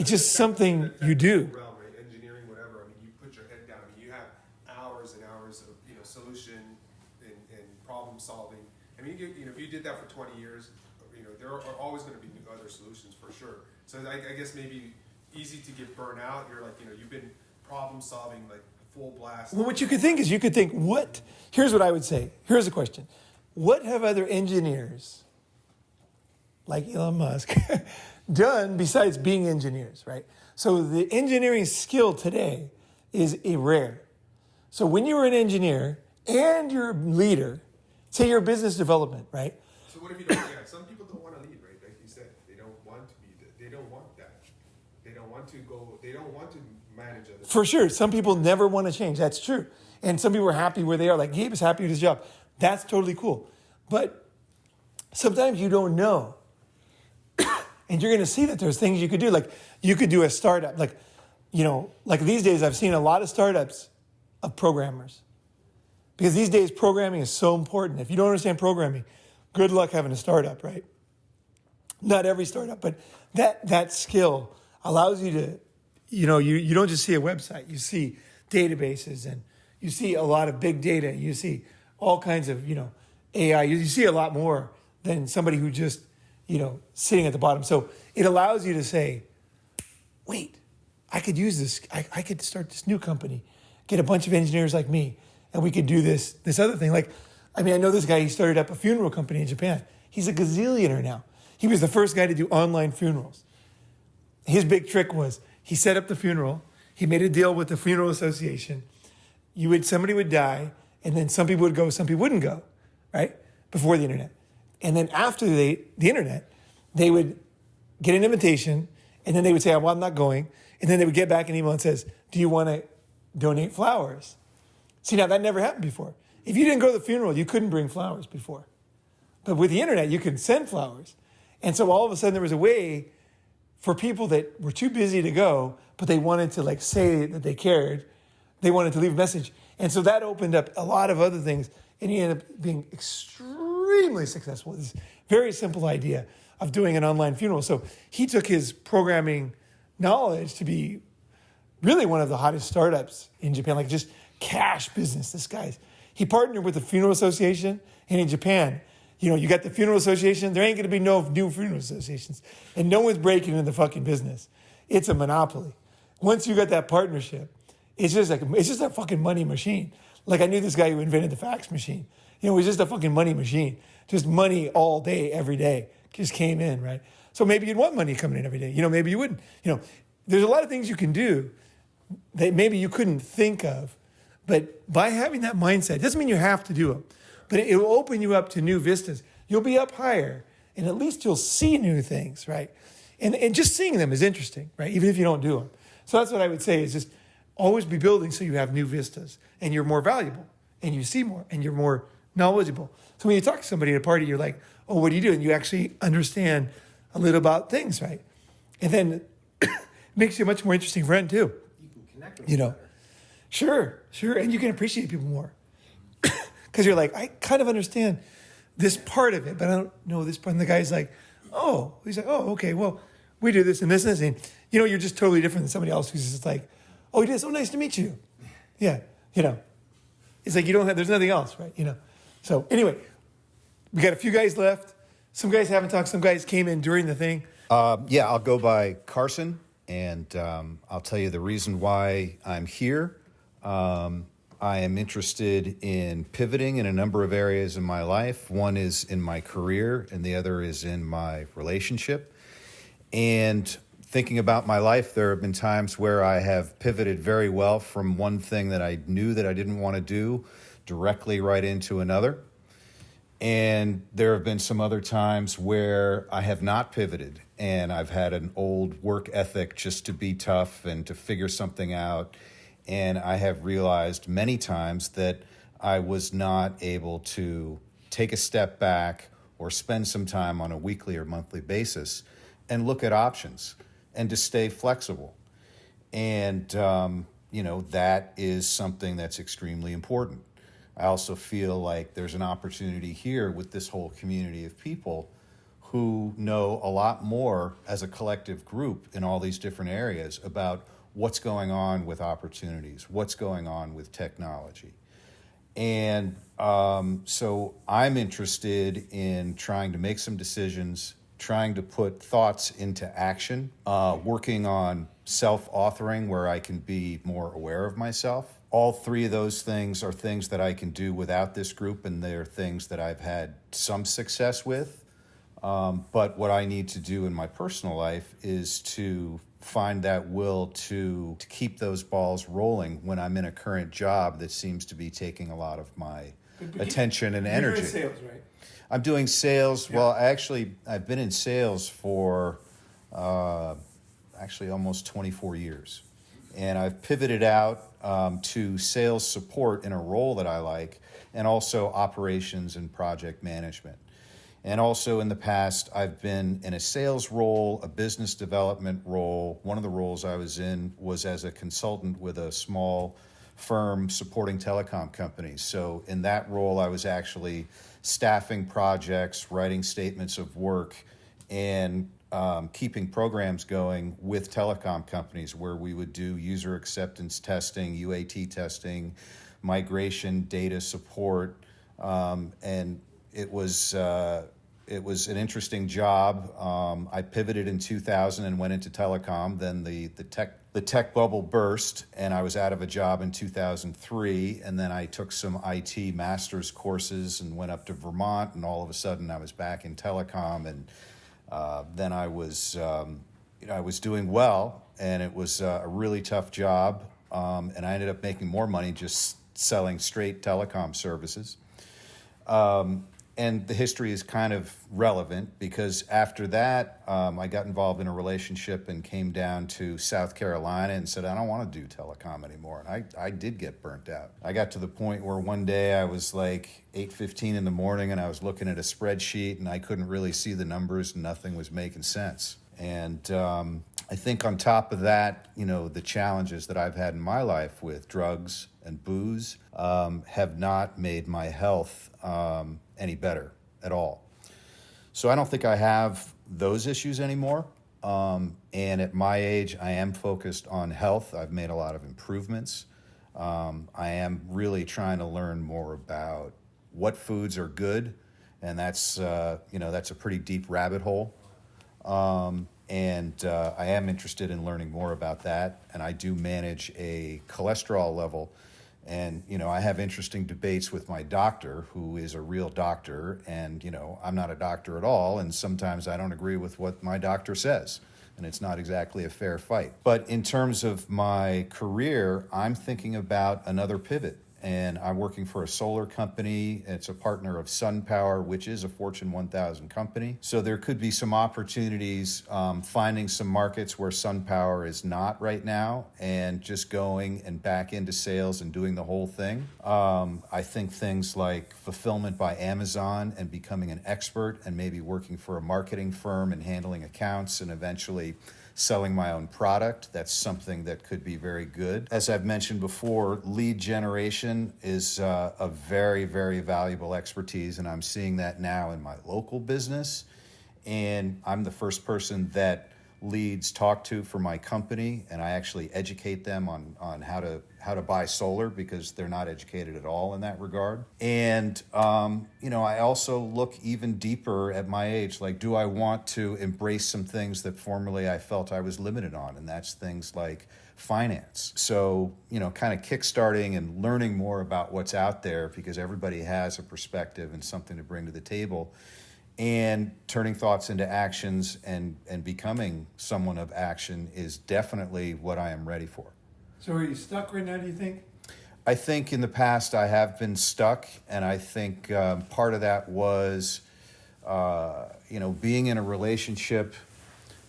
just something you do. Realm, right? Engineering, whatever. I mean, you put your head down. I mean, you have hours and hours of, solution and problem solving. I mean, if you did that for 20 years, there are always going to be other solutions for sure. So I guess maybe easy to get burnt out. You're like, you've been problem solving like full blast. Well, what you could think is here's what I would say. Here's a question. What have other engineers, like Elon Musk, done besides being engineers, right? So the engineering skill today is rare. So when you're an engineer and you're a leader, say you're business development, right? So what if you don't? Yeah, some people don't want to lead, right? Like you said, they don't want to be. They don't want that. They don't want to go. They don't want to manage others. For sure, some people never want to change. That's true, and some people are happy where they are. Like Gabe is happy with his job. That's totally cool. But sometimes you don't know, and you're going to see that there's things you could do. Like you could do a startup. Like these days, I've seen a lot of startups of programmers. Because these days, programming is so important. If you don't understand programming, good luck having a startup, right? Not every startup, but that skill allows you to, you don't just see a website. You see databases and you see a lot of big data. You see all kinds of, AI. You see a lot more than somebody who just, sitting at the bottom. So it allows you to say, wait, I could use this. I could start this new company, get a bunch of engineers like me, and we could do this other thing. Like, I know this guy, he started up a funeral company in Japan. He's a gazillionaire now. He was the first guy to do online funerals. His big trick was he set up the funeral. He made a deal with the funeral association. Somebody would die, and then some people would go, some people wouldn't go, right? Before the internet. And then after the internet, they would get an invitation, and then they would say, well, I'm not going. And then they would get back an email and says, do you want to donate flowers? See, now that never happened before. If you didn't go to the funeral, you couldn't bring flowers before. But with the internet, you could send flowers. And so all of a sudden there was a way for people that were too busy to go, but they wanted to say that they cared. They wanted to leave a message. And so that opened up a lot of other things. And he ended up being extremely successful. This very simple idea of doing an online funeral. So he took his programming knowledge to be really one of the hottest startups in Japan, like just cash business. He partnered with the funeral association, and in Japan, you got the funeral association. There ain't going to be no new funeral associations, and no one's breaking into the fucking business. It's a monopoly. Once you got that partnership, it's just a fucking money machine. Like I knew this guy who invented the fax machine. It was just a fucking money machine. Just money all day, every day. Just came in, right? So maybe you'd want money coming in every day. Maybe you wouldn't. There's a lot of things you can do that maybe you couldn't think of. But by having that mindset, doesn't mean you have to do them. But it will open you up to new vistas. You'll be up higher, and at least you'll see new things, right? And just seeing them is interesting, right? Even if you don't do them. So that's what I would say is just always be building so you have new vistas, and you're more valuable, and you see more, and you're more knowledgeable. So when you talk to somebody at a party, you're like, oh, what do you do? And you actually understand a little about things, right? And then it makes you a much more interesting friend, too. You can connect with them. Sure. And you can appreciate people more. Because you're like, I kind of understand this part of it, but I don't know this part. And the guy's like, oh. He's like, oh, okay, well, we do this and this and this. And, you're just totally different than somebody else who's just like, oh, it is so nice to meet you. Yeah, It's like there's nothing else, right? So anyway, we got a few guys left. Some guys haven't talked. Some guys came in during the thing. Yeah, I'll go by Carson, and I'll tell you the reason why I'm here. I am interested in pivoting in a number of areas in my life. One is in my career, and the other is in my relationship. And thinking about my life, there have been times where I have pivoted very well from one thing that I knew that I didn't want to do directly right into another. And there have been some other times where I have not pivoted, and I've had an old work ethic just to be tough and to figure something out. And I have realized many times that I was not able to take a step back or spend some time on a weekly or monthly basis and look at options and to stay flexible. And, that is something that's extremely important. I also feel like there's an opportunity here with this whole community of people who know a lot more as a collective group in all these different areas about what's going on with opportunities, what's going on with technology. And so I'm interested in trying to make some decisions, trying to put thoughts into action, working on self-authoring where I can be more aware of myself. All three of those things are things that I can do without this group, and they're things that I've had some success with. But what I need to do in my personal life is to find that will to keep those balls rolling when I'm in a current job that seems to be taking a lot of my attention and energy. You're doing sales, right? I'm doing sales. Yeah. Well, I've been in sales for almost 24 years. And I've pivoted out to sales support in a role that I like, and also operations and project management. And also in the past, I've been in a sales role, a business development role. One of the roles I was in was as a consultant with a small firm supporting telecom companies. So in that role, I was actually staffing projects, writing statements of work, and keeping programs going with telecom companies where we would do user acceptance testing, UAT testing, migration, data support, and it was an interesting job. I pivoted in 2000 and went into telecom. Then the tech bubble burst, and I was out of a job in 2003. And then I took some IT master's courses and went up to Vermont. And all of a sudden, I was back in telecom. And then I was doing well, and it was a really tough job. And I ended up making more money just selling straight telecom services. And the history is kind of relevant because after that, I got involved in a relationship and came down to South Carolina and said, I don't want to do telecom anymore. And I did get burnt out. I got to the point where one day I was like 8:15 in the morning and I was looking at a spreadsheet and I couldn't really see the numbers and nothing was making sense. And I think on top of that, the challenges that I've had in my life with drugs and booze have not made my health any better at all. So I don't think I have those issues anymore. And at my age, I am focused on health. I've made a lot of improvements. I am really trying to learn more about what foods are good. And that's a pretty deep rabbit hole. And I am interested in learning more about that. And I do manage a cholesterol level. And, I have interesting debates with my doctor, who is a real doctor. And, I'm not a doctor at all. And sometimes I don't agree with what my doctor says. And it's not exactly a fair fight. But in terms of my career, I'm thinking about another pivot. And I'm working for a solar company. It's a partner of SunPower, which is a Fortune 1000 company. So there could be some opportunities finding some markets where SunPower is not right now and just going and back into sales and doing the whole thing. I think things like fulfillment by Amazon and becoming an expert and maybe working for a marketing firm and handling accounts and eventually selling my own product. That's something that could be very good. As I've mentioned before, lead generation is a very, very valuable expertise, and I'm seeing that now in my local business. And I'm the first person that leads talk to for my company, and I actually educate them on how to buy solar because they're not educated at all in that regard. And I also look even deeper at my age, like, do I want to embrace some things that formerly I felt I was limited on? And that's things like finance. So, kind of kickstarting and learning more about what's out there, because everybody has a perspective and something to bring to the table, and turning thoughts into actions and becoming someone of action is definitely what I am ready for. So are you stuck right now, do you think? I think in the past I have been stuck, and I think part of that was, being in a relationship,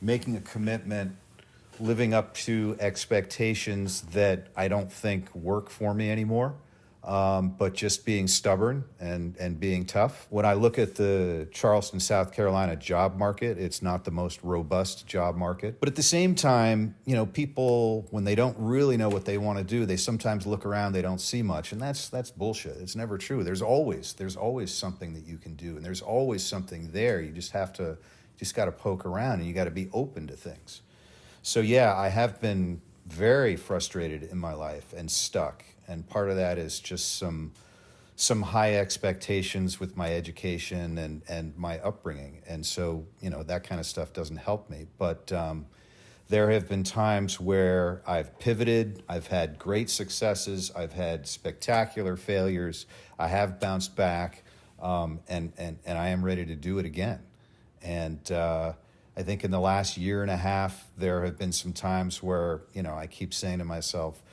making a commitment, living up to expectations that I don't think work for me anymore, but just being stubborn and being tough. When I look at the Charleston, South Carolina job market, it's not the most robust job market. But at the same time, people, when they don't really know what they want to do, they sometimes look around, they don't see much, and that's bullshit. It's never true. There's always something that you can do, and there's always something there. You just got to poke around, and you got to be open to things. So yeah, I have been very frustrated in my life and stuck. And part of that is just some high expectations with my education and my upbringing. And so, that kind of stuff doesn't help me. But there have been times where I've pivoted, I've had great successes, I've had spectacular failures, I have bounced back, and I am ready to do it again. And I think in the last year and a half, there have been some times where, I keep saying to myself,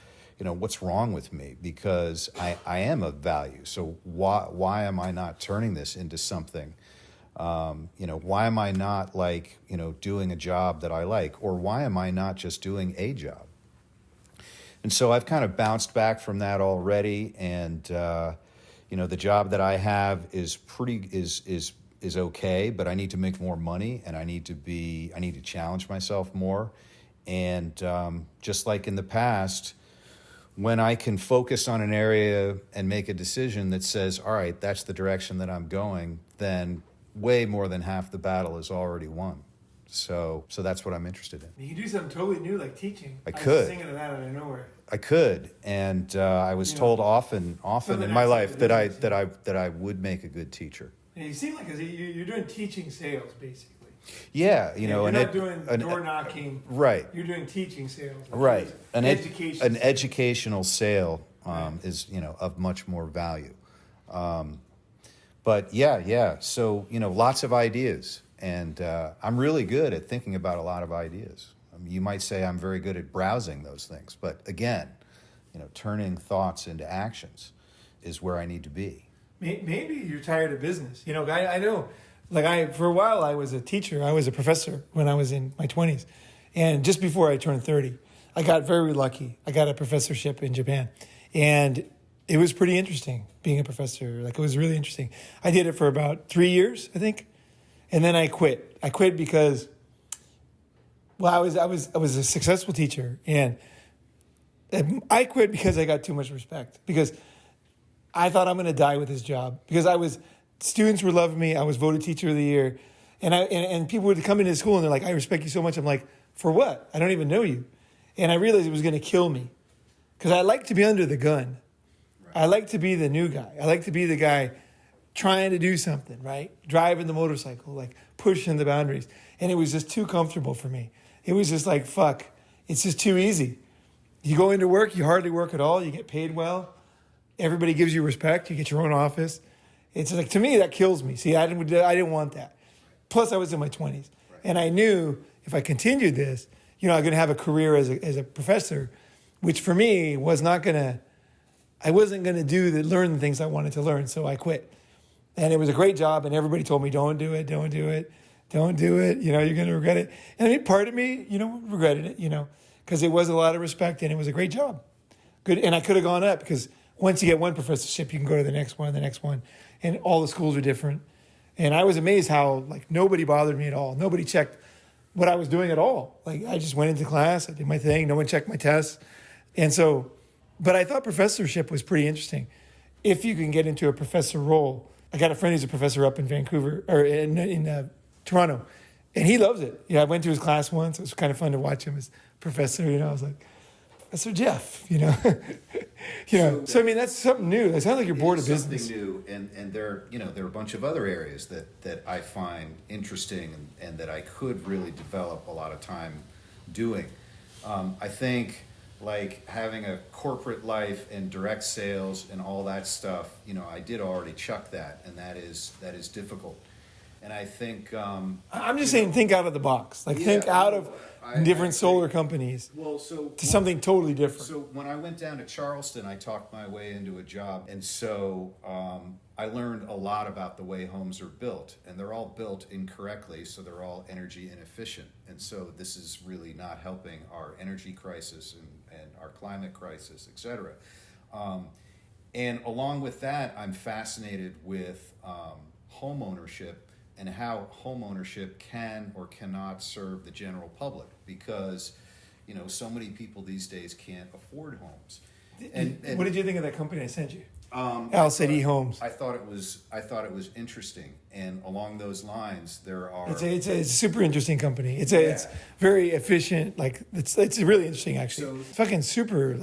what's wrong with me? Because I am of value. So why am I not turning this into something? Why am I not doing a job that I like? Or why am I not just doing a job? And so I've kind of bounced back from that already. And, the job that I have is okay, but I need to make more money, and I need to challenge myself more. And just like in the past, when I can focus on an area and make a decision that says, all right, that's the direction that I'm going, then way more than half the battle is already won. So that's what I'm interested in. You can do something totally new, like teaching. I could. was thinking of that out of nowhere. I could, and I was told often in my life that I would make a good teacher. And you seem like you're doing teaching sales, basically. Yeah, you're not doing door knocking. Right. You're doing teaching sales. Right. An education. Educational sale is of much more value. But yeah. So lots of ideas, and I'm really good at thinking about a lot of ideas. You might say I'm very good at browsing those things, but again, turning thoughts into actions is where I need to be. Maybe you're tired of business. I know. For a while, I was a teacher. I was a professor when I was in my 20s. And just before I turned 30, I got very lucky. I got a professorship in Japan. And it was pretty interesting being a professor. It was really interesting. I did it for about 3 years, I think. And then I quit. I quit because, I was a successful teacher. And I quit because I got too much respect. Because I thought I'm going to die with this job. Because students were loving me. I was voted teacher of the year. And people would come into school and they're like, I respect you so much. I'm like, for what? I don't even know you. And I realized it was going to kill me. Because I like to be under the gun. Right. I like to be the new guy. I like to be the guy trying to do something, right? Driving the motorcycle, pushing the boundaries. And it was just too comfortable for me. It was just fuck. It's just too easy. You go into work, you hardly work at all. You get paid well. Everybody gives you respect. You get your own office. It's to me, that kills me. See, I didn't want that. Plus, I was in my 20s. And I knew if I continued this, I'm going to have a career as a professor, which for me I wasn't going to learn the things I wanted to learn. So I quit. And it was a great job. And everybody told me, don't do it, don't do it, don't do it. You're going to regret it. And part of me, regretted it, because it was a lot of respect and it was a great job. Good. And I could have gone up because once you get one professorship, you can go to the next one. And all the schools are different. And I was amazed how nobody bothered me at all. Nobody checked what I was doing at all. I just went into class, I did my thing. No one checked my tests. And so, but I thought professorship was pretty interesting. If you can get into a professor role. I got a friend who's a professor up in Vancouver or in Toronto. And he loves it. Yeah, I went to his class once. It was kind of fun to watch him as professor. I was like, Professor Jeff, So I mean, that's something new. It sounds like you're bored of business. Something new, and there are a bunch of other areas that I find interesting and that I could really develop a lot of time doing. I think like having a corporate life and direct sales and all that stuff, I did already chuck that, and that is difficult. And I think I'm just saying, think out of the box. Think out of different solar companies to something totally different. So when I went down to Charleston, I talked my way into a job, and so I learned a lot about the way homes are built, and they're all built incorrectly, so they're all energy inefficient. And so this is really not helping our energy crisis and our climate crisis, et cetera. And along with that, I'm fascinated with home ownership and how homeownership can or cannot serve the general public, because so many people these days can't afford homes. And what did you think of that company I sent you? Al said Homes. I thought it was interesting, and along those lines, there are. It's a super interesting company. It's very efficient. It's really interesting actually. So, fucking super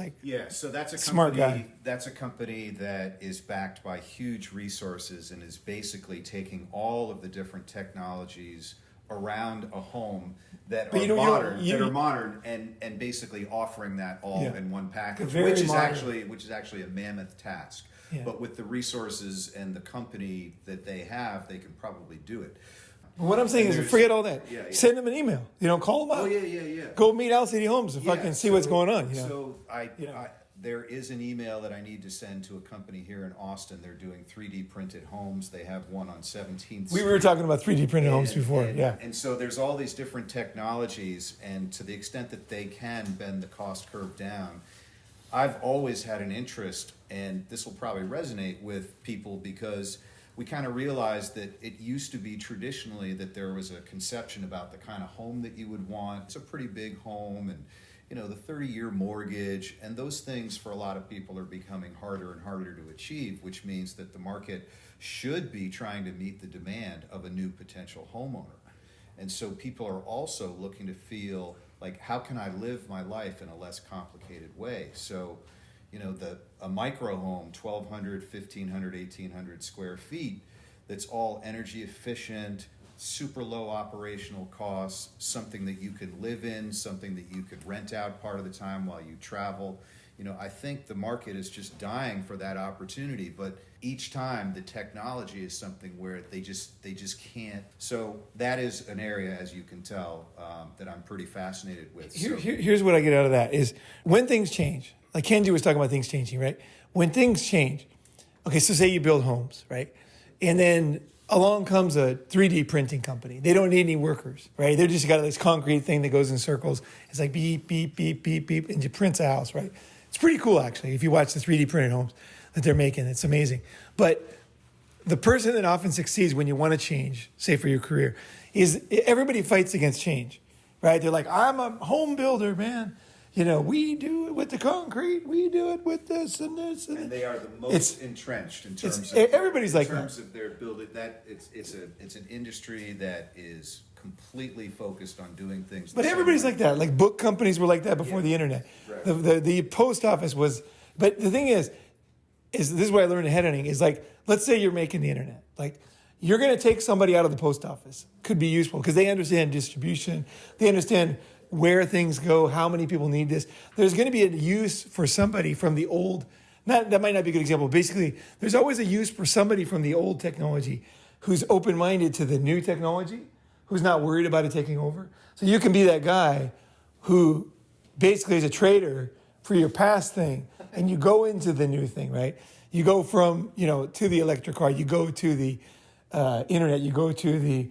So that's a smart company, guy. That's a company that is backed by huge resources and is basically taking all of the different technologies around a home that are modern and basically offering that all in one package, which is actually a mammoth task. Yeah. But with the resources and the company that they have, they can probably do it. What I'm saying is, forget all that. Send them an email. Call them up. Oh yeah. Go meet Al City Homes and fucking see what's going on. So there is an email that I need to send to a company here in Austin. They're doing 3D printed homes. They have one on 17th Street. We were talking about 3D printed homes before. And so there's all these different technologies, and to the extent that they can bend the cost curve down, I've always had an interest, and this will probably resonate with people because we kind of realized that it used to be traditionally that there was a conception about the kind of home that you would want. It's a pretty big home, and the 30-year mortgage, and those things for a lot of people are becoming harder and harder to achieve, which means that the market should be trying to meet the demand of a new potential homeowner. And so people are also looking to feel like, how can I live my life in a less complicated way? So, a micro home, 1,200, 1,500, 1,800 square feet, that's all energy efficient, super low operational costs, something that you could live in, something that you could rent out part of the time while you travel. I think the market is just dying for that opportunity, but each time the technology is something where they just can't. So that is an area, as you can tell, that I'm pretty fascinated with. Here's what I get out of that is when things change, like Kenji was talking about things changing, right? When things change, okay, so say you build homes, right? And then along comes a 3D printing company. They don't need any workers, right? They just got this concrete thing that goes in circles. It's like beep, beep, beep, beep, beep, and it prints a house, right? It's pretty cool, actually, if you watch the 3D printed homes that they're making. It's amazing. But the person that often succeeds when you want to change, say for your career, is everybody fights against change, right? They're like, I'm a home builder, man. We do it with the concrete. We do it with this and this. And they are the most entrenched in terms of everybody's like that. In terms of their building, it's an industry that is completely focused on doing things. But everybody's like that. Like book companies were like that before the internet. Right. The post office was. But the thing is this is what I learned in headhunting is like, let's say you're making the internet. Like you're going to take somebody out of the post office. Could be useful because they understand distribution. They understand where things go, how many people need this. There's going to be a use for somebody from the old, that might not be a good example. Basically, there's always a use for somebody from the old technology who's open-minded to the new technology, who's not worried about it taking over. So you can be that guy who basically is a trader for your past thing, and you go into the new thing, right? You go from, to the electric car, you go to the internet, you go to the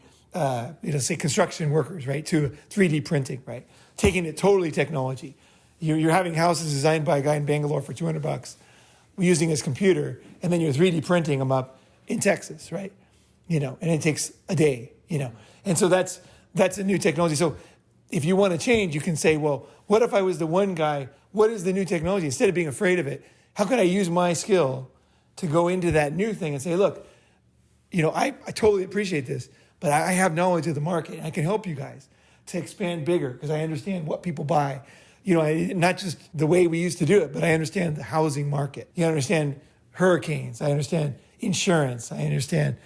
say construction workers, right? To 3D printing, right? Taking it totally technology. You're having houses designed by a guy in Bangalore for $200 using his computer, and then you're 3D printing them up in Texas, right? And it takes a day, And so that's a new technology. So if you want to change, you can say, well, what if I was the one guy? What is the new technology? Instead of being afraid of it, how could I use my skill to go into that new thing and say, look, I totally appreciate this, but but I have knowledge of the market. I can help you guys to expand bigger because I understand what people buy. Not just the way we used to do it, but I understand the housing market. I understand hurricanes. I understand insurance. I understand,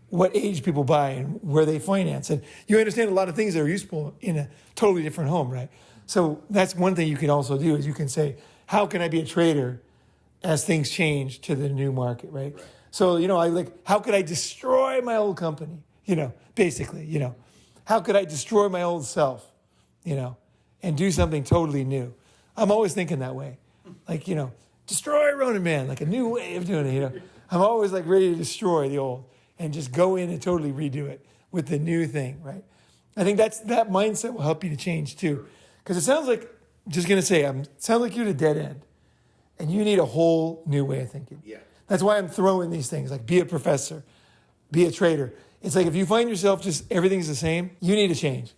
what age people buy and where they finance. And you understand a lot of things that are useful in a totally different home, right? So that's one thing you can also do is you can say, how can I be a trader as things change to the new market, right? So, how could I destroy my old company? Basically, how could I destroy my old self, and do something totally new? I'm always thinking that way. Destroy Ronin Man, like a new way of doing it, I'm always like ready to destroy the old and just go in and totally redo it with the new thing, right? I think that mindset will help you to change too. Because it sounds like, it sounds like you're at a dead end and you need a whole new way of thinking. Yeah. That's why I'm throwing these things, like be a professor, be a trader. It's like if you find yourself just everything's the same, you need to change.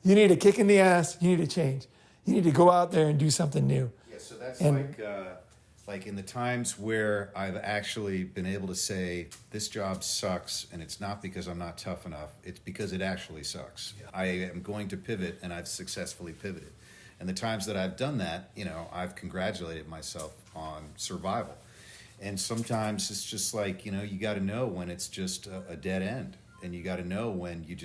You need a kick in the ass, you need to change. You need to go out there and do something new. Yeah, so that's like in the times where I've actually been able to say, this job sucks, and it's not because I'm not tough enough, it's because it actually sucks. Yeah. I am going to pivot, and I've successfully pivoted. And the times that I've done that, I've congratulated myself on survival. And sometimes it's just like, you got to know when it's just a dead end, and you got to know when you're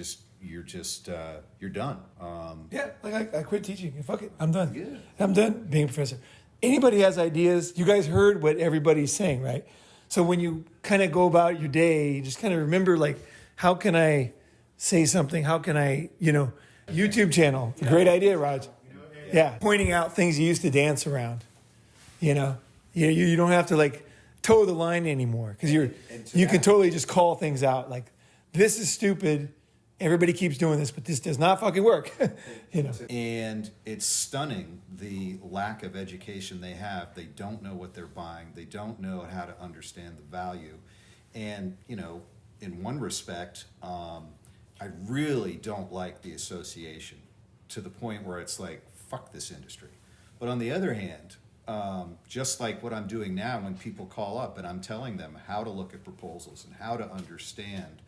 done. I quit teaching. Fuck it, I'm done. Good. I'm done being a professor. Anybody has ideas? You guys heard what everybody's saying, right? So when you kind of go about your day, you just kind of remember, like, how can I say something? How can I, YouTube channel. Great idea, Raj. Yeah, pointing out things you used to dance around. You don't have to like toe the line anymore because you can totally just call things out. Like, this is stupid. Everybody keeps doing this, but this does not fucking work. And it's stunning the lack of education they have. They don't know what they're buying. They don't know how to understand the value. And, in one respect, I really don't like the association to the point where it's like, fuck this industry. But on the other hand, just like what I'm doing now when people call up and I'm telling them how to look at proposals and how to understand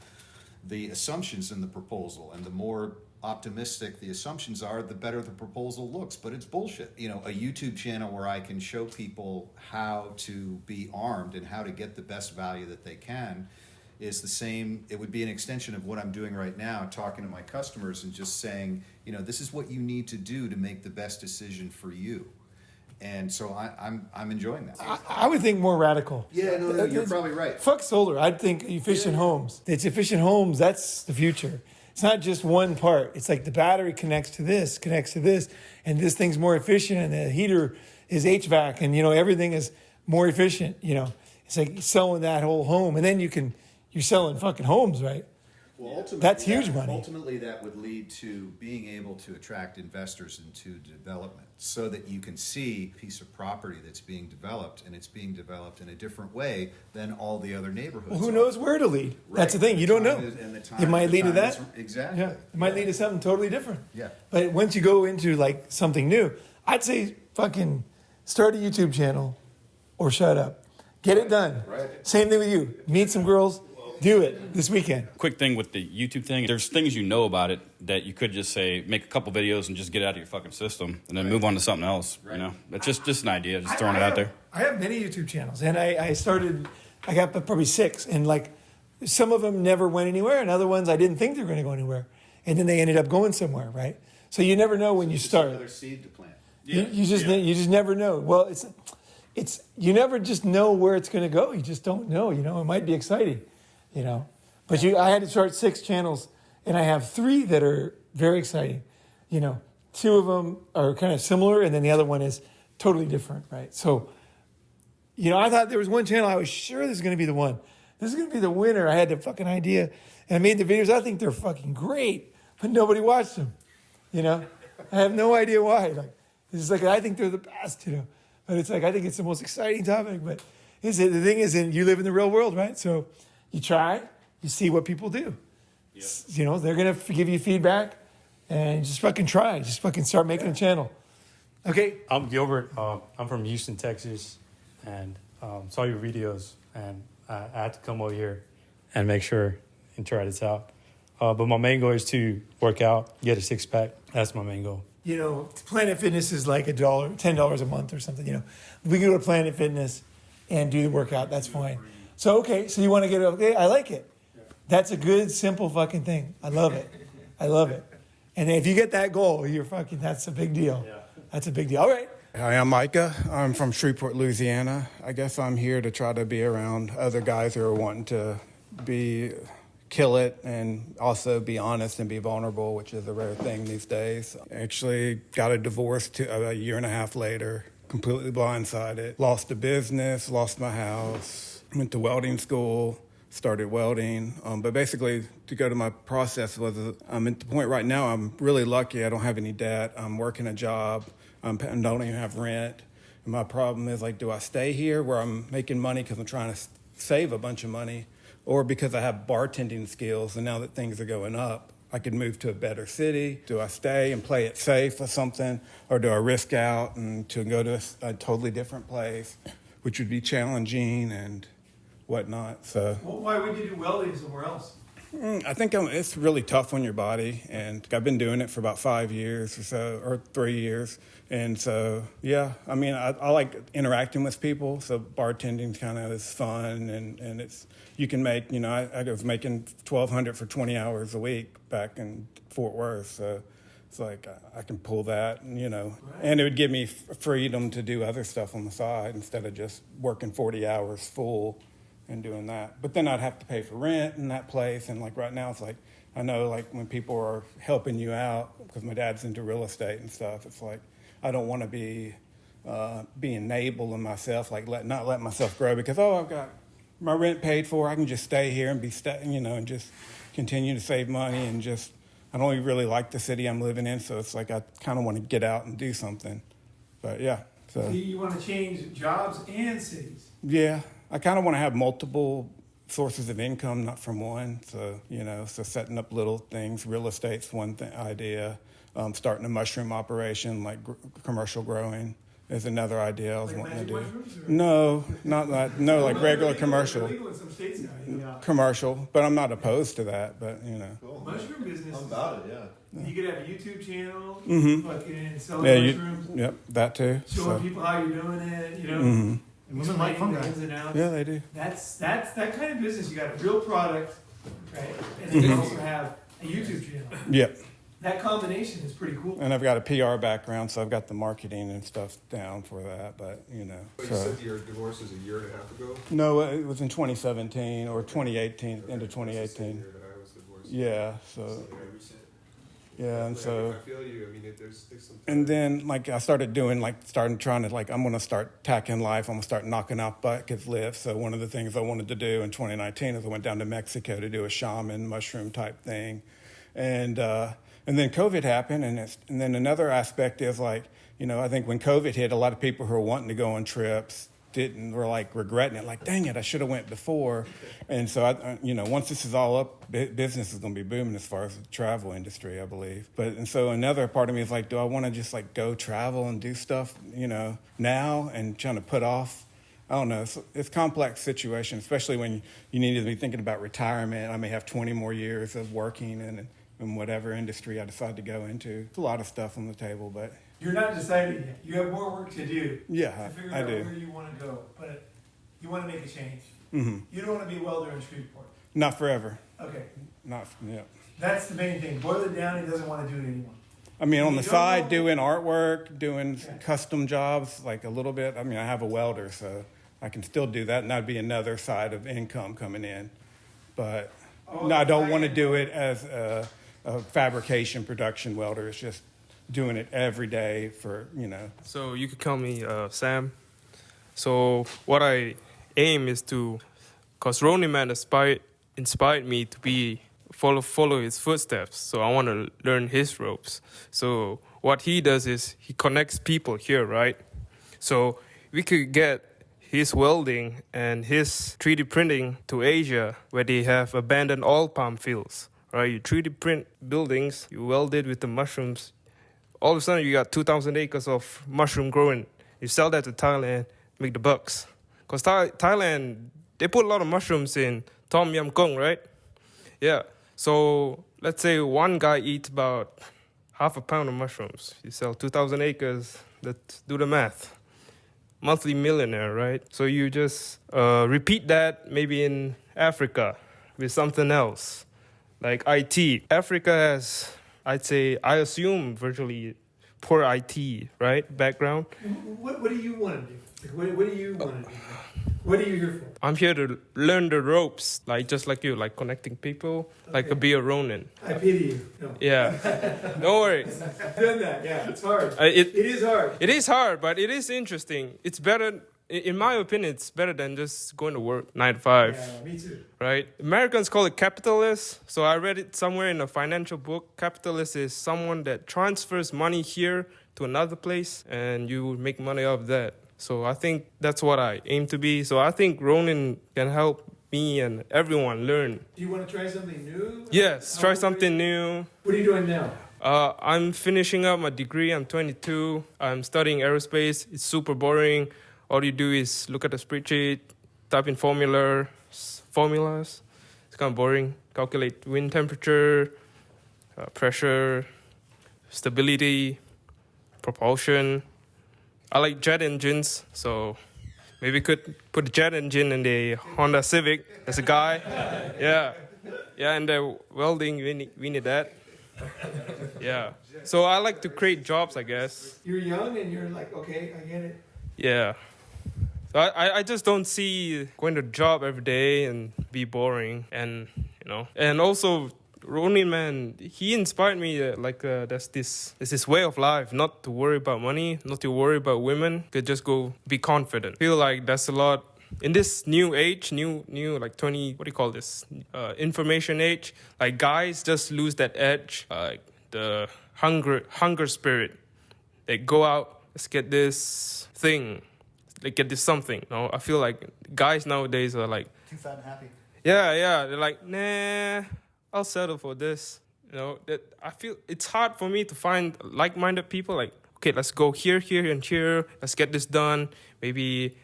the assumptions in the proposal, and the more optimistic the assumptions are, the better the proposal looks. But it's bullshit. A YouTube channel where I can show people how to be armed and how to get the best value that they can is the same. It would be an extension of what I'm doing right now, talking to my customers and just saying, this is what you need to do to make the best decision for you. And so I'm enjoying that. I would think more radical. Yeah, no, you're probably right. Fuck solar. I'd think efficient homes. It's efficient homes. That's the future. It's not just one part. It's like the battery connects to this, and this thing's more efficient, and the heater is HVAC, and everything is more efficient. It's like selling that whole home, and then you're selling fucking homes, right? Well, ultimately, that's huge money. Ultimately, that would lead to being able to attract investors into development so that you can see a piece of property that's being developed, and it's being developed in a different way than all the other neighborhoods. Well, who knows where to lead? Right. That's the thing. You don't know. It might lead to that. Exactly. Yeah. It might lead to something totally different. Yeah. But once you go into like something new, I'd say fucking start a YouTube channel or shut up. Get it done. Right. Same thing with you. Meet some girls. Do it this weekend. Quick thing with the YouTube thing. There's things about it that you could just say, make a couple videos and just get it out of your fucking system and then move on to something else. Right. It's just an idea, just throwing it out there. I have many YouTube channels, and I got probably 6, and like some of them never went anywhere, and other ones I didn't think they were going to go anywhere, and then they ended up going somewhere, right? So you never know when you start. Another seed to plant. You just never know. Well, it's you never just know where it's going to go. You just don't know. It might be exciting. But I had to start 6 channels, and I have 3 that are very exciting. 2 of them are kind of similar, and then the other one is totally different, right? So, I thought there was one channel, I was sure this is going to be the one. This is going to be the winner. I had the fucking idea, and I made the videos. I think they're fucking great, but nobody watched them. I have no idea why. Like, it's like, I think they're the best, But it's like, I think it's the most exciting topic, but the thing is, you live in the real world, right? So, you try, you see what people do. Yep. They're going to give you feedback, and just fucking try. Just fucking start making a channel. Okay? I'm Gilbert. I'm from Houston, Texas, and saw your videos, and I had to come over here and make sure and try this out. But my main goal is to work out, get a six pack. That's my main goal. You know, Planet Fitness is like $10 a month or something. You know, we can go to Planet Fitness and do the workout. That's fine. So okay, so you want to get okay? I like it. That's a good, simple fucking thing. I love it. I love it. And if you get that goal, that's a big deal. That's a big deal. All right. Hi, I'm Micah. I'm from Shreveport, Louisiana. I guess I'm here to try to be around other guys who are wanting to kill it and also be honest and be vulnerable, which is a rare thing these days. Actually got a divorce a year and a half later, completely blindsided. Lost a business, lost my house, went to welding school, started welding. But basically, to go to my process was, I'm at the point right now, I'm really lucky. I don't have any debt. I'm working a job. I don't even have rent. And my problem is, like, do I stay here where I'm making money because I'm trying to save a bunch of money, or because I have bartending skills and now that things are going up, I could move to a better city? Do I stay and play it safe or something, or do I risk out and to go to a totally different place, which would be challenging and whatnot? So, Well, why would you do welding somewhere else? I think it's really tough on your body, and I've been doing it for about 5 years or so, or 3 years. And so, yeah, I mean, I like interacting with people, so bartending kind of is fun, and it's, you can make, I was making $1,200 for 20 hours a week back in Fort Worth, so it's like I can pull that, and it would give me freedom to do other stuff on the side instead of just working 40 hours full and doing that. But then I'd have to pay for rent in that place, and like right now it's like, I know like when people are helping you out, because my dad's into real estate and stuff, it's like I don't want to be enabling myself, like not let myself grow because, I've got my rent paid for, I can just stay here and and just continue to save money, and just, I don't even really like the city I'm living in, so it's like I kind of want to get out and do something. But yeah, so. You want to change jobs and cities. Yeah, I kind of want to have multiple sources of income, not from one. So, so setting up little things. Real estate's one idea. Starting a mushroom operation, like commercial growing, is another idea I was wanting to do. No, not that. No, like regular commercial. Commercial, but I'm not opposed to that. But Cool. Mushroom business. I'm about it. Yeah. You could have a YouTube channel. Mm-hmm. Fucking sell mushrooms. Yep, that too. Showing people how you're doing it. Mm-hmm. Women like fun guys. Yeah, they do. That's that kind of business. You got a real product, right? And then you also have a YouTube channel. Yep. That combination is pretty cool. And I've got a PR background, so I've got the marketing and stuff down for that. But But you said your divorce was a year and a half ago. No, it was in 2017 or 2018, into 2018. Yeah, so. Yeah, and so. I feel you. I mean, there's some. And then, I started doing, trying to, I'm going to start tacking life. I'm going to start knocking out bucket lifts. So one of the things I wanted to do in 2019 is I went down to Mexico to do a shaman mushroom type thing. And then COVID happened, and then another aspect is I think when COVID hit, a lot of people who were wanting to go on trips were regretting it, like, dang it, I should have went before. And so once this is all up, business is going to be booming as far as the travel industry, I believe. And so another part of me is do I want to just go travel and do stuff, now and trying to put off? I don't know. It's a complex situation, especially when you need to be thinking about retirement. I may have 20 more years of working in whatever industry I decide to go into. It's a lot of stuff on the table, but... You're not decided yet. You have more work to do. Yeah, to figure I out do. where you want to go. But you want to make a change. Mm-hmm. You don't want to be a welder in Shreveport. Not forever. Okay. Yeah. That's the main thing. Boil it down, he doesn't want to do it anymore. I mean, on the side, doing artwork, doing custom jobs, a little bit. I mean, I have a welder, so I can still do that, and that'd be another side of income coming in. But no, I don't want to do it as a fabrication production welder. It's just doing it every day for, So you could call me Sam. So what I aim is to, because Ronin Man inspired me to follow his footsteps. So I want to learn his ropes. So what he does is he connects people here, right? So we could get his welding and his 3D printing to Asia, where they have abandoned oil palm fields. Right, you 3D print buildings, you weld it with the mushrooms. All of a sudden, you got 2,000 acres of mushroom growing. You sell that to Thailand, make the bucks. Because Thailand, they put a lot of mushrooms in Tom Yum Kong, right? Yeah. So let's say one guy eats about half a pound of mushrooms. You sell 2,000 acres. Let's do the math. Monthly millionaire, right? So you just repeat that maybe in Africa with something else, like IT. Africa has, I assume, virtually poor IT, right? Background. What do you want to do? Like, what do you want to do? What are you here for? I'm here to learn the ropes, like just like you, like connecting people, like a be a Ronin. I pity you. No. Yeah. No worries. I've done that. Yeah, it's hard. It is hard. It is hard, but it is interesting. It's better, in my opinion, it's better than just going to work 9 to 5. Yeah, me too. Right? Americans call it capitalist. So I read it somewhere in a financial book. Capitalist is someone that transfers money here to another place, and you make money off that. So I think that's what I aim to be. So I think Ronin can help me and everyone learn. Do you want to try something new? Yes, try something new. What are you doing now? I'm finishing up my degree. I'm 22. I'm studying aerospace. It's super boring. All you do is look at the spreadsheet, type in formulas. It's kind of boring. Calculate wind temperature, pressure, stability, propulsion. I like jet engines, so maybe could put a jet engine in the Honda Civic as a guy. Yeah, and the welding, we need that. Yeah, so I like to create jobs, I guess. You're young and you're like, okay, I get it. Yeah, so I just don't see going to job every day and be boring, and and also Ronin, man, he inspired me. There's this way of life, not to worry about money, not to worry about women. Could just go be confident. Feel like that's a lot in this new age, new like 20. What do you call this? Information age. Like guys just lose that edge, like the hunger spirit. They go out, let's get this thing, like get this something. I feel like guys nowadays are like too fat and happy. Yeah. They're like, nah, I'll settle for this. That I feel it's hard for me to find like-minded people. Like, okay, let's go here, and here. Let's get this done. Maybe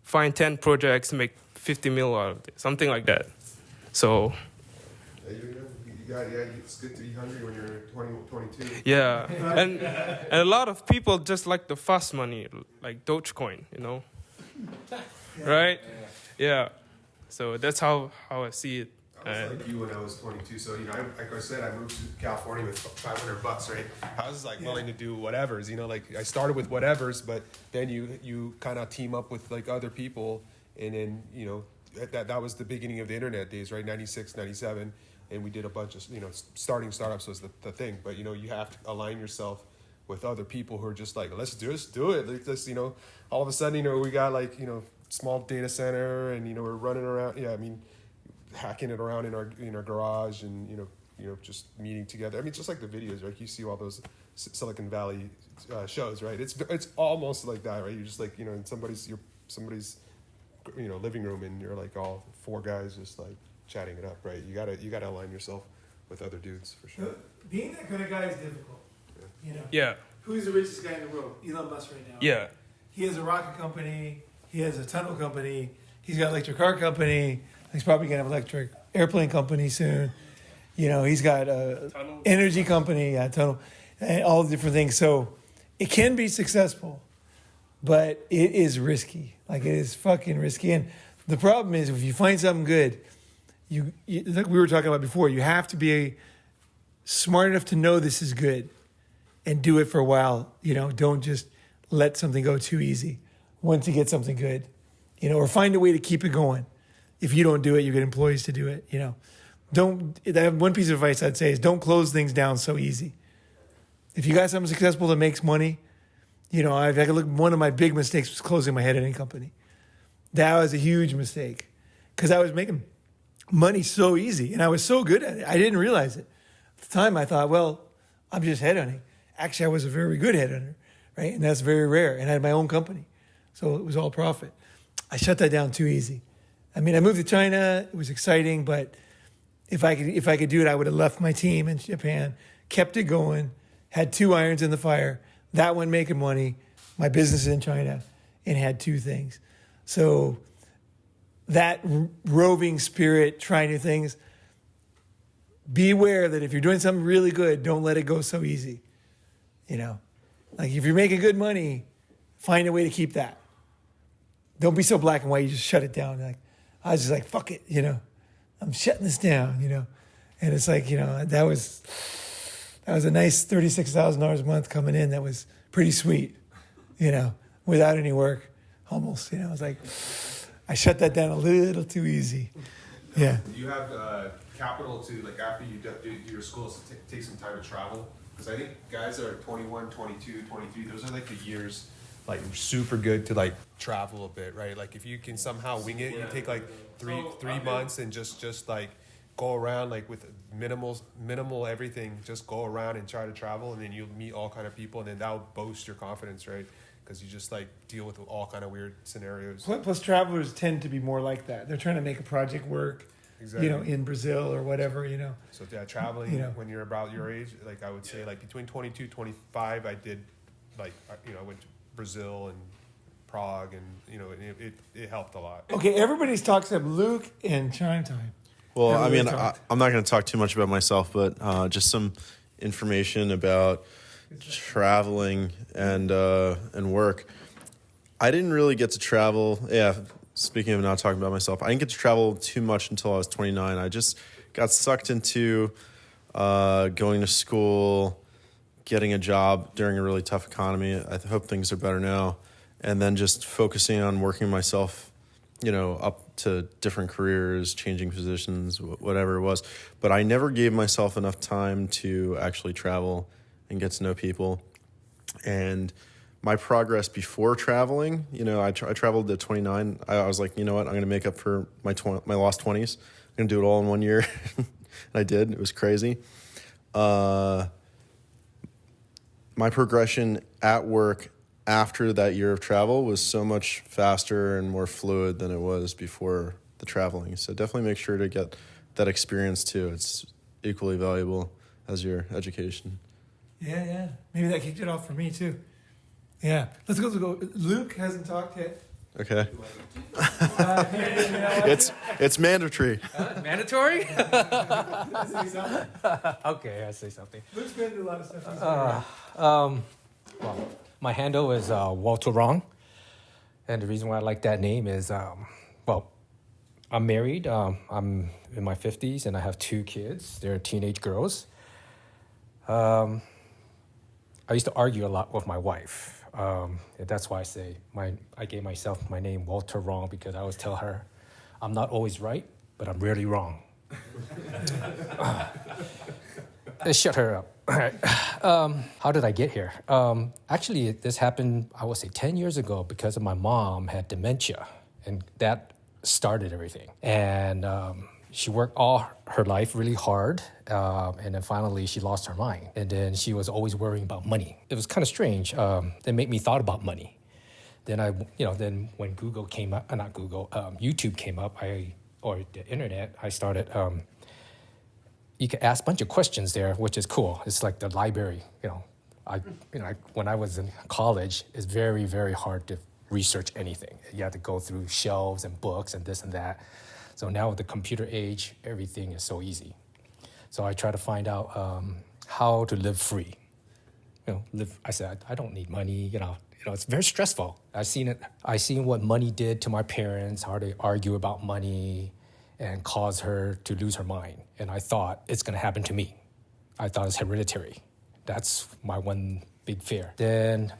find 10 projects, make 50 mil out of it. Something like that. So. It's good to be hungry when you're 20, 22. Yeah, and a lot of people just like the fast money, like Dogecoin, right? Yeah. So that's how I see it. I was like you when I was 22. So, like I said, I moved to California with $500, right? I was like willing to do whatevers, like I started with whatevers, but then you kind of team up with like other people. And then, that was the beginning of the internet days, right? 96, 97. And we did a bunch of, starting startups was the thing. But, you have to align yourself with other people who are just like, let's do it. Like this, all of a sudden, we got like, small data center and, we're running around. Yeah, I mean, hacking it around in our garage and just meeting together. I mean, just like the videos, right? You see all those Silicon Valley shows, right? It's almost like that, right? You're just like in somebody's living room and you're like all 4 guys just like chatting it up, right? You gotta align yourself with other dudes for sure. Being that kind of guy is difficult. Yeah. Who's the richest guy in the world? Elon Musk right now. Yeah. He has a rocket company. He has a tunnel company. He's got an electric car company. He's probably going to have an electric airplane company soon. He's got a energy company, tunnel, and all the different things. So it can be successful, but it is risky. Like it is fucking risky. And the problem is if you find something good, you like we were talking about before, you have to be smart enough to know this is good and do it for a while. Don't just let something go too easy once you get something good, or find a way to keep it going. If you don't do it, you get employees to do it. One piece of advice I'd say is don't close things down so easy. If you got something successful that makes money, I could look. One of my big mistakes was closing my head at any company. That was a huge mistake because I was making money so easy and I was so good at it. I didn't realize it. At the time, I thought, well, I'm just headhunting. Actually, I was a very good headhunter, right? And that's very rare. And I had my own company, so it was all profit. I shut that down too easy. I mean, I moved to China. It was exciting, but if I could do it, I would have left my team in Japan, kept it going, had 2 irons in the fire. That one making money, my business in China, and had 2 things. So that roving spirit, trying new things, be aware that if you're doing something really good, don't let it go so easy. Like if you're making good money, find a way to keep that. Don't be so black and white. You just shut it down. Like I was just like, fuck it. I'm shutting this down. And it's like, that was a nice $36,000 a month coming in. That was pretty sweet. Without any work, almost. I was like, I shut that down a little too easy. Yeah. Do you have capital to, like, after you do your schools, to take some time to travel? Because I think guys that are 21, 22, 23, those are like the years, like, super good to, like, travel a bit, right? Like, if you can somehow wing it, you take, like, three months and just like, go around, like, with minimal everything, just go around and try to travel, and then you'll meet all kind of people, and then that'll boost your confidence, right? Because you just, like, deal with all kind of weird scenarios. Plus, travelers tend to be more like that. They're trying to make a project work. Exactly. In Brazil or whatever, So yeah, traveling when you're about your age, like I would say, like between 22, 25, I did, like, I went to Brazil and Prague, and it helped a lot. Okay, everybody's talked about Luke and Chime Time. Well, I mean, I'm not going to talk too much about myself, but just some information about traveling and work. I didn't really get to travel. Yeah. Speaking of not talking about myself, I didn't get to travel too much until I was 29. I just got sucked into going to school, getting a job during a really tough economy. I hope things are better now. And then just focusing on working myself, up to different careers, changing positions, whatever it was. But I never gave myself enough time to actually travel and get to know people. And my progress before traveling, I traveled at 29. I was like, you know what? I'm going to make up for my lost 20s. I'm going to do it all in 1 year. And I did. It was crazy. My progression at work after that year of travel was so much faster and more fluid than it was before the traveling. So definitely make sure to get that experience too. It's equally valuable as your education. Yeah. Maybe that kicked it off for me too. Yeah, let's go. Luke hasn't talked yet. Okay. It's mandatory. Mandatory? Say something. Okay, I say something. Luke's been to a lot of stuff. Well, my handle is Walter Wrong, and the reason why I like that name is, I'm married. I'm in my 50s, and I have 2 kids. They're teenage girls. I used to argue a lot with my wife. That's why I gave myself my name Walter Wrong, because I always tell her I'm not always right, but I'm rarely wrong. Shut her up. All right. How did I get here? Actually, this happened, I would say 10 years ago, because of my mom had dementia, and that started everything. And she worked all her life really hard, and then finally she lost her mind. And then she was always worrying about money. It was kind of strange. That made me thought about money. Then then when Google came up, not Google, YouTube came up, or the internet, I started. You can ask a bunch of questions there, which is cool. It's like the library. When I was in college, it's very, very hard to research anything. You have to go through shelves and books and this and that. So now with the computer age, everything is so easy. So I try to find out how to live free. I said, I don't need money. It's very stressful. I seen what money did to my parents, how they argue about money and cause her to lose her mind. And I thought it's gonna happen to me. I thought it's hereditary. That's my one big fear. Then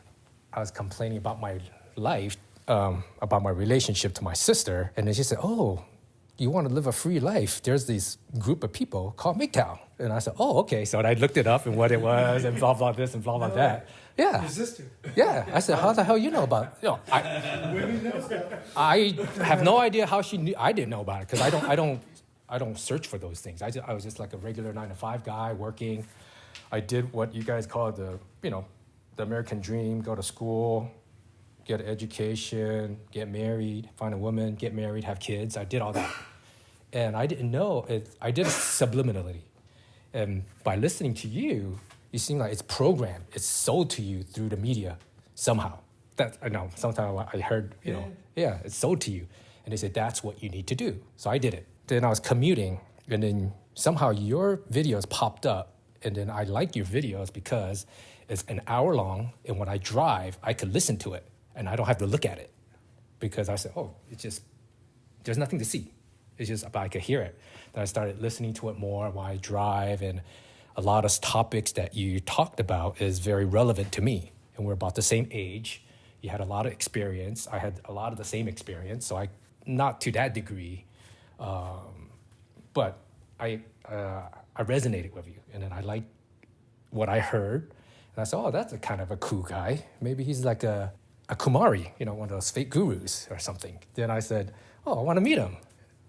I was complaining about my life, about my relationship to my sister. And then she said, oh, you want to live a free life? There's this group of people called MGTOW. And I said, oh, okay. So I looked it up and what it was and blah, blah, this and blah, blah, that. Yeah. Your sister. Yeah. I said, how the hell you know about it? I have no idea how she knew. I didn't know about it because I don't search for those things. I was just like a regular 9-to-5 guy working. I did what you guys call the American dream, go to school, get an education, get married, find a woman, get married, have kids. I did all that. And I didn't know it. I did it subliminally. And by listening to you, you seem like it's programmed. It's sold to you through the media somehow. I know, sometimes I heard, it's sold to you. And they said, that's what you need to do. So I did it. Then I was commuting, and then somehow your videos popped up, and then I like your videos because it's an hour long, and when I drive, I could listen to it, and I don't have to look at it, because I said, oh, it's just, there's nothing to see. It's just, but I could hear it. Then I started listening to it more while I drive, and a lot of topics that you talked about is very relevant to me, and we're about the same age. You had a lot of experience. I had a lot of the same experience, so not to that degree, but I resonated with you, and then I liked what I heard, and I said, oh, that's a kind of a cool guy. Maybe he's like a Kumari, one of those fake gurus or something. Then I said, oh, I want to meet him.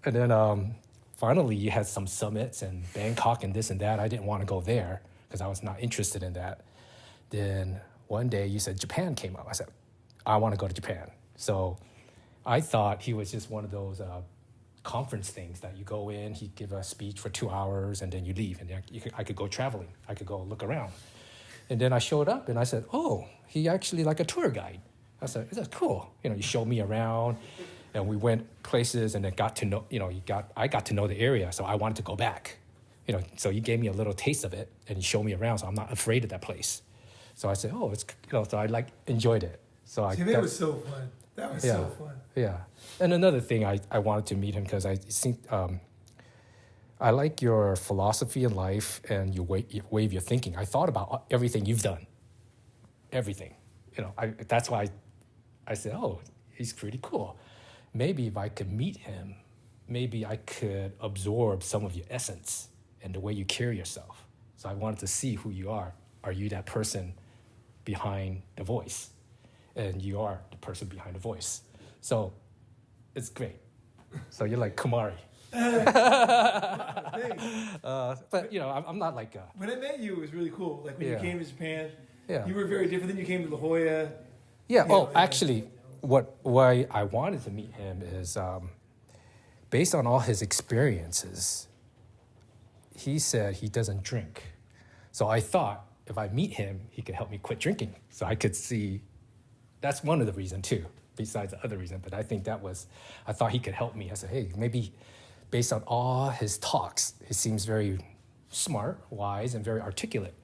And then finally you had some summits in Bangkok and this and that. I didn't want to go there because I was not interested in that. Then one day you said Japan came up. I said, I want to go to Japan. So I thought he was just one of those conference things that you go in, he'd give a speech for 2 hours, and then you leave, and then I could go traveling. I could go look around. And then I showed up, and I said, oh, he actually like a tour guide. I said, that's cool. You showed me around, and we went places, and then got to know, I got to know the area, so I wanted to go back. So you gave me a little taste of it, and you showed me around, so I'm not afraid of that place. So I said, oh, it's, so I enjoyed it. So that was so fun. That was so fun. Yeah. And another thing, I wanted to meet him because I think I like your philosophy in life and your way of your thinking. I thought about everything you've done. Everything. That's why I said, oh, he's pretty cool. Maybe if I could meet him, maybe I could absorb some of your essence and the way you carry yourself. So I wanted to see who you are. Are you that person behind the voice? And you are the person behind the voice. So it's great. So you're like Kumari. But I'm not like when I met you, it was really cool. Like when you came to Japan, Yeah. you were very different. Then you came to La Jolla. Yeah. Oh, actually, why I wanted to meet him is based on all his experiences. He said he doesn't drink, so I thought if I meet him, he could help me quit drinking. So I could see. That's one of the reasons too, besides the other reason. But I think I thought he could help me. I said, hey, maybe based on all his talks, he seems very smart, wise, and very articulate.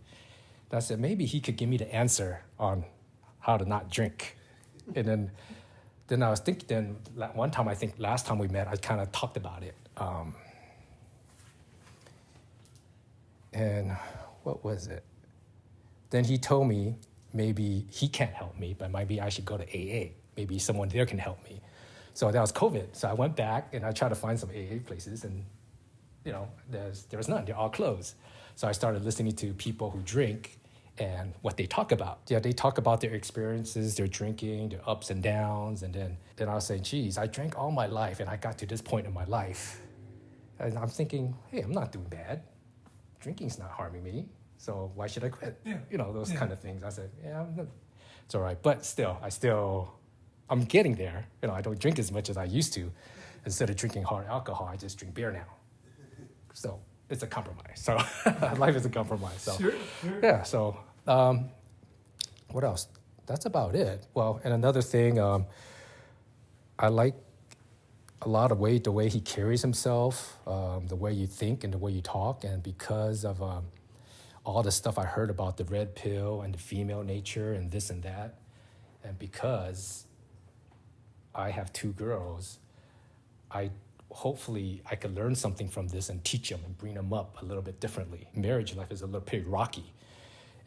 And I said, maybe he could give me the answer on how to not drink. And then I was thinking, then one time, I think last time we met, I kind of talked about it. And what was it? Then he told me, maybe he can't help me, but maybe I should go to AA. Maybe someone there can help me. So that was COVID. So I went back and I tried to find some AA places, and there was none. They're all closed. So I started listening to people who drink and what they talk about. Yeah, they talk about their experiences, their drinking, their ups and downs, and then I was saying, geez, I drank all my life, and I got to this point in my life, and I'm thinking, hey, I'm not doing bad. Drinking's not harming me. So why should I quit? Yeah. Those kind of things. I said, it's all right. But still, I'm getting there. I don't drink as much as I used to. Instead of drinking hard alcohol, I just drink beer now. So it's a compromise. So life is a compromise. So sure. Yeah. So what else? That's about it. Well, and another thing, I like a lot of the way he carries himself, the way you think and the way you talk, and because of all the stuff I heard about the red pill and the female nature and this and that. And because I have 2 girls, hopefully I could learn something from this and teach them and bring them up a little bit differently. Marriage life is a little pretty rocky.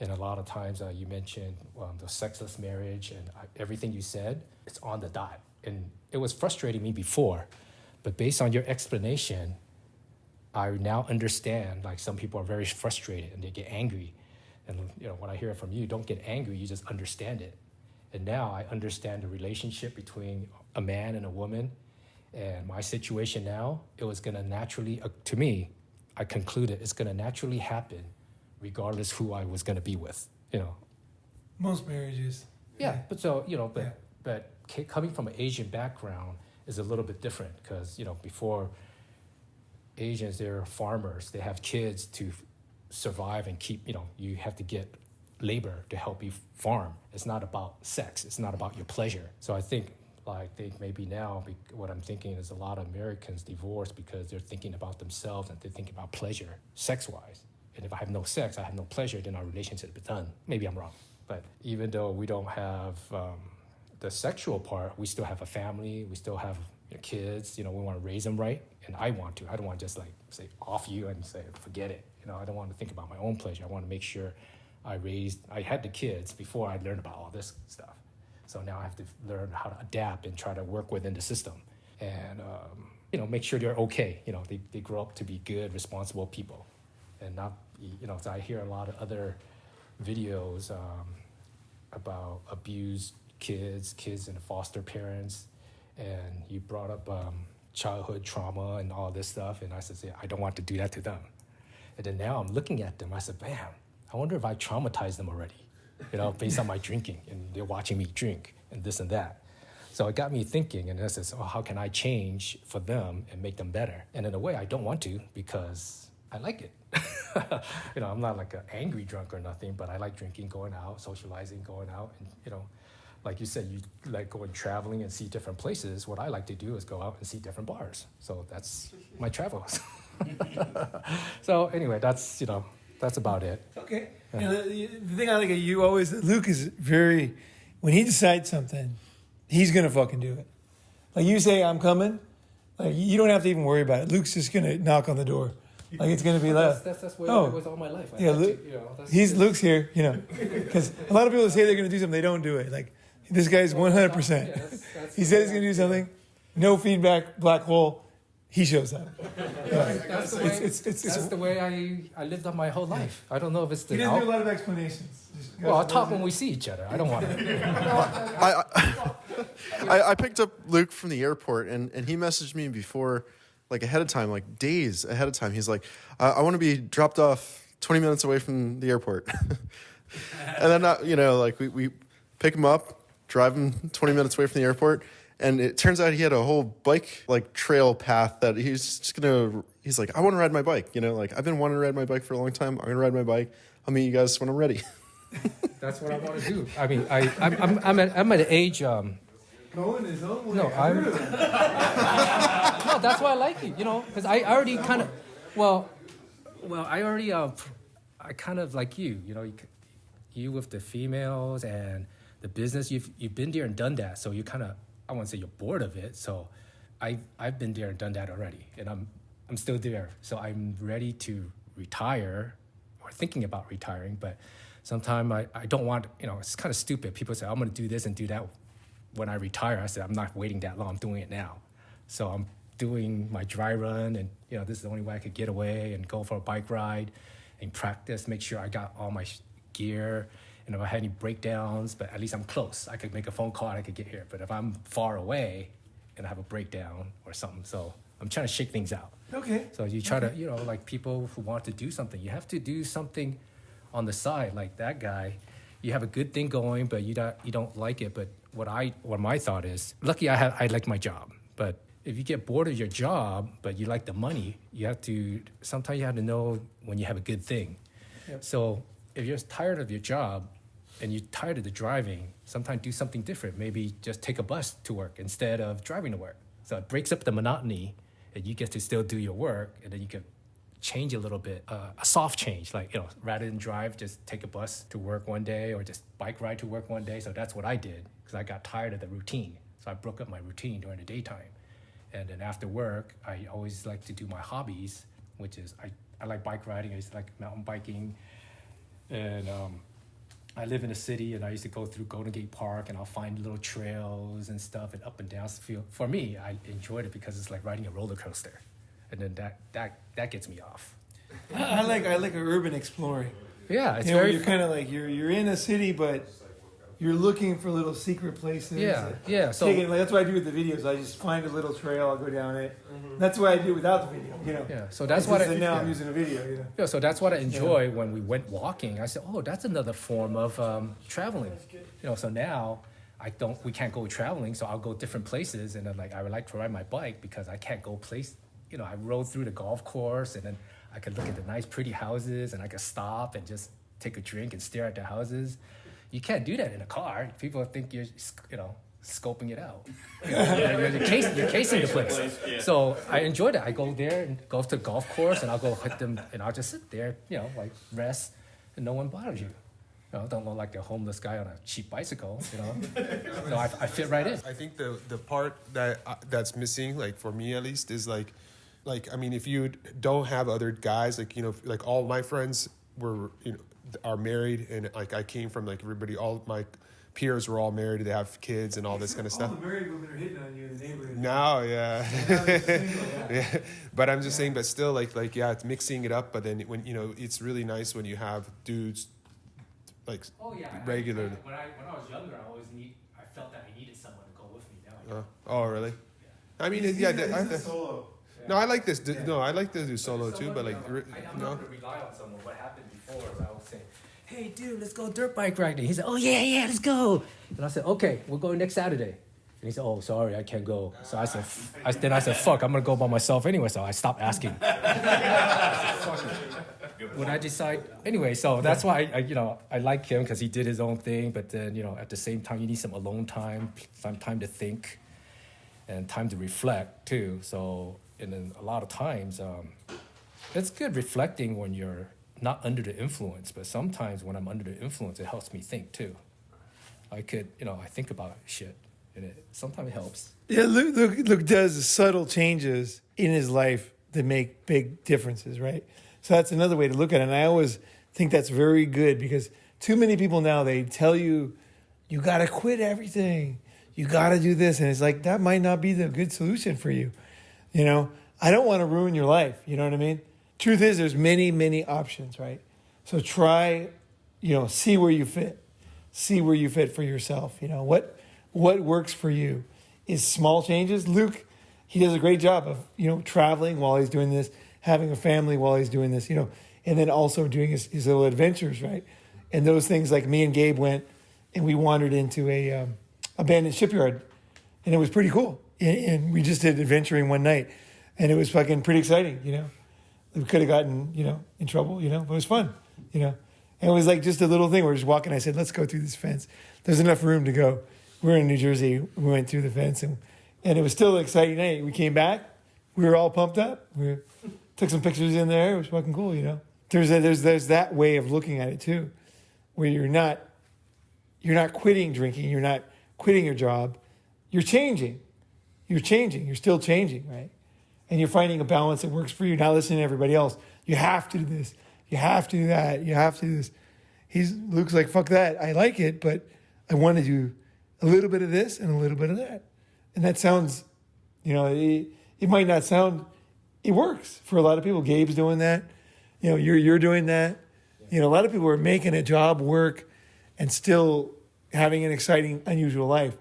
And a lot of times you mentioned the sexless marriage, and everything you said, it's on the dot. And it was frustrating me before, but based on your explanation, I now understand, like, some people are very frustrated and they get angry. And when I hear it from you, don't get angry, you just understand it. And now I understand the relationship between a man and a woman. And my situation now, it was gonna naturally, to me, I concluded it's gonna naturally happen regardless who I was gonna be with, Most marriages. Yeah, but but coming from an Asian background is a little bit different because, before Asians, they're farmers. They have kids to survive and keep, you have to get labor to help you farm. It's not about sex. It's not about your pleasure. So I think I think maybe now what I'm thinking is a lot of Americans divorce because they're thinking about themselves and they're thinking about pleasure, sex-wise. And if I have no sex, I have no pleasure, then our relationship is done. Maybe I'm wrong. But even though we don't have the sexual part, we still have a family, we still have kids, we want to raise them right. And I want to. I don't want to just like say off you and say, forget it. I don't want to think about my own pleasure. I want to make sure I had the kids before I learned about all this stuff. So now I have to learn how to adapt and try to work within the system and, make sure they're okay. They grow up to be good, responsible people and not, so I hear a lot of other videos about abused kids and foster parents. And you brought up childhood trauma and all this stuff. And I said, I don't want to do that to them. And then now I'm looking at them. I said, bam, I wonder if I traumatized them already, based on my drinking. And they're watching me drink and this and that. So it got me thinking. And I said, how can I change for them and make them better? And in a way, I don't want to because I like it. I'm not like an angry drunk or nothing, but I like drinking, going out, socializing, going out. And, like you said, you like going traveling and see different places. What I like to do is go out and see different bars. So that's my travels. So anyway, that's about it. Okay. Yeah. The thing I like of you always, Luke is very, when he decides something, he's going to fucking do it. Like you say, I'm coming. Like you don't have to even worry about it. Luke's just going to knock on the door. Like it's going to be left. That's where it was all my life. Luke's here, because a lot of people say they're going to do something, they don't do it. Like this guy's 100%. He says he's going to do something, no feedback, black hole. He shows up. That's the way I lived up my whole life. I don't know if it's the. He doesn't do a lot of explanations. Well, I'll talk when we see each other. I don't want to. I picked up Luke from the airport, and he messaged me before, like ahead of time, like days ahead of time. He's like, I want to be dropped off 20 minutes away from the airport. And then, we pick him up, drive him 20 minutes away from the airport. And it turns out he had a whole bike trail path that he's like, I want to ride my bike. I've been wanting to ride my bike for a long time. I'm going to ride my bike. I'll meet you guys when I'm ready. That's what I want to do. I mean, I'm at an age. Going his own way. No, no, that's why I like you. Because I already kind of, I kind of like you. You with the females and the business. You've been there and done that. So you kind of. I won't say you're bored of it. So I've been there and done that already. And I'm still there. So I'm ready to retire or thinking about retiring. But sometimes I don't want, it's kind of stupid. People say, I'm going to do this and do that when I retire. I said, I'm not waiting that long. I'm doing it now. So I'm doing my dry run. And, this is the only way I could get away and go for a bike ride and practice, make sure I got all my gear. And if I had any breakdowns, but at least I'm close. I could make a phone call and I could get here. But if I'm far away and I have a breakdown or something, so I'm trying to shake things out. Okay. So you try to, like people who want to do something, you have to do something on the side. Like that guy, you have a good thing going, but you don't like it. But what my thought is, lucky I like my job. But if you get bored of your job, but you like the money, sometimes you have to know when you have a good thing. Yep. So if you're tired of your job, and you're tired of the driving, sometimes do something different. Maybe just take a bus to work instead of driving to work. So it breaks up the monotony, and you get to still do your work, and then you can change a little bit, a soft change, like, rather than drive, just take a bus to work one day or just bike ride to work one day. So that's what I did because I got tired of the routine. So I broke up my routine during the daytime. And then after work, I always like to do my hobbies, which is I like bike riding. I used to like mountain biking. And I live in a city, and I used to go through Golden Gate Park, and I'll find little trails and stuff and up and down. For me, I enjoyed it because it's like riding a roller coaster, and then that gets me off. I like an urban exploring. Yeah, it's very. You're kind of like you're in a city, but you're looking for little secret places. Yeah. So that's what I do with the videos. I just find a little trail, I'll go down it. Mm-hmm. That's what I do without the video. Yeah. So that's what I'm using a video. Yeah. So that's what I enjoy when we went walking. I said, oh, that's another form of traveling. So now we can't go traveling, so I'll go different places, and then I would like to ride my bike because I can't go place. I rode through the golf course, and then I could look at the nice, pretty houses, and I could stop and just take a drink and stare at the houses. You can't do that in a car. People think you're, scoping it out. You're casing the place. So I enjoyed it. I go there and go to the golf course, and I'll go hit them, and I'll just sit there, like rest, and no one bothers you. Don't look like a homeless guy on a cheap bicycle. So I fit right in. I think the part that's missing, like for me at least, is like I mean, if you don't have other guys, like all my friends were are married, and like I came from like everybody, all my peers were all married, they have kids and all this kind of stuff. All the married women are hitting on you in the neighborhood. Now, yeah. Yeah. But I'm just saying, but still, like yeah, it's mixing it up. But then when it's really nice when you have dudes like regularly. When I was younger, I felt that I needed someone to go with me. Now oh, really? I mean, solo. No, I like this. No, I like to do solo too, but like, I'm not gonna rely on someone. What happened before is I would say, "Hey, dude, let's go dirt bike riding." He said, "Oh yeah, let's go." And I said, "Okay, we're going next Saturday." And he said, "Oh, sorry, I can't go." So I said, "Fuck, I'm gonna go by myself anyway." So I stopped asking. When I decide anyway, so that's why I like him because he did his own thing. But then at the same time, you need some alone time, some time to think, and time to reflect too. So. And then a lot of times, it's good reflecting when you're not under the influence, but sometimes when I'm under the influence, it helps me think too. I think about shit, and sometimes it helps. Yeah, Luke does subtle changes in his life that make big differences, right? So that's another way to look at it. And I always think that's very good because too many people now, they tell you, you got to quit everything. You got to do this. And it's like, that might not be the good solution for you. I don't want to ruin your life. You know what I mean? Truth is, there's many, many options, right? So try, see where you fit. See where you fit for yourself. What works for you is small changes. Luke, he does a great job of, traveling while he's doing this, having a family while he's doing this, and then also doing his little adventures, right? And those things, like me and Gabe went and we wandered into a abandoned shipyard, and it was pretty cool. And we just did adventuring one night, and it was fucking pretty exciting, We could have gotten, in trouble, but it was fun, And it was like just a little thing. We're just walking. I said, let's go through this fence. There's enough room to go. We're in New Jersey. We went through the fence, and it was still an exciting night. We came back. We were all pumped up. We took some pictures in there. It was fucking cool, There's that way of looking at it too, where you're not quitting drinking. You're not quitting your job. You're changing. You're changing. You're still changing, right? And you're finding a balance that works for you. Not listening to everybody else. You have to do this. You have to do that. You have to do this. Luke's like, fuck that. I like it, but I want to do a little bit of this and a little bit of that. And that sounds, it might not sound, it works for a lot of people. Gabe's doing that. You're doing that. A lot of people are making a job work and still having an exciting, unusual life.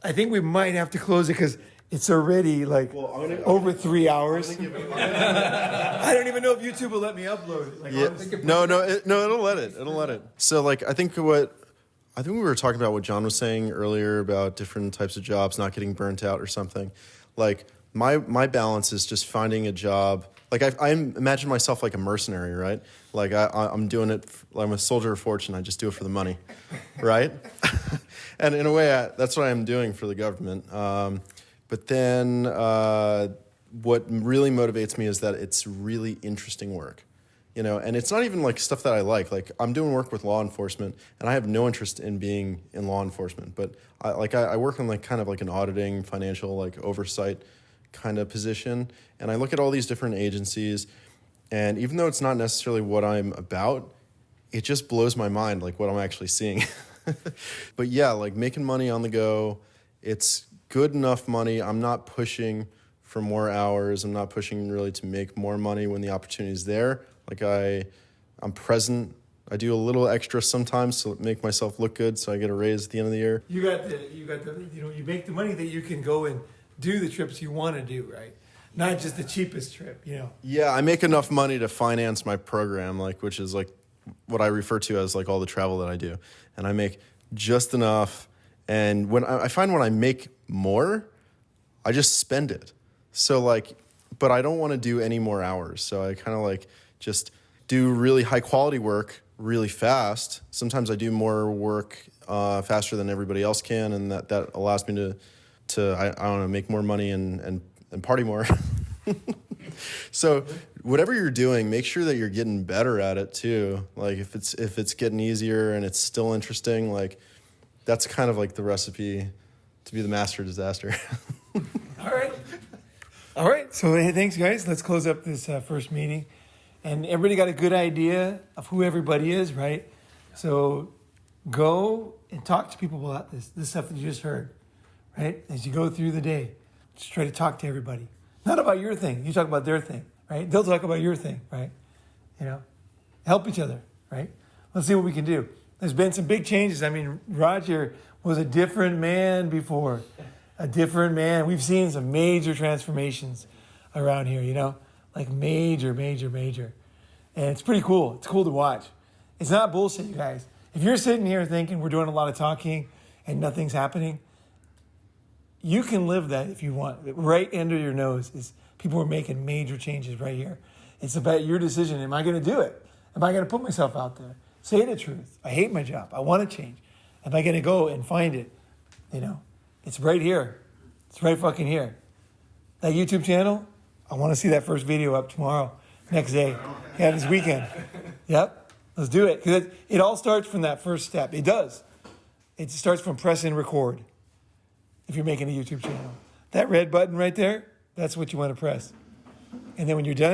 I think we might have to close it because it's already over 3 hours. I don't even know if YouTube will let me upload it. No, it'll let it. It'll let it. So I think we were talking about what John was saying earlier about different types of jobs, not getting burnt out or something. Like my balance is just finding a job. Like I imagine myself like a mercenary, right? Like I'm doing it. I'm a soldier of fortune. I just do it for the money, right? And in a way, that's what I'm doing for the government. But then what really motivates me is that it's really interesting work, and it's not even like stuff that I like. Like I'm doing work with law enforcement, and I have no interest in being in law enforcement. But I work on kind of like an auditing, financial oversight kind of position, and I look at all these different agencies, and even though it's not necessarily what I'm about, it just blows my mind what I'm actually seeing. But yeah, making money on the go, it's good enough money. I'm not pushing for more hours. I'm not pushing really to make more money when the opportunity is there. I'm present. I do a little extra sometimes to make myself look good, so I get a raise at the end of the year. You make the money that you can go and do the trips you want to do, right? Not just the cheapest trip, Yeah, I make enough money to finance my program, which is what I refer to as all the travel that I do. And I make just enough. And when I find when I make more, I just spend it. So but I don't want to do any more hours. So I kind of just do really high quality work really fast. Sometimes I do more work faster than everybody else can, and that allows me to I don't know, make more money and party more. So whatever you're doing, make sure that you're getting better at it too. Like if it's getting easier and it's still interesting, like that's kind of like the recipe to be the master of disaster. All right. So hey, thanks, guys. Let's close up this first meeting. And everybody got a good idea of who everybody is, right? So go and talk to people about this stuff that you just heard, right? As you go through the day, just try to talk to everybody. Not about your thing. You talk about their thing, right? They'll talk about your thing, right? You know, help each other, right? Let's see what we can do. There's been some big changes. I mean, Roger was a different man before. A different man. We've seen some major transformations around here, you know? Like major. And it's pretty cool. It's cool to watch. It's not bullshit, you guys. If you're sitting here thinking we're doing a lot of talking and nothing's happening, you can live that if you want. Right under your nose is people are making major changes right here. It's about your decision. Am I going to do it? Am I going to put myself out there? Say the truth. I hate my job. I want to change. Am I going to go and find it? You know, it's right here. It's right fucking here. That YouTube channel, I want to see that first video up tomorrow, next day. Yeah, this weekend. Yep. Let's do it. Because it all starts from that first step. It does. It starts from press and record. If you're making a YouTube channel, that red button right there, that's what you want to press. And then when you're done,